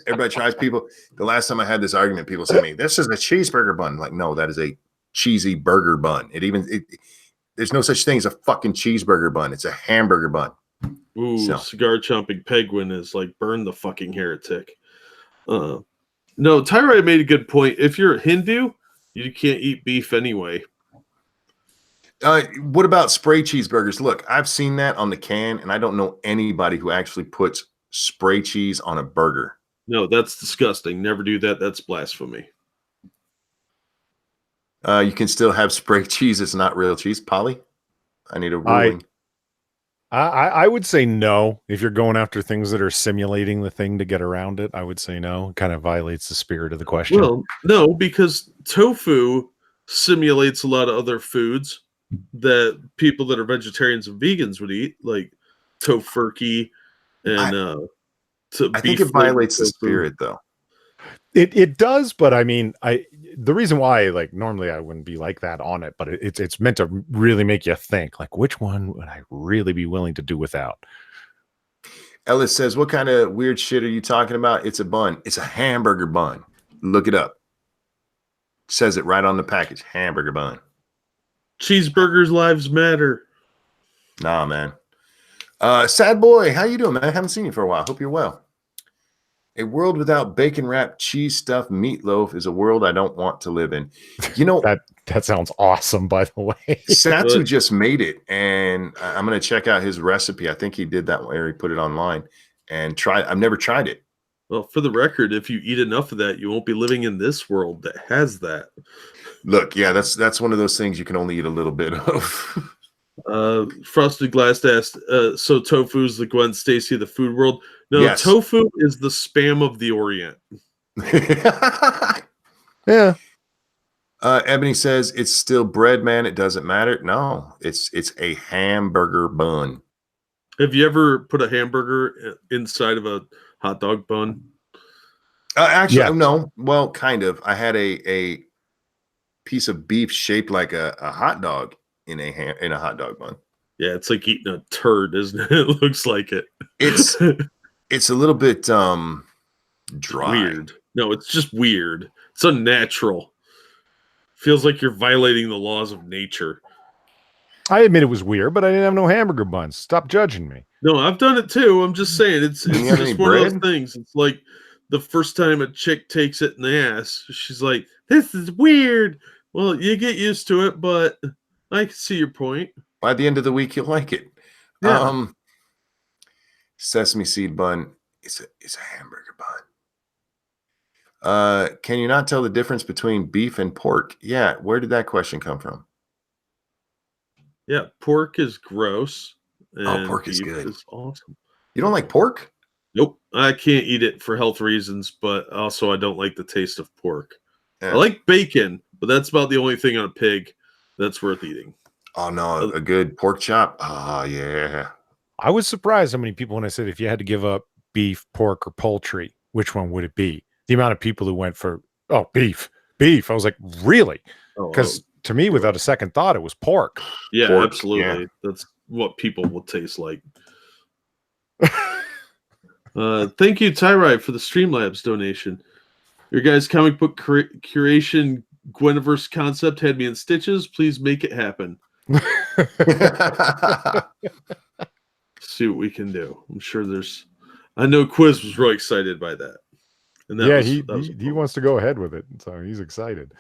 A: People. The last time I had this argument, people said to me, "This is a cheeseburger bun." I'm like, no, that is a cheesy burger bun. There's no such thing as a fucking cheeseburger bun. It's a hamburger bun.
B: Ooh, cigar chomping penguin is like burn the fucking heretic. No, Tyree made a good point. If you're a Hindu, you can't eat beef anyway.
A: What about spray cheeseburgers? Look, I've seen that on the can, and I don't know anybody who actually puts spray cheese on a burger.
B: No, that's disgusting. Never do that. That's blasphemy.
A: You can still have spray cheese. It's not real cheese. Polly, I need a ruling.
C: I would say no. If you're going after things that are simulating the thing to get around it, I would say no. It kind of violates the spirit of the question.
B: Well, no, because tofu simulates a lot of other foods that people that are vegetarians and vegans would eat, like tofurkey and
A: I think it violates the spirit, though.
C: It does, but I mean, the reason why, like, normally I wouldn't be like that on it, but it's meant to really make you think, like, which one would I really be willing to do without?
A: Ellis says, "What kind of weird shit are you talking about? It's a bun. It's a hamburger bun. Look it up. It says it right on the package. Hamburger bun.
B: Cheeseburgers lives matter."
A: Nah, man. Sad boy, how you doing, man? I haven't seen you for a while. Hope you're well. A world without bacon wrapped cheese stuffed meatloaf is a world I don't want to live in. You know,
C: that sounds awesome, by the way.
A: Satsu just made it, and I'm going to check out his recipe. I think he did that where he put it online and try. I've never tried it.
B: Well, for the record, if you eat enough of that, you won't be living in this world that has that.
A: Look, yeah, that's one of those things you can only eat a little bit of.
B: Frosted Glass asked, so tofu's the Gwen Stacy of the food world? No,
A: yes. Tofu
B: is the spam of the Orient.
C: Yeah.
A: Ebony says it's still bread, man. It doesn't matter. No, it's a hamburger bun.
B: Have you ever put a hamburger inside of a hot dog bun?
A: Actually,
C: yeah.
A: No. Well, kind of. I had a piece of beef shaped like a hot dog in a hot dog bun.
B: Yeah, it's like eating a turd, isn't it? It looks like it.
A: It's a little bit dry.
B: Weird. No, it's just weird. It's unnatural. Feels like you're violating the laws of nature.
C: I admit it was weird, but I didn't have no hamburger buns. Stop judging me.
B: No, I've done it too. I'm just saying it's just one of those things. It's like the first time a chick takes it in the ass, she's like, "This is weird." Well, you get used to it, but I can see your point.
A: By the end of the week, you'll like it.
B: Yeah.
A: Sesame seed bun. It's a hamburger bun. Can you not tell the difference between beef and pork? Yeah. Where did that question come from?
B: Yeah, pork is gross. And
A: Pork is
B: beef
A: good.
B: is awesome.
A: You don't like pork?
B: Nope, I can't eat it for health reasons, but also I don't like the taste of pork.
A: Yeah.
B: I like bacon, but that's about the only thing on a pig that's worth eating.
A: Oh no, a good pork chop. Oh yeah.
C: I was surprised how many people when I said if you had to give up beef, pork, or poultry, which one would it be? The amount of people who went for beef. I was like, really? Because to me, without a second thought, it was pork.
B: Yeah,
A: pork,
B: absolutely.
A: Yeah.
B: That's what people will taste like. Thank you, Tyride, for the Streamlabs donation. Your guys' comic book curation Gweniverse concept had me in stitches. Please make it happen. See what we can do. I'm sure there's. I know Quiz was really excited by that.
C: And that he wants to go ahead with it, so he's excited.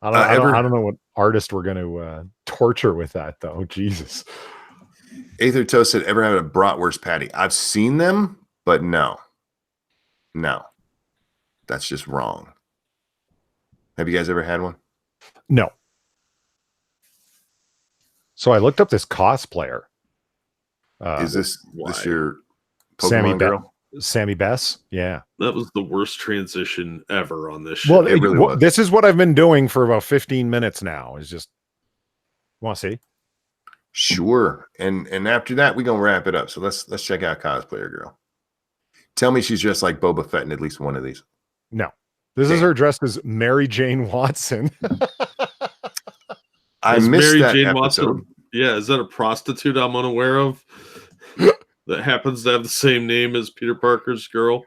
C: I don't know what artist we're going to torture with that though. Jesus.
A: Aether Toast said, "Ever had a bratwurst patty?" I've seen them, but no, that's just wrong. Have you guys ever had one?
C: No. So I looked up this cosplayer.
A: Is this your
C: Pokemon
A: girl?
C: Sammy Bess? Yeah.
B: That was the worst transition ever on this show.
C: Well, it really was. This is what I've been doing for about 15 minutes now. Is just want to see?
A: Sure. And after that, we're gonna wrap it up. So let's check out cosplayer girl. Tell me she's dressed like Boba Fett in at least one of these.
C: No. This is her dressed as Mary Jane Watson.
A: I missed Mary that Jane episode.
B: Watson. Yeah, is that a prostitute I'm unaware of that happens to have the same name as Peter Parker's girl?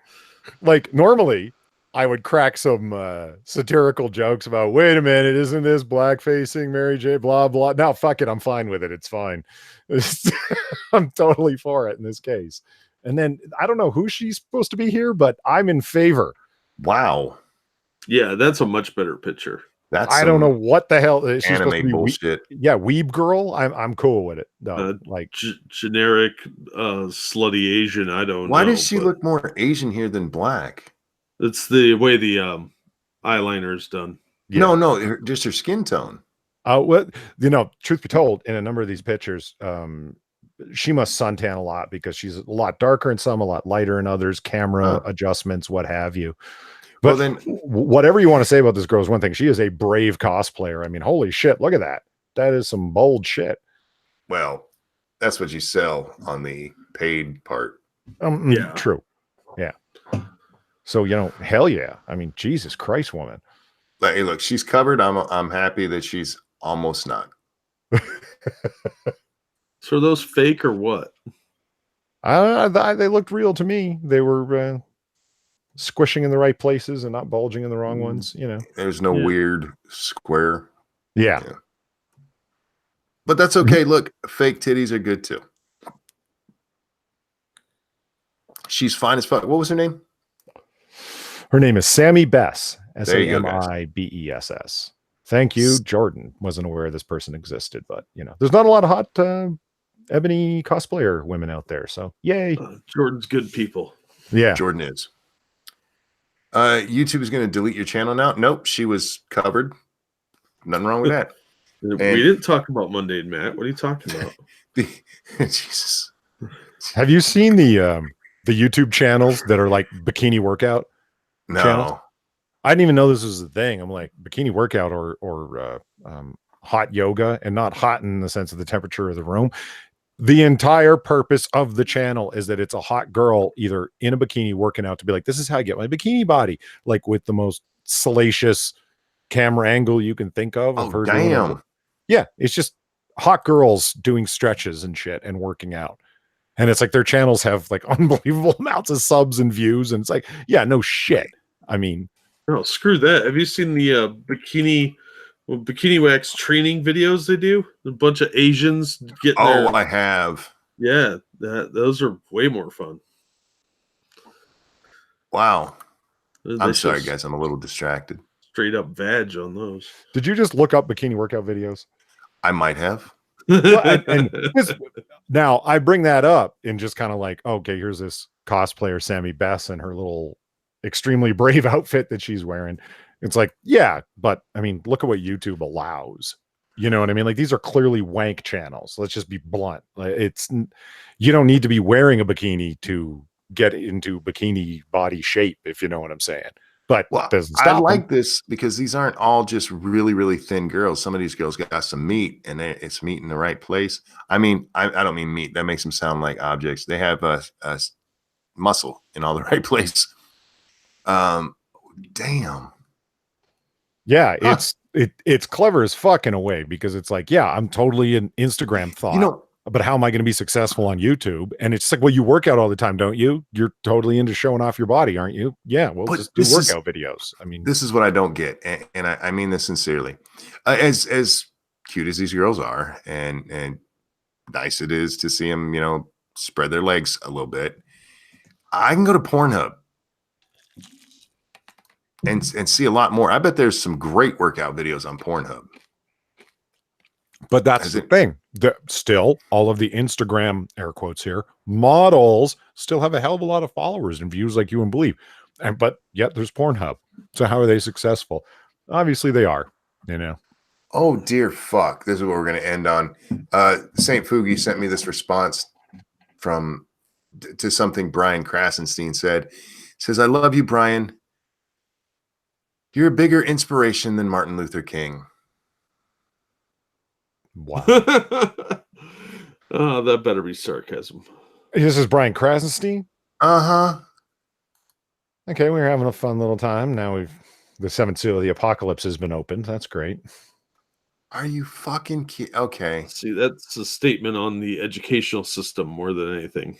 C: Like normally, I would crack some satirical jokes about, wait a minute, isn't this black-facing Mary Jane, blah, blah. Now, fuck it, I'm fine with it. It's fine. I'm totally for it in this case. And then, I don't know who she's supposed to be here, but I'm in favor.
A: Wow.
B: Yeah, that's a much better picture.
C: I don't know what the hell she's
A: anime
C: supposed to be.
A: Bullshit.
C: Weeb girl. I'm cool with it. No, like
B: generic slutty Asian. I don't know.
A: Why does she look more Asian here than black?
B: It's the way the eyeliner is done.
A: Yeah. No, just her skin tone.
C: Well, truth be told, in a number of these pictures, she must suntan a lot because she's a lot darker in some, a lot lighter in others. Camera adjustments, what have you. But then, whatever you want to say about this girl is one thing. She is a brave cosplayer. I mean, holy shit, look at that. That is some bold shit.
A: Well, that's what you sell on the paid part.
C: Yeah, true. Yeah. So hell yeah. I mean, Jesus Christ, woman.
A: Hey, look, she's covered. I'm happy that she's almost not.
B: So are those fake or what?
C: They looked real to me. They were squishing in the right places and not bulging in the wrong ones.
A: There's no weird square.
C: Yeah.
A: But that's okay. Look, fake titties are good too. She's fine as fuck. What was her name?
C: Her name is Sammy Bess. Samibess. Thank you, Jordan. Wasn't aware this person existed, but there's not a lot of hot ebony cosplayer women out there. So yay.
B: Jordan's good people.
C: Yeah.
A: Jordan is. YouTube is going to delete your channel now. Nope, she was covered. Nothing wrong with that.
B: We didn't talk about Monday and Matt. What are you talking about?
A: Jesus.
C: Have you seen the YouTube channels that are like bikini workout?
A: No.
C: Channels? I didn't even know this was a thing. I'm like bikini workout or hot yoga, and not hot in the sense of the temperature of the room. The entire purpose of the channel is that it's a hot girl either in a bikini working out to be like, this is how I get my bikini body, like with the most salacious camera angle you can think of.
A: Oh, damn.
C: Yeah, it's just hot girls doing stretches and shit and working out. And it's like their channels have like unbelievable amounts of subs and views. And it's like, yeah, no shit. I mean,
B: no, screw that. Have you seen the bikini wax training videos they do? A bunch of Asians getting there.
A: I have.
B: Yeah, those are way more fun.
A: Wow. I'm sorry, guys. I'm a little distracted.
B: Straight up vag on those.
C: Did you just look up bikini workout videos?
A: I might have.
C: Well, and now I bring that up and just kind of like, okay, here's this cosplayer Sammy Bess and her little extremely brave outfit that she's wearing. It's like, yeah, but I mean, look at what YouTube allows. You know what I mean? Like, these are clearly wank channels. Let's just be blunt. Like, you don't need to be wearing a bikini to get into bikini body shape, if you know what I'm saying. But
A: Well,
C: doesn't
A: I
C: stop
A: like
C: them.
A: this because these aren't all just really, really thin girls. Some of these girls got some meat, and it's meat in the right place. I mean, I don't mean meat. That makes them sound like objects. They have a muscle in all the right place. Damn.
C: Yeah, it's clever as fuck in a way, because it's like, yeah, I'm totally an Instagram thought.
A: You know,
C: But how am I going to be successful on YouTube? And it's like, well, you work out all the time, don't you? You're totally into showing off your body, aren't you? Yeah, well,
A: But
C: just do
A: this is-
C: workout videos. I mean,
A: this is what I don't get, and I mean this sincerely. As cute as these girls are, and nice it is to see them, spread their legs a little bit. I can go to Pornhub and see a lot more. I bet there's some great workout videos on Pornhub.
C: but that's the thing. Still, all of the Instagram, air quotes here, models still have a hell of a lot of followers and views like you and believe. But yet there's Pornhub. So how are they successful? Obviously they are,
A: Oh dear fuck. This is what we're going to end on. St. Fugi sent me this response to something Brian Krasenstein said. He says, I love you, Brian. You're a bigger inspiration than Martin Luther King.
C: Wow.
B: Oh, that better be sarcasm.
C: This is Brian Krasenstein.
A: Uh-huh.
C: Okay, we're having a fun little time. Now the seventh seal of the apocalypse has been opened. That's great.
A: Are you fucking kidding? Okay.
B: See, that's a statement on the educational system more than anything.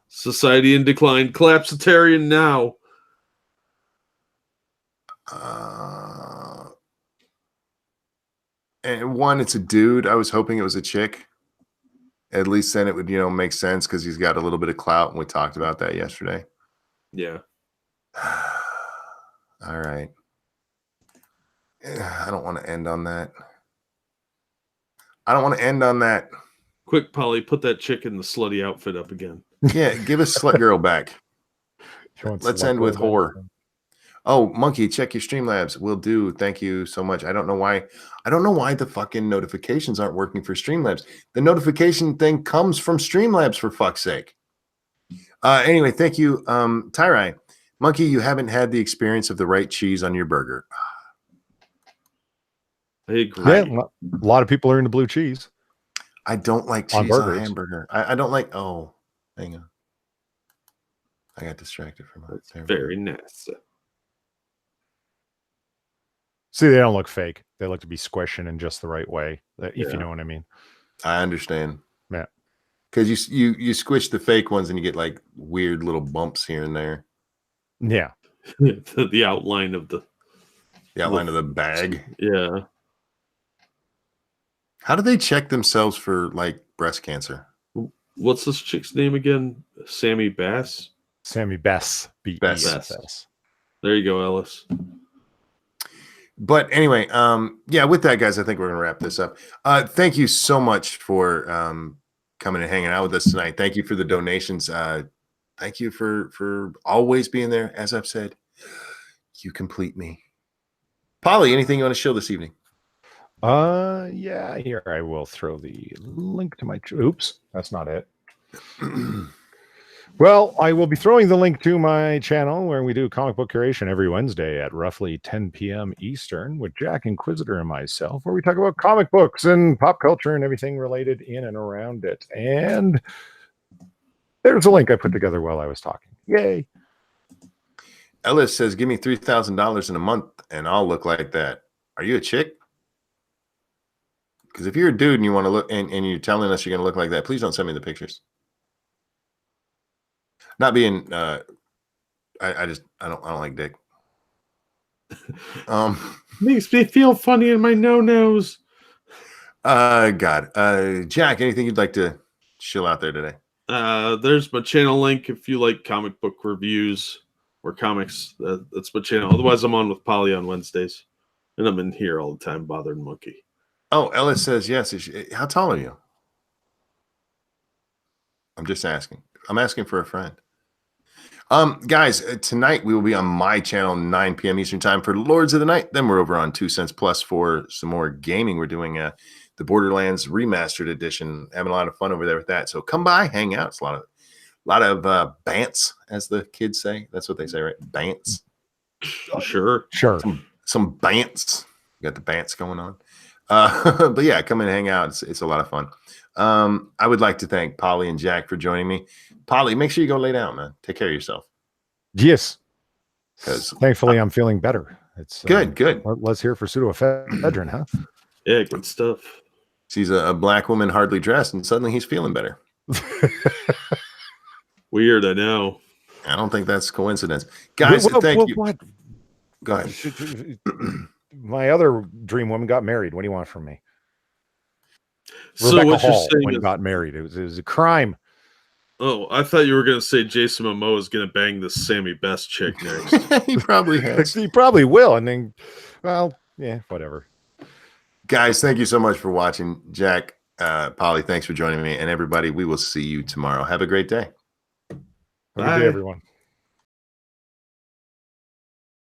B: Society in decline. Collapsitarian now.
A: And one, it's a dude. I was hoping it was a chick. At least then it would, make sense because he's got a little bit of clout, and we talked about that yesterday.
B: Yeah.
A: All right. I don't want to end on that.
B: Quick, Polly, put that chick in the slutty outfit up again.
A: Yeah, give us Slut Girl back. Let's end with whore. Oh, Monkey, check your Streamlabs. Will do. Thank you so much. I don't know why the fucking notifications aren't working for Streamlabs. The notification thing comes from Streamlabs, for fuck's sake. Anyway, thank you, Tyrai. Monkey, you haven't had the experience of the right cheese on your burger.
B: I agree.
C: Yeah, a lot of people are into blue cheese.
A: I don't like cheese on a hamburger. I don't like. Oh, hang on. I got distracted from it.
B: That's very nice.
C: See, they don't look fake. They look to be squishing in just the right way, if you know what I mean.
A: I understand.
C: Yeah.
A: Because you squish the fake ones and you get like weird little bumps here and there.
C: Yeah.
B: the outline of the
A: bag.
B: Yeah.
A: How do they check themselves for like breast cancer?
B: What's this chick's name again? Sammy Bass?
C: Sammy Bess.
B: Bess. There you go, Ellis.
A: But anyway, with that, guys, I think we're going to wrap this up. Thank you so much for coming and hanging out with us tonight. Thank you for the donations. Thank you for always being there. As I've said, you complete me. Polly, anything you want to show this evening?
C: Yeah, here I will throw the link to my oops, that's not it. Well, I will be throwing the link to my channel where we do comic book curation every Wednesday at roughly 10 p.m. Eastern with Jack Inquisitor and myself, where we talk about comic books and pop culture and everything related in and around it. And there's a link I put together while I was talking. Yay.
A: Ellis says, give me $3,000 in a month and I'll look like that. Are you a chick? Because if you're a dude and you want to look and you're telling us you're going to look like that, please don't send me the pictures. Not being, I don't like dick.
B: Makes me feel funny in my no-nos.
A: God. Jack, anything you'd like to chill out there today?
B: There's my channel link if you like comic book reviews or comics. That's my channel. Otherwise, I'm on with Polly on Wednesdays, and I'm in here all the time bothering Monkey.
A: Oh, Ellis says yes. How tall are you? I'm just asking. I'm asking for a friend. Guys, tonight we will be on my channel, 9 p.m. Eastern time for Lords of the Night. Then we're over on 2 Cents Plus for some more gaming. We're doing the Borderlands Remastered Edition. Having a lot of fun over there with that. So come by, hang out. It's a lot of bants, as the kids say. That's what they say, right? Bants.
B: Sure.
A: Some bants. You got the bants going on. But yeah, come and hang out. It's a lot of fun. I would like to thank Polly and Jack for joining me. Polly, make sure you go lay down, man. Take care of yourself.
C: Yes.
A: Because
C: thankfully I'm feeling better. It's
A: good.
C: Let's hear for pseudoephedrine, huh?
B: Yeah, good stuff.
A: She's a black woman hardly dressed, and suddenly he's feeling better.
B: Weird, I know.
A: I don't think that's coincidence. Guys, thank you.
C: What?
A: Go ahead.
C: My other dream woman got married. What do you want from me?
B: So
C: Rebecca
B: what
C: Hall,
B: you're saying
C: when
B: is,
C: got married. It was a crime.
B: oh, I thought you were going to say Jason Momoa is going to bang this Sammy Best chick next.
A: He probably has.
C: He probably will. And then, well, yeah, whatever.
A: Guys, thank you so much for watching. Jack, Polly, thanks for joining me. And everybody, we will see you tomorrow. Have a great day.
C: Have a good day, everyone.